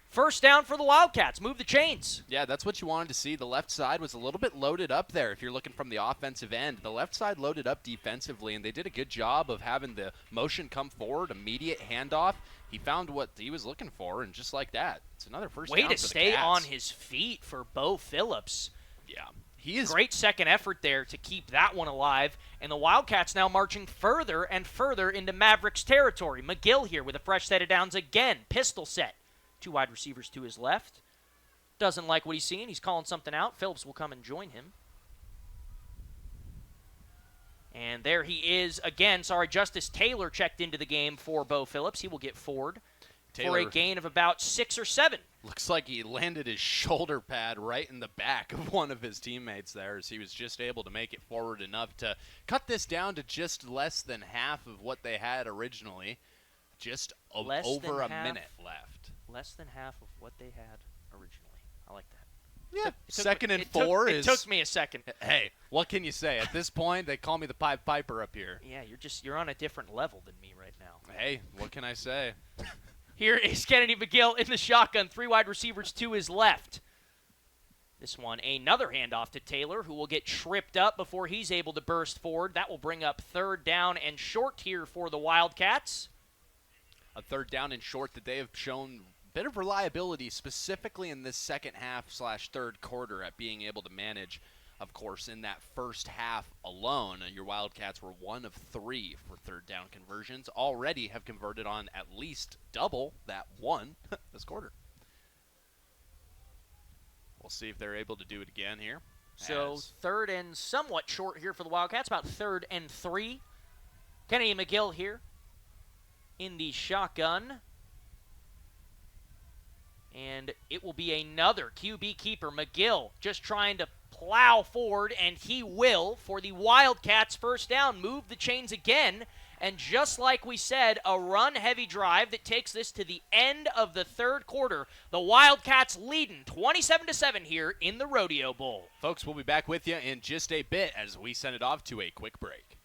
first down for the Wildcats. Move the chains. Yeah, that's what you wanted to see. The left side was a little bit loaded up there if you're looking from the offensive end. The left side loaded up defensively, and they did a good job of having the motion come forward, immediate handoff. He found what he was looking for, and just like that, it's another first down Way for to the stay Cats. on his feet for Bo Phillips. Yeah, he is Great second effort there to keep that one alive. And the Wildcats now marching further and further into Mavericks territory. McGill here with a fresh set of downs again. Pistol set. 2 wide receivers to his left. Doesn't like what he's seeing. He's calling something out. Phillips will come and join him. And there he is again. Justice Taylor checked into the game for Bo Phillips. He will get forward for a gain of about 6 or 7. Looks like he landed his shoulder pad right in the back of one of his teammates there, as he was just able to make it forward enough to cut this down to just less than half of what they had originally. Just over a minute left. Less than half of what they had originally. I like that. Yeah, second and 4 is. It took me a second. Hey, what can you say? At this point, they call me the Pied Piper up here. Yeah, you're on a different level than me right now. Hey, what can I say? Here is Kennedy McGill in the shotgun. 3 wide receivers to his left. This one, another handoff to Taylor, who will get tripped up before he's able to burst forward. That will bring up 3rd down and short here for the Wildcats. A 3rd down and short that they have shown a bit of reliability, specifically in this second half/3rd quarter, at being able to manage. Of course, in that first half alone, your Wildcats were 1 of 3 for 3rd down conversions. Already have converted on at least double that one this quarter. We'll see if they're able to do it again here. So 3rd and somewhat short here for the Wildcats, about 3rd and 3. Kennedy McGill here in the shotgun. And it will be another QB keeper. McGill just trying to plow forward, and he will for the Wildcats' first down. Move the chains again, and just like we said, a run-heavy drive that takes this to the end of the 3rd quarter. The Wildcats leading 27-7 here in the Rodeo Bowl. Folks, we'll be back with you in just a bit as we send it off to a quick break.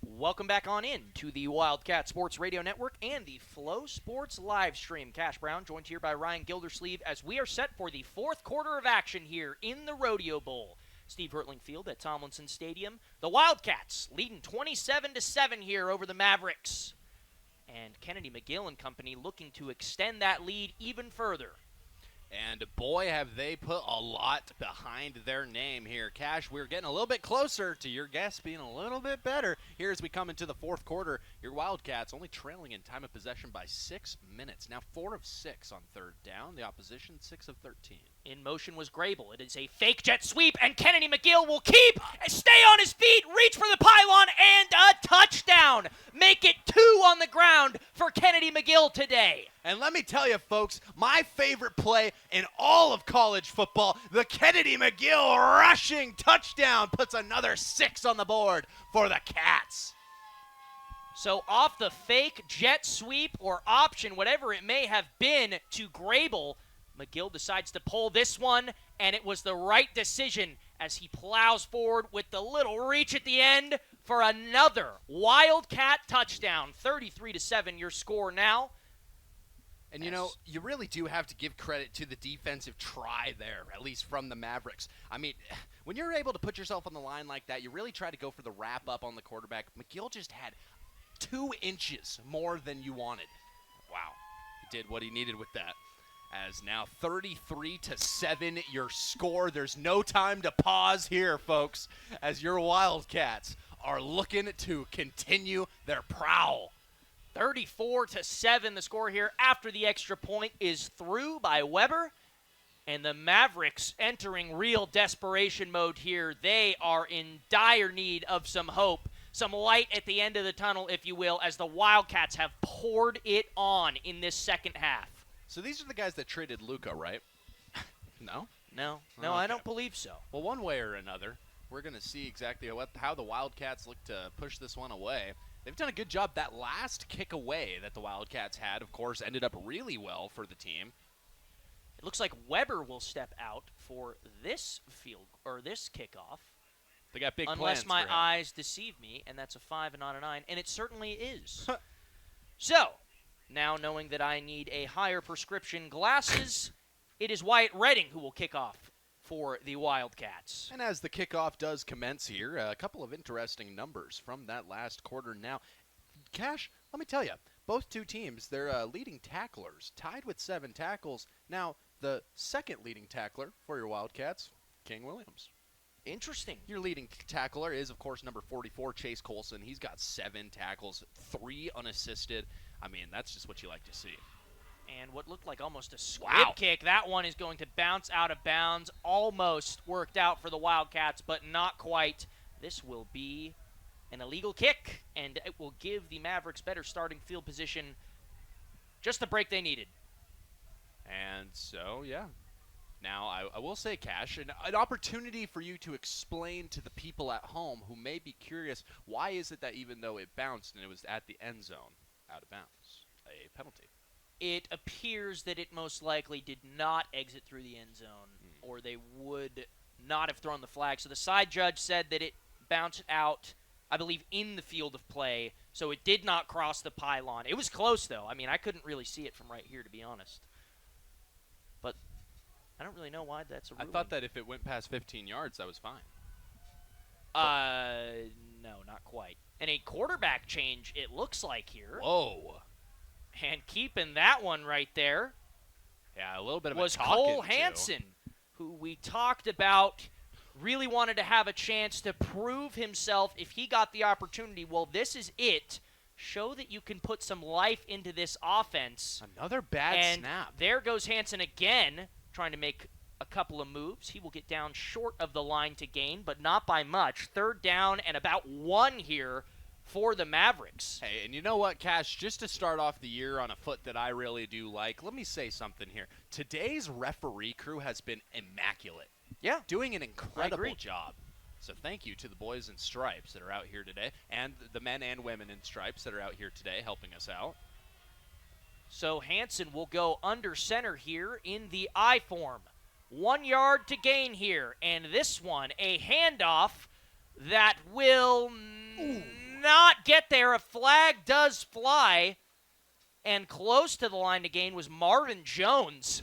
Welcome back on in to the Wildcat Sports Radio Network and the Flow Sports live stream. Cash Brown joined here by Ryan Gildersleeve as we are set for the 4th quarter of action here in the Rodeo Bowl. Steve Hertling Field at Tomlinson Stadium. The Wildcats leading 27-7 here over the Mavericks. And Kennedy McGill and company looking to extend that lead even further. And boy, have they put a lot behind their name here. Cash, we're getting a little bit closer to your guess being a little bit better here as we come into the 4th quarter. Your Wildcats only trailing in time of possession by 6 minutes. Now 4 of 6 on 3rd down. The opposition 6 of 13. In motion was Grable. It is a fake jet sweep, and Kennedy McGill will stay on his feet, reach for the pylon, and a touchdown. Make it 2 on the ground for Kennedy McGill today. And let me tell you, folks, my favorite play in all of college football, the Kennedy McGill rushing touchdown puts another 6 on the board for the Cats. So off the fake jet sweep or option, whatever it may have been to Grable, McGill decides to pull this one, and it was the right decision as he plows forward with the little reach at the end for another Wildcat touchdown. 33-7 your score now. And, you know, you really do have to give credit to the defensive try there, at least from the Mavericks. I mean, when you're able to put yourself on the line like that, you really try to go for the wrap-up on the quarterback. McGill just had 2 inches more than you wanted. Wow. He did what he needed with that. As now 33-7 your score. There's no time to pause here, folks, as your Wildcats are looking to continue their prowl. 34-7 the score here after the extra point is through by Weber. And the Mavericks entering real desperation mode here. They are in dire need of some hope, some light at the end of the tunnel, if you will, as the Wildcats have poured it on in this second half. So these are the guys that traded Luka, right? No? No, Okay. I don't believe so. Well, one way or another, we're going to see exactly how the Wildcats look to push this one away. They've done a good job. That last kick away that the Wildcats had, of course, ended up really well for the team. It looks like Weber will step out for this this kickoff. They got big plans unless my for him. eyes deceive me, and that's a 5 and not a 9, and it certainly is. So, now knowing that I need a higher prescription glasses, it is Wyatt Redding who will kick off for the Wildcats. And as the kickoff does commence here, a couple of interesting numbers from that last quarter now. Cash, let me tell you, both two teams, they're leading tacklers, tied with 7 tackles. Now, the second leading tackler for your Wildcats, King Williams. Interesting. Your leading tackler is, of course, number 44, Chase Colson. He's got 7 tackles, 3 unassisted. I mean, that's just what you like to see. And what looked like almost a squib kick. That one is going to bounce out of bounds. Almost worked out for the Wildcats, but not quite. This will be an illegal kick, and it will give the Mavericks better starting field position. Just the break they needed. And so, yeah. Now, I will say, Cash, an opportunity for you to explain to the people at home who may be curious, why is it that even though it bounced and it was at the end zone, out of bounds, a penalty? It appears that it most likely did not exit through the end zone, or they would not have thrown the flag. So the side judge said that it bounced out, I believe, in the field of play, so it did not cross the pylon. It was close, though. I mean, I couldn't really see it from right here, to be honest. But I don't really know why that's a ruling. I thought that if it went past 15 yards, that was fine. No, not quite. And a quarterback change, it looks like here. Whoa. And keeping that one right there. Yeah, a little bit of was a talking Cole Hansen, who we talked about really wanted to have a chance to prove himself if he got the opportunity. Well, this is it. Show that you can put some life into this offense. Another bad and snap. There goes Hansen again, trying to make a couple of moves. He will get down short of the line to gain, but not by much. 3rd down and about 1 here for the Mavericks. Hey, and you know what, Cash? Just to start off the year on a foot that I really do like, let me say something here. Today's referee crew has been immaculate. Yeah. Doing an incredible agree. job. So thank you to the boys in stripes that are out here today, and the men and women in stripes that are out here today helping us out. So Hansen will go under center here in the I form. 1 yard to gain here, and this one, a handoff that will not get there. A flag does fly, and close to the line to gain was Marvin Jones.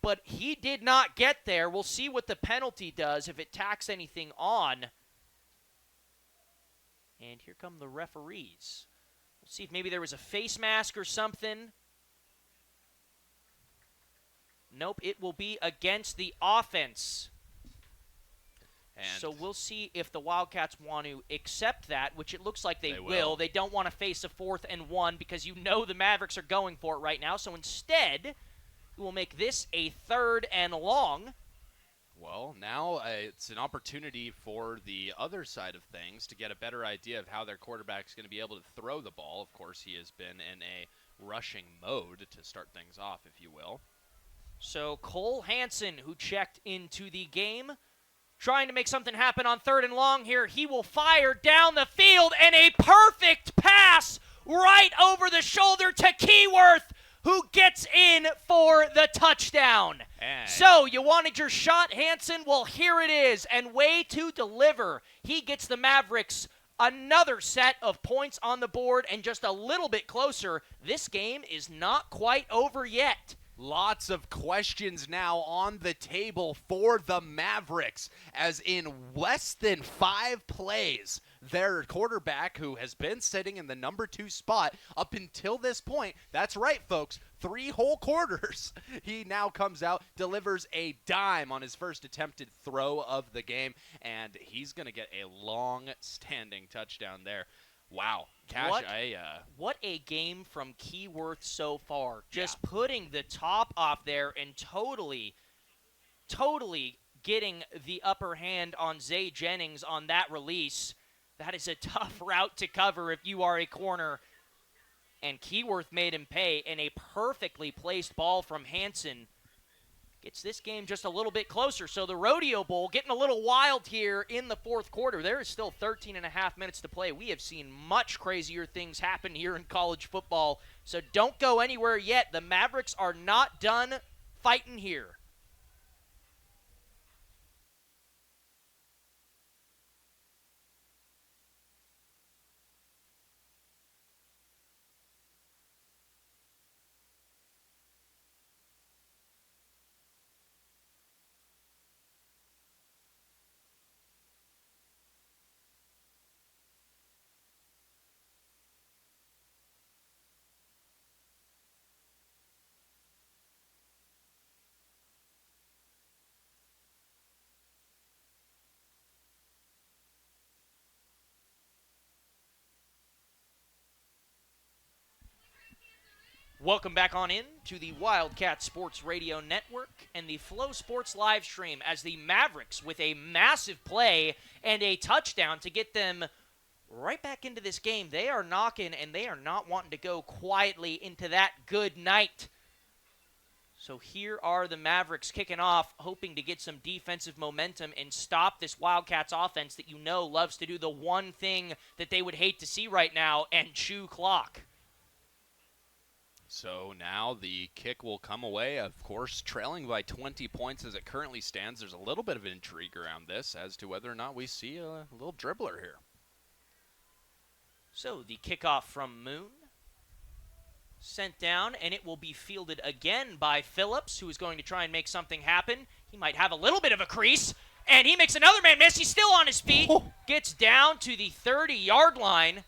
But he did not get there. We'll see what the penalty does if it tacks anything on. And here come the referees. We'll see if maybe there was a face mask or something. Nope, it will be against the offense. And so we'll see if the Wildcats want to accept that, which it looks like they will. They don't want to face a 4th and 1 because you know the Mavericks are going for it right now. So instead, we'll make this a 3rd and long. Well, now it's an opportunity for the other side of things to get a better idea of how their quarterback's going to be able to throw the ball. Of course, he has been in a rushing mode to start things off, if you will. So Cole Hansen, who checked into the game, trying to make something happen on 3rd and long here. He will fire down the field, and a perfect pass right over the shoulder to Keyworth, who gets in for the touchdown. So you wanted your shot, Hansen? Well, here it is, and way to deliver. He gets the Mavericks Another set of points on the board and just a little bit closer. This game is not quite over yet. Lots of questions now on the table for the Mavericks, as in less than 5 plays, their quarterback, who has been sitting in the number 2 spot up until this point, that's right, folks, 3 whole quarters, he now comes out, delivers a dime on his first attempted throw of the game, and he's going to get a long-standing touchdown there. Wow. Cash, what a game from Keyworth so far. Just putting the top off there and totally getting the upper hand on Zay Jennings on that release. That is a tough route to cover if you are a corner. And Keyworth made him pay, and a perfectly placed ball from Hansen gets this game just a little bit closer. So the Rodeo Bowl getting a little wild here in the fourth quarter. There is still 13 and a half minutes to play. We have seen much crazier things happen here in college football. So don't go anywhere yet. The Mavericks are not done fighting here. Welcome back on in to the Wildcat Sports Radio Network and the Flow Sports live stream as the Mavericks with a massive play and a touchdown to get them right back into this game. They are knocking, and they are not wanting to go quietly into that good night. So here are the Mavericks kicking off, hoping to get some defensive momentum and stop this Wildcats offense that you know loves to do the one thing that they would hate to see right now and chew clock. So now the kick will come away, of course, trailing by 20 points as it currently stands. There's a little bit of intrigue around this as to whether or not we see a little dribbler here. So the kickoff from Moon, sent down, and it will be fielded again by Phillips, who is going to try and make something happen. He might have a little bit of a crease, and he makes another man miss. He's still on his feet, gets down to the 30-yard line.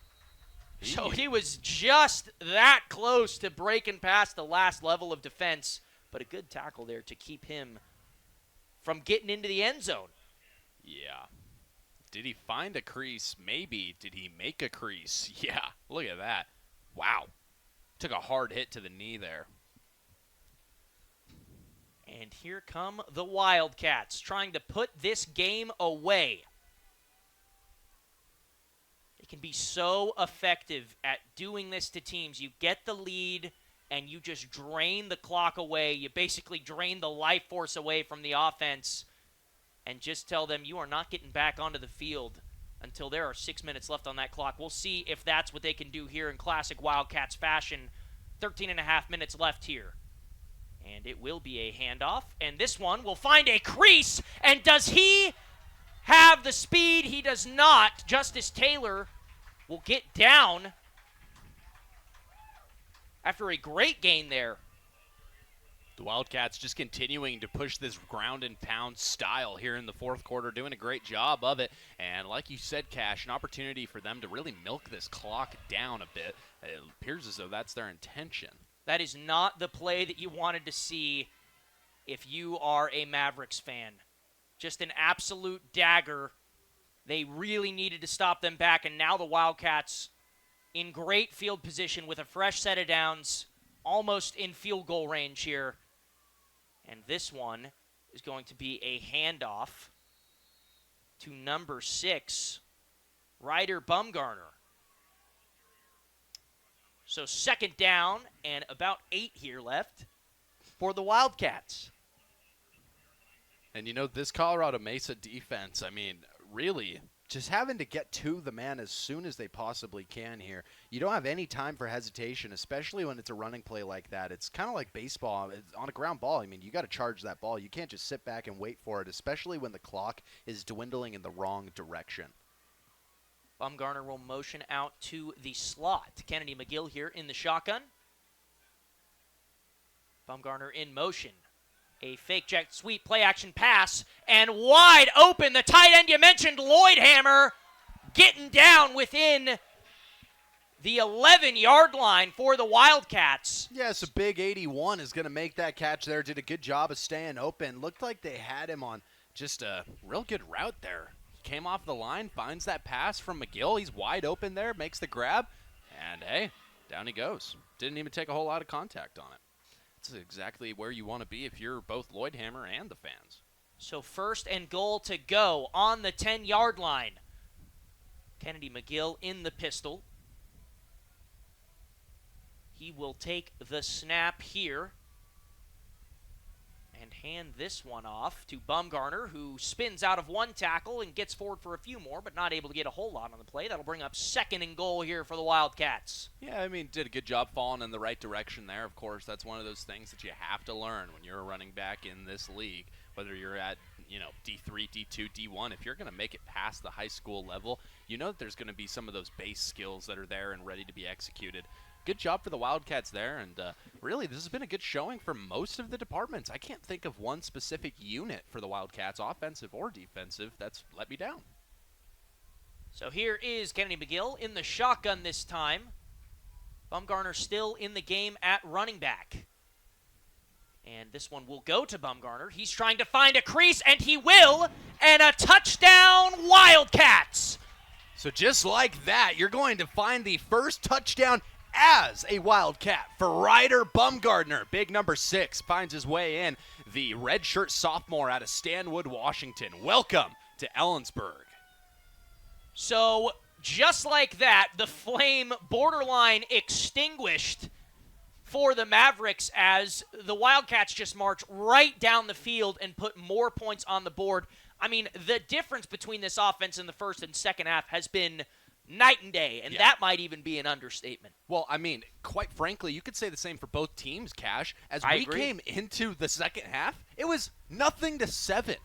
So he was just that close to breaking past the last level of defense, but a good tackle there to keep him from getting into the end zone. Yeah. Did he find a crease? Maybe. Did he make a crease? Yeah. Look at that. Wow. Took a hard hit to the knee there. And here come the Wildcats trying to put this game away. They can be so effective at doing this to teams. You get the lead and you just drain the clock away. You basically drain the life force away from the offense and just tell them you are not getting back onto the field until there are 6 minutes left on that clock. We'll see if that's what they can do here in classic Wildcats fashion. 13 and a half minutes left here. And it will be a handoff. And this one will find a crease. And does he have the speed? He does not. Justice Taylor will get down after a great gain there. The Wildcats just continuing to push this ground and pound style here in the fourth quarter, doing a great job of it. And like you said, Cash, an opportunity for them to really milk this clock down a bit. It appears as though that's their intention. That is not the play that you wanted to see if you are a Mavericks fan. Just an absolute dagger. They really needed to stop them back, and now the Wildcats in great field position with a fresh set of downs, almost in field goal range here. And this one is going to be a handoff to number 6, Ryder Bumgarner. So second down and about 8 here left for the Wildcats. And you know, this Colorado Mesa defense, I mean, really just having to get to the man as soon as they possibly can here. You don't have any time for hesitation, especially when it's a running play like that. It's kind of like baseball. It's on a ground ball, I mean, you got to charge that ball. You can't just sit back and wait for it, especially when the clock is dwindling in the wrong direction. Bumgarner will motion out to the slot. Kennedy McGill here in the shotgun. Bumgarner in motion. A fake jet sweep, play action pass, and wide open. The tight end you mentioned, Lloyd Hammer, getting down within the 11-yard line for the Wildcats. Yes, a big 81 is going to make that catch there. Did a good job of staying open. Looked like they had him on just a real good route there. He came off the line, finds that pass from McGill. He's wide open there, makes the grab, and hey, down he goes. Didn't even take a whole lot of contact on it. That's exactly where you want to be if you're both Lloyd Hammer and the fans. So 1st and goal to go on the 10-yard line. Kennedy McGill in the pistol. He will take the snap here and hand this one off to Bumgarner, who spins out of one tackle and gets forward for a few more, but not able to get a whole lot on the play. That'll bring up 2nd and goal here for the Wildcats. Yeah, I mean, did a good job falling in the right direction there. Of course, that's one of those things that you have to learn when you're a running back in this league, whether you're at, D3, D2, D1. If you're going to make it past the high school level, you know that there's going to be some of those base skills that are there and ready to be executed. Good job for the Wildcats there, and really, this has been a good showing for most of the departments. I can't think of one specific unit for the Wildcats, offensive or defensive, that's let me down. So here is Kennedy McGill in the shotgun this time. Bumgarner still in the game at running back. And this one will go to Bumgarner. He's trying to find a crease, and he will, and a touchdown, Wildcats! So just like that, you're going to find the first touchdown as a Wildcat for Ryder Bumgarner. Big number 6 finds his way in. The redshirt sophomore out of Stanwood, Washington. Welcome to Ellensburg. So just like that, the flame borderline extinguished for the Mavericks as the Wildcats just march right down the field and put more points on the board. I mean, the difference between this offense in the first and second half has been night and day, and that might even be an understatement. Well, I mean, quite frankly, you could say the same for both teams, Cash. As I we agree. came into the second half, it was 0-7.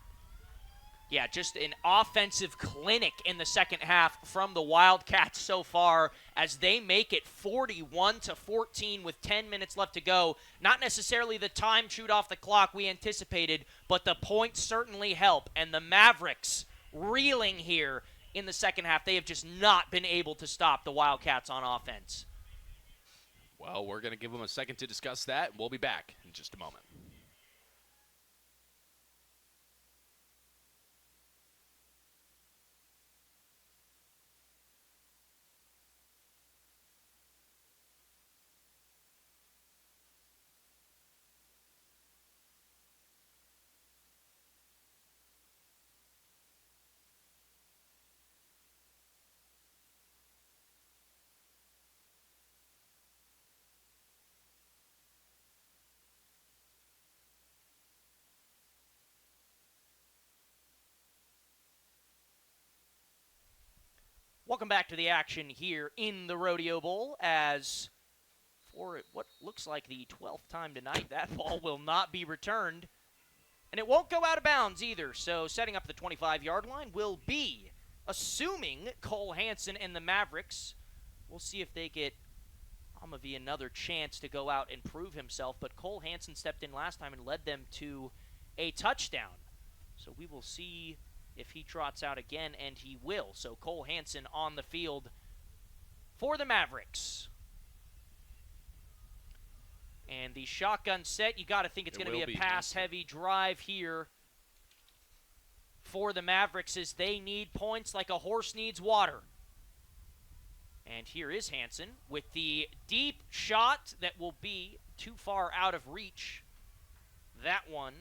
Yeah, just an offensive clinic in the second half from the Wildcats so far as they make it 41-14 with 10 minutes left to go. Not necessarily the time shoot off the clock we anticipated, but the points certainly help. And the Mavericks reeling here in the second half. They have just not been able to stop the Wildcats on offense. Well, we're going to give them a second to discuss that, and we'll be back in just a moment. Welcome back to the action here in the Rodeo Bowl as for what looks like the 12th time tonight, that ball will not be returned. And it won't go out of bounds either. So setting up the 25-yard line will be, assuming Cole Hansen and the Mavericks. We'll see if they get Amavi another chance to go out and prove himself. But Cole Hansen stepped in last time and led them to a touchdown. So we will see if he trots out again, and he will. So Cole Hansen on the field for the Mavericks. And the shotgun set, you got to think it's going to be a pass-heavy drive here for the Mavericks as they need points like a horse needs water. And here is Hansen with the deep shot that will be too far out of reach. That one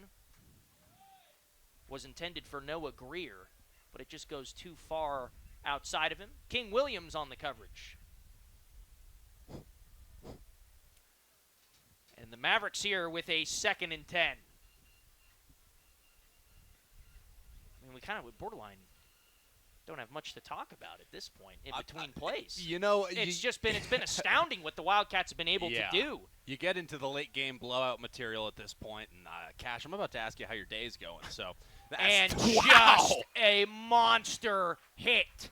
was intended for Noah Greer, but it just goes too far outside of him. King Williams on the coverage. And the Mavericks here with a 2nd and 10. I mean, we kind of, with borderline, don't have much to talk about at this point in between plays. You know, it's been astounding what the Wildcats have been able to do. You get into the late game blowout material at this point, and Cash, I'm about to ask you how your day's going. So, and just a monster hit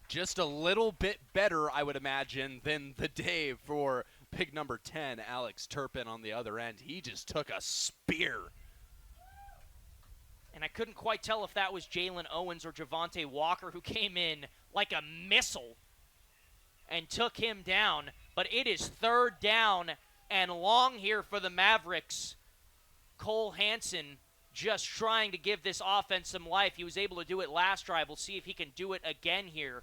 Just a little bit better, I would imagine, than the day for big number 10, Alex Turpin on the other end. He just took a spear. And I couldn't quite tell if that was Jalen Owens or Javante Walker who came in like a missile and took him down. But it is 3rd down and long here for the Mavericks. Cole Hansen just trying to give this offense some life. He was able to do it last drive. We'll see if he can do it again here.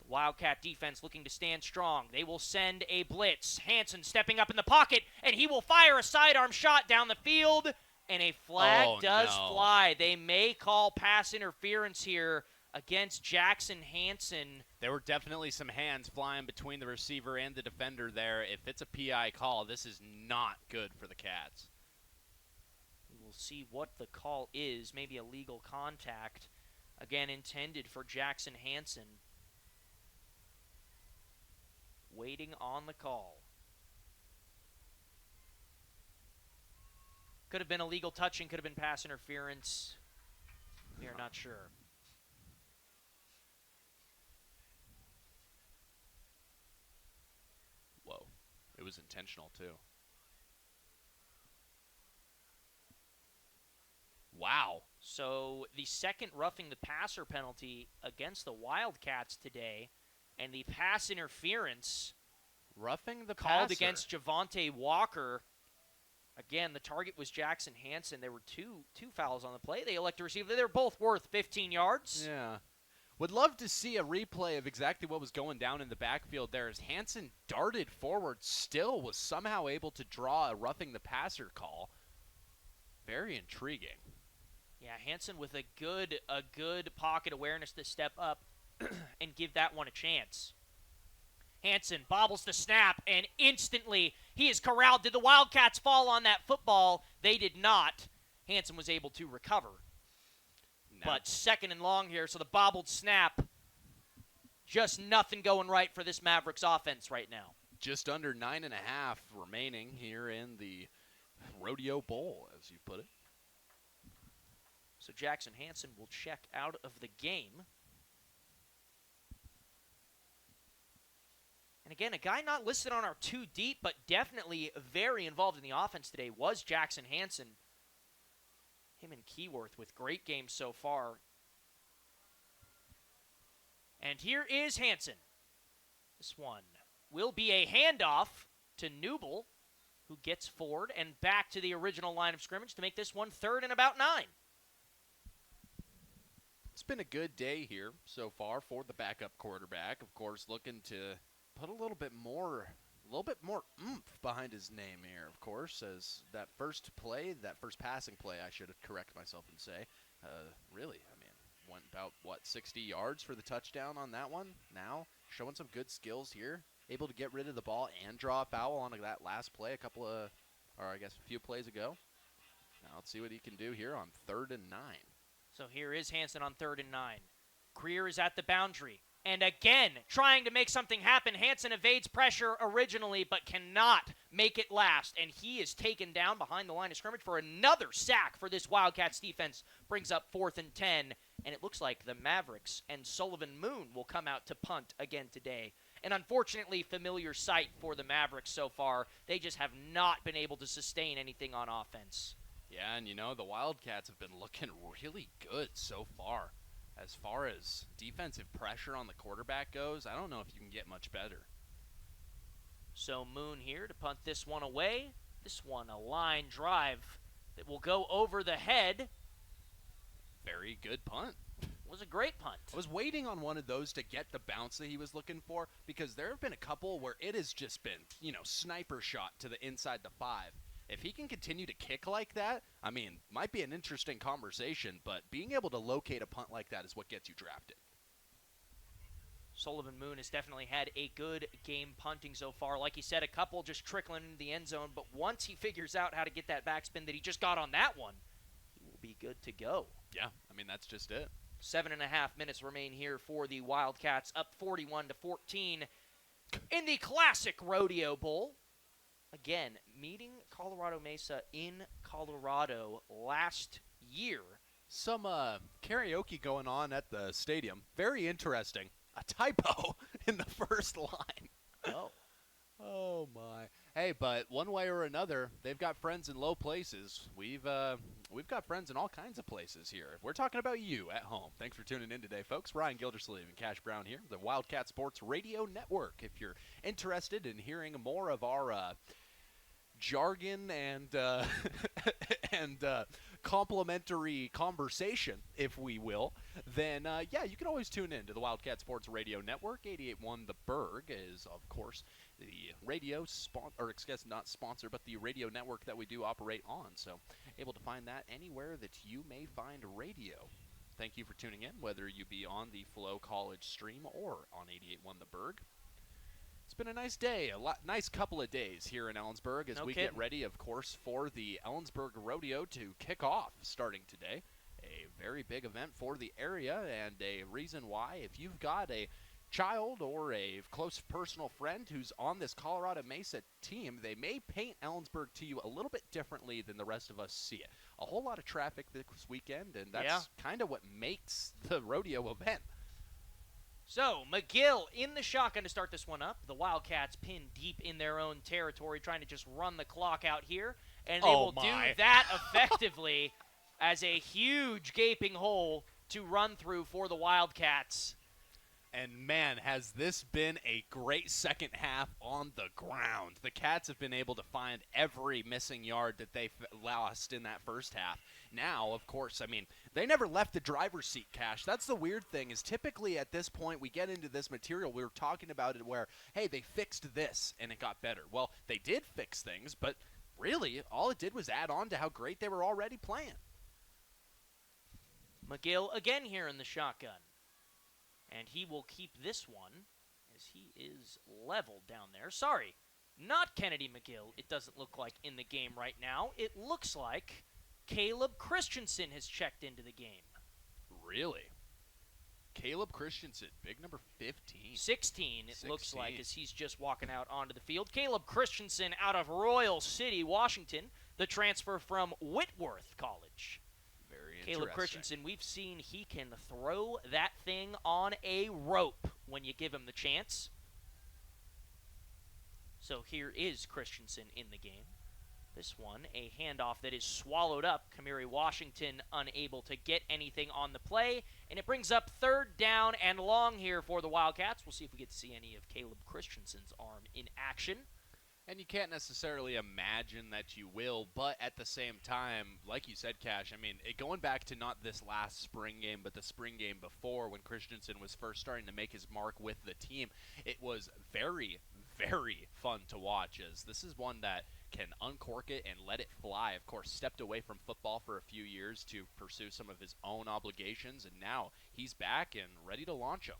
The Wildcat defense looking to stand strong. They will send a blitz. Hansen stepping up in the pocket, and he will fire a sidearm shot down the field, and a flag does fly. They may call pass interference here against Jackson Hansen. There were definitely some hands flying between the receiver and the defender there. If it's a PI call, this is not good for the Cats. We will see what the call is. Maybe a legal contact, again intended for Jackson Hansen. Waiting on the call. Could have been illegal touching, could have been pass interference. We are not sure. Whoa. It was intentional, too. Wow. So the second roughing the passer penalty against the Wildcats today, and the pass interference Roughing the called passer against Javante Walker. Again, the target was Jackson Hansen. There were two fouls on the play. They elect to receive. They're both worth 15 yards. Yeah. Would love to see a replay of exactly what was going down in the backfield there as Hansen darted forward, still was somehow able to draw a roughing the passer call. Very intriguing. Yeah, Hansen with a good pocket awareness to step up and give that one a chance. Hansen bobbles the snap, and instantly he is corralled. Did the Wildcats fall on that football? They did not. Hansen was able to recover. No. But 2nd and long here, so the bobbled snap, just nothing going right for this Mavericks offense right now. Just under 9.5 remaining here in the Rodeo Bowl, as you put it. So Jackson Hansen will check out of the game. And again, a guy not listed on our 2 deep, but definitely very involved in the offense today was Jackson Hansen. Him and Keyworth with great games so far. And here is Hansen. This one will be a handoff to Newble, who gets forward and back to the original line of scrimmage to make this one 3rd and about 9. It's been a good day here so far for the backup quarterback. Of course, looking to put a little bit more oomph behind his name here, of course, as that first passing play, I should correct myself and say, really, I mean, went about, 60 yards for the touchdown on that one. Now, showing some good skills here, able to get rid of the ball and draw a foul on that last play a few plays ago. Now, let's see what he can do here on 3rd and 9. So here is Hansen on 3rd and 9. Greer is at the boundary. And again, trying to make something happen. Hansen evades pressure originally, but cannot make it last. And he is taken down behind the line of scrimmage for another sack for this Wildcats defense. Brings up 4th and 10. And it looks like the Mavericks and Sullivan Moon will come out to punt again today. An unfortunately familiar sight for the Mavericks so far. They just have not been able to sustain anything on offense. Yeah, and the Wildcats have been looking really good so far. As far as defensive pressure on the quarterback goes, I don't know if you can get much better. So Moon here to punt this one away. This one a line drive that will go over the head. Very good punt. It was a great punt. I was waiting on one of those to get the bounce that he was looking for, because there have been a couple where it has just been, sniper shot to the inside the 5. If he can continue to kick like that, I mean, might be an interesting conversation, but being able to locate a punt like that is what gets you drafted. Sullivan Moon has definitely had a good game punting so far. Like he said, a couple just trickling into the end zone, but once he figures out how to get that backspin that he just got on that one, he will be good to go. Yeah, I mean, that's just it. 7.5 minutes remain here for the Wildcats, up 41-14 in the classic Rodeo Bowl. Again, meeting Colorado Mesa in Colorado last year. Some karaoke going on at the stadium. Very interesting. A typo in the first line. Oh. Oh my! Hey, but one way or another, they've got friends in low places. We've got friends in all kinds of places here. We're talking about you at home. Thanks for tuning in today, folks. Ryan Gildersleeve and Cash Brown here, the Wildcat Sports Radio Network. If you're interested in hearing more of our jargon and and complimentary conversation, if we will, then yeah, you can always tune in to the Wildcat Sports Radio Network. 88.1 The Berg is, of course, the radio or I guess not sponsor, but the radio network that we do operate on. So able to find that anywhere that you may find radio. Thank you for tuning in, whether you be on the FloCollege stream or on 88.1 The Berg. It's been a nice day, nice couple of days here in Ellensburg as we get ready, of course, for the Ellensburg Rodeo to kick off starting today. A very big event for the area, and a reason why, if you've got a child or a close personal friend who's on this Colorado Mesa team, they may paint Ellensburg to you a little bit differently than the rest of us see it. A whole lot of traffic this weekend, and that's kind of what makes the rodeo event. So, McGill in the shotgun to start this one up. The Wildcats pinned deep in their own territory, trying to just run the clock out here. And they will do that effectively as a huge gaping hole to run through for the Wildcats. And, man, has this been a great second half on the ground. The Cats have been able to find every missing yard that they lost in that first half. Now, of course, I mean, they never left the driver's seat, Cash. That's the weird thing is typically at this point we get into this material. We were talking about it where, hey, they fixed this and it got better. Well, they did fix things, but really all it did was add on to how great they were already playing. McGill again here in the shotgun. And he will keep this one as he is leveled down there. Sorry, not Kennedy McGill, it doesn't look like in the game right now. It looks like Caleb Christensen has checked into the game. Really? Caleb Christensen, big number 15. 16, it looks like, as he's just walking out onto the field. Caleb Christensen out of Royal City, Washington, the transfer from Whitworth College. Caleb Christensen, we've seen he can throw that thing on a rope when you give him the chance. So here is Christensen in the game. This one, a handoff that is swallowed up. Kamiri Washington unable to get anything on the play. And it brings up third down and long here for the Wildcats. We'll see if we get to see any of Caleb Christensen's arm in action. And you can't necessarily imagine that you will, but at the same time, like you said, Cash, I mean, going back to not this last spring game, but the spring game before when Christensen was first starting to make his mark with the team, it was very, very fun to watch, as this is one that can uncork it and let it fly. Of course, stepped away from football for a few years to pursue some of his own obligations, and now he's back and ready to launch them.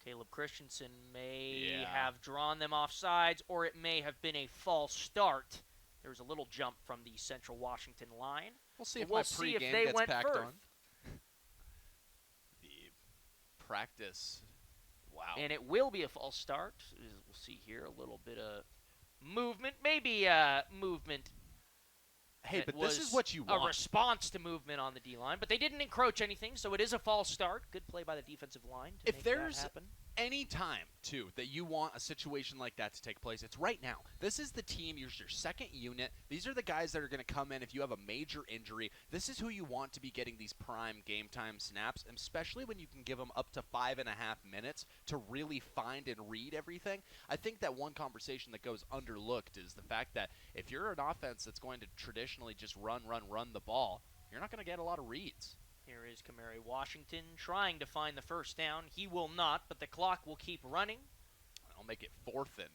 Caleb Christensen may have drawn them off sides, or it may have been a false start. There was a little jump from the Central Washington line. We'll see if my pregame gets packed on. The practice. Wow. And it will be a false start. We'll see here a little bit of movement. Maybe movement. Hey, but this is what you want. A response to movement on the D-line, but they didn't encroach anything, so it is a false start. Good play by the defensive line to make that happen. Any time, too, that you want a situation like that to take place, it's right now. This is the team, your second unit. These are the guys that are going to come in if you have a major injury. This is who you want to be getting these prime game time snaps, especially when you can give them up to 5.5 minutes to really find and read everything. I think that one conversation that goes underlooked is the fact that if you're an offense that's going to traditionally just run the ball, you're not going to get a lot of reads. Here is Kamari Washington trying to find the first down. He will not, but the clock will keep running. I'll make it 4th and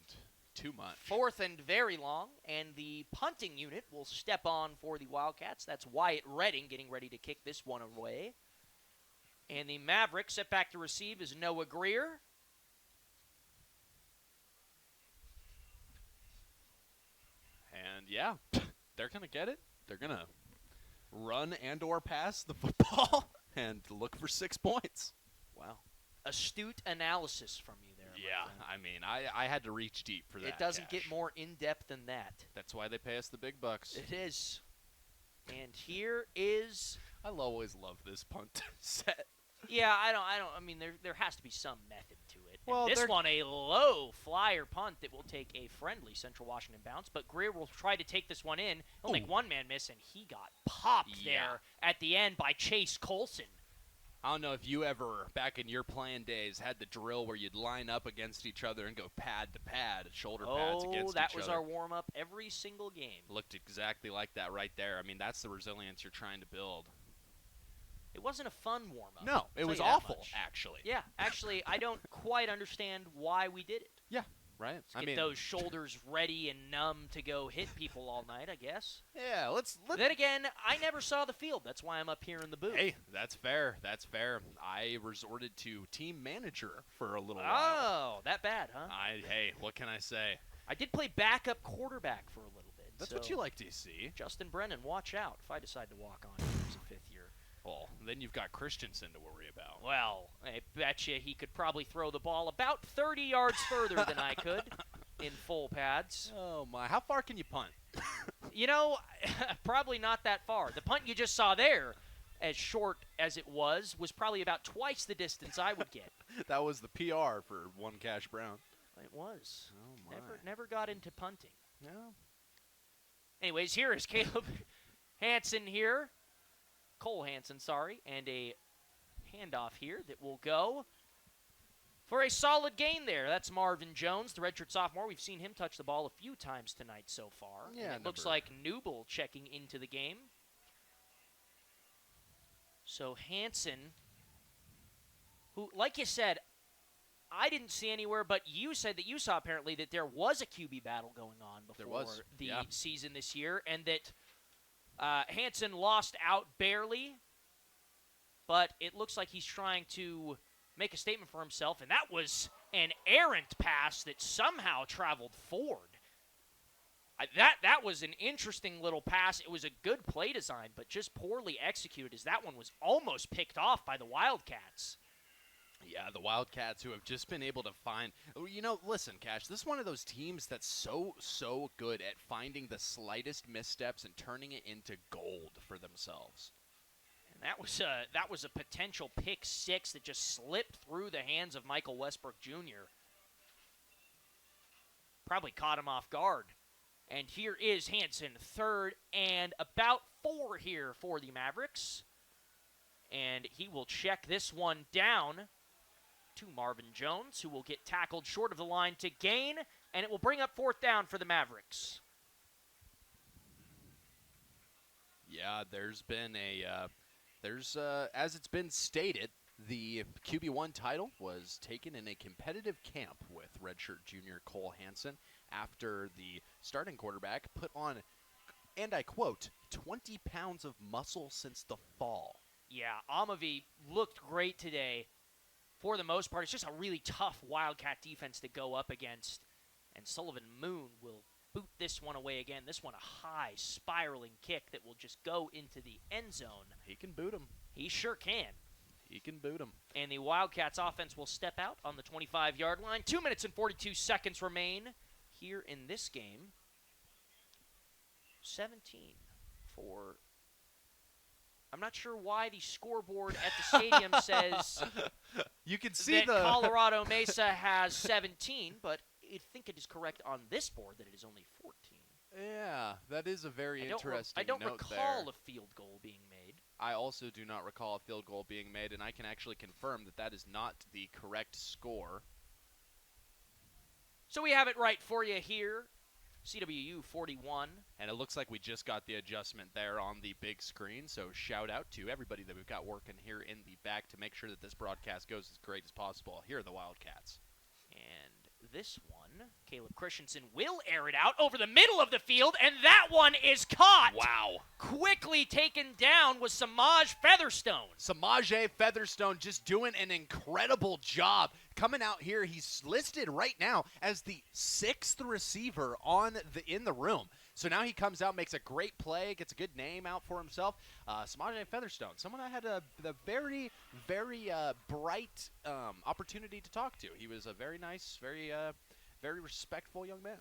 too much. 4th and very long, and the punting unit will step on for the Wildcats. That's Wyatt Redding getting ready to kick this one away. And the Maverick set back to receive is Noah Greer. And, yeah, they're going to get it. They're going to run and or pass the football and look for 6 points. Wow. Astute analysis from you there. Yeah, I mean, I had to reach deep for that. It doesn't get more in-depth than that. That's why they pay us the big bucks. It is. And here is I'll always love this punt set. Yeah, I mean, there has to be some method to it. And Well, this one, a low flyer punt that will take a friendly Central Washington bounce, but Greer will try to take this one in. He'll make one man miss, and he got popped there at the end by Chase Colson. I don't know if you ever, back in your playing days, had the drill where you'd line up against each other and go pad to pad, shoulder pads against each other. Oh, that was our warm-up every single game. Looked exactly like that right there. I mean, that's the resilience you're trying to build. It wasn't a fun warm-up. No, it was awful, actually. Yeah, actually, I don't quite understand why we did it. Yeah, right. Let's get those shoulders ready and numb to go hit people all night, I guess. Yeah, let's. Then again, I never saw the field. That's why I'm up here in the booth. Hey, that's fair. That's fair. I resorted to team manager for a little while. Oh, that bad, huh? Hey, what can I say? I did play backup quarterback for a little bit. That's what you like to see. Justin Brennan, watch out if I decide to walk on him as a fifth year. Well, then you've got Christensen to worry about. Well, I bet you he could probably throw the ball about 30 yards further than I could in full pads. Oh, my. How far can you punt? You know, probably not that far. The punt you just saw there, as short as it was probably about twice the distance I would get. That was the PR for one Cash Brown. It was. Oh, my. Never got into punting. No. Anyways, here is Caleb Hansen here. Cole Hansen, sorry, and a handoff here that will go for a solid gain there. That's Marvin Jones, the redshirt sophomore. We've seen him touch the ball a few times tonight so far. Yeah, and it looks like Newble checking into the game. So Hansen, who, like you said, I didn't see anywhere, but you said that you saw apparently that there was a QB battle going on before the season this year, and that Hansen lost out barely, but it looks like he's trying to make a statement for himself, and that was an errant pass that somehow traveled forward. That was an interesting little pass. It was a good play design, but just poorly executed, as that one was almost picked off by the Wildcats. Yeah, the Wildcats, who have just been able to find – listen, Cash, this is one of those teams that's so good at finding the slightest missteps and turning it into gold for themselves. And that was a potential pick six that just slipped through the hands of Michael Westbrook Jr. Probably caught him off guard. And here is Hansen, third and about 4 here for the Mavericks. And he will check this one down to Marvin Jones, who will get tackled short of the line to gain, and it will bring up 4th down for the Mavericks. Yeah, there's been as it's been stated, the QB1 title was taken in a competitive camp with redshirt junior Cole Hansen after the starting quarterback put on, and I quote, 20 pounds of muscle since the fall. Yeah, Amavi looked great today. For the most part, it's just a really tough Wildcat defense to go up against. And Sullivan Moon will boot this one away again. This one a high, spiraling kick that will just go into the end zone. He can boot him. He sure can. He can boot him. And the Wildcats offense will step out on the 25-yard line. 2 minutes and 42 seconds remain here in this game. 17 for... I'm not sure why the scoreboard at the stadium says you can see that Colorado Mesa has 17, but I think it is correct on this board that it is only 14. Yeah, that is a very interesting I don't note recall there. a field goal being made. I also do not recall a field goal being made, and I can actually confirm that that is not the correct score. So we have it right for you here. CWU 41. And it looks like we just got the adjustment there on the big screen, so shout out to everybody that we've got working here in the back to make sure that this broadcast goes as great as possible. Here are the Wildcats. And this one, Caleb Christensen will air it out over the middle of the field, and that one is caught. Wow. Quickly taken down was Samaj Featherstone. Samaje Featherstone just doing an incredible job. Coming out here, he's listed right now as the 6th receiver in the room. So now he comes out, makes a great play, gets a good name out for himself. Samaje Featherstone, someone I had the very, very bright opportunity to talk to. He was a very nice, very respectful young man.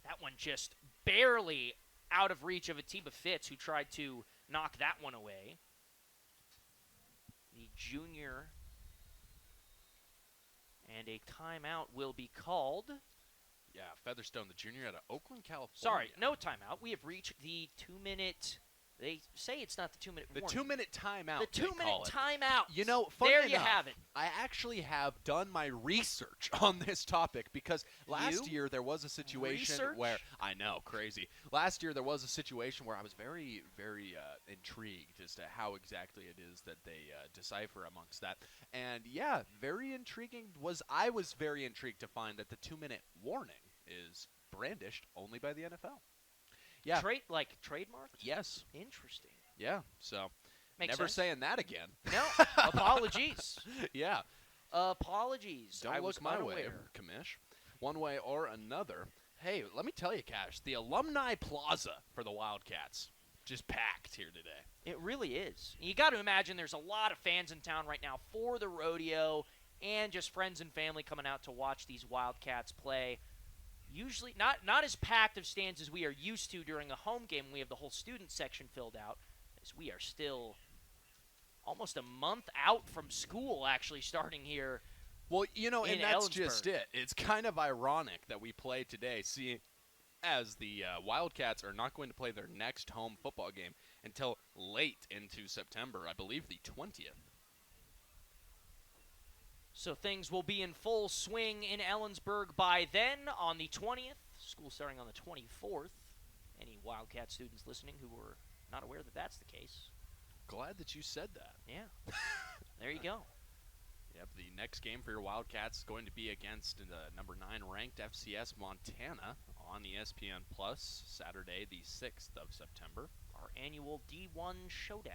That one just barely out of reach of Atiba Fitz, who tried to knock that one away. the junior. And a timeout will be called. Yeah, Featherstone, the junior out of Oakland, California. Sorry, no timeout. We have reached the 2-minute. They say it's not the 2-minute The warning. 2-minute timeout. The 2-minute timeout. You know, funny there enough, you have it. I actually have done my research on this topic because last year there was a situation where I know, crazy. Last year there was a situation where I was very, very intrigued as to how exactly it is that they decipher amongst that. And yeah, very intriguing. I was very intrigued to find that the 2-minute warning is brandished only by the NFL. Yeah. Trademark? Yes. Interesting. Yeah. So Makes never sense. saying that again. No. Apologies. Yeah. Apologies. Don't I look was my unaware. way, Kamish. One way or another. Hey, let me tell you, Cash, the Alumni Plaza for the Wildcats just packed here today. It really is. You got to imagine there's a lot of fans in town right now for the rodeo and just friends and family coming out to watch these Wildcats play. Usually not as packed of stands as we are used to during a home game. We have the whole student section filled out, as we are still almost a month out from school actually starting here. Well, you know, and that's Ellensburg. just it. It's kind of ironic that we play today, seeing as the Wildcats are not going to play their next home football game until late into September, I believe the 20th. So things will be in full swing in Ellensburg by then on the 20th. School starting on the 24th. Any Wildcat students listening who were not aware that that's the case. Glad that you said that. Yeah. There you go. Yep, the next game for your Wildcats is going to be against the number 9 ranked FCS Montana on ESPN Plus Saturday the 6th of September. Our annual D1 showdown.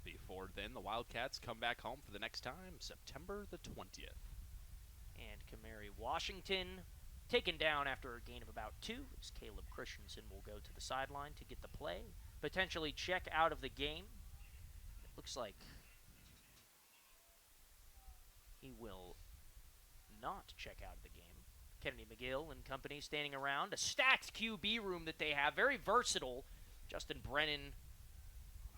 Before then, the Wildcats come back home for the next time, September the 20th. And Kamari Washington taken down after a gain of about 2, as Caleb Christensen will go to the sideline to get the play, potentially check out of the game. It looks like he will not check out of the game. Kennedy McGill and company standing around. A stacked QB room that they have, very versatile. Justin Brennan,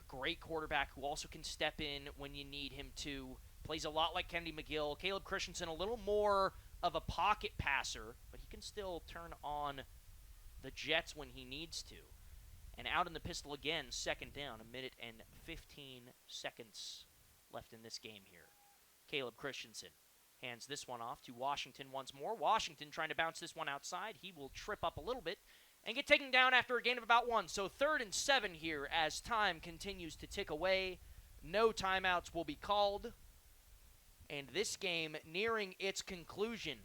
great quarterback who also can step in when you need him to. Plays a lot like Kennedy McGill. Caleb Christensen, a little more of a pocket passer, but he can still turn on the jets when he needs to. And out in the pistol again, second down, 1 minute and 15 seconds left in this game here. Caleb Christensen hands this one off to Washington once more. Washington trying to bounce this one outside. He will trip up a little bit and get taken down after a gain of about 1. So 3rd and 7 here as time continues to tick away. No timeouts will be called. And this game nearing its conclusion.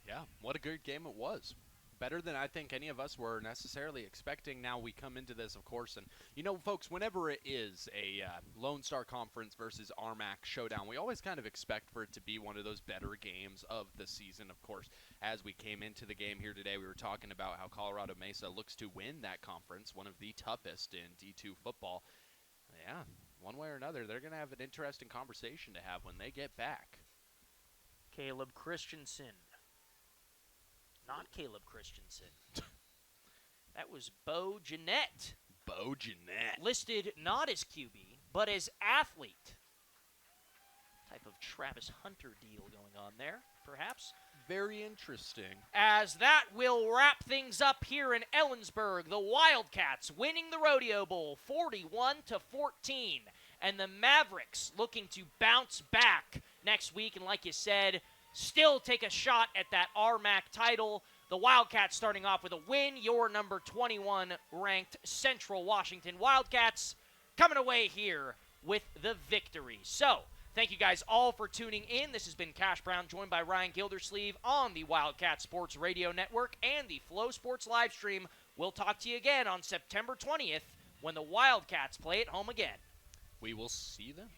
Yeah, what a good game it was. Better than I think any of us were necessarily expecting. Now we come into this, of course, and you know, folks, whenever it is a Lone Star Conference versus RMAC showdown, we always kind of expect for it to be one of those better games of the season. Of course, as we came into the game here today, we were talking about how Colorado Mesa looks to win that conference, one of the toughest in D2 football. Yeah, one way or another, they're going to have an interesting conversation to have when they get back. Caleb Christensen. Not Caleb Christensen. That was Bo Jeanette. Bo Jeanette. Listed not as QB, but as athlete. Type of Travis Hunter deal going on there, perhaps. Very interesting. As that will wrap things up here in Ellensburg. The Wildcats winning the Rodeo Bowl 41-14. And the Mavericks looking to bounce back next week. And like you said, still take a shot at that RMAC title. The Wildcats starting off with a win. Your number 21 ranked Central Washington Wildcats coming away here with the victory. So, thank you guys all for tuning in. This has been Cash Brown, joined by Ryan Gildersleeve on the Wildcat Sports Radio Network and the Flow Sports live stream. We'll talk to you again on September 20th when the Wildcats play at home again. We will see them.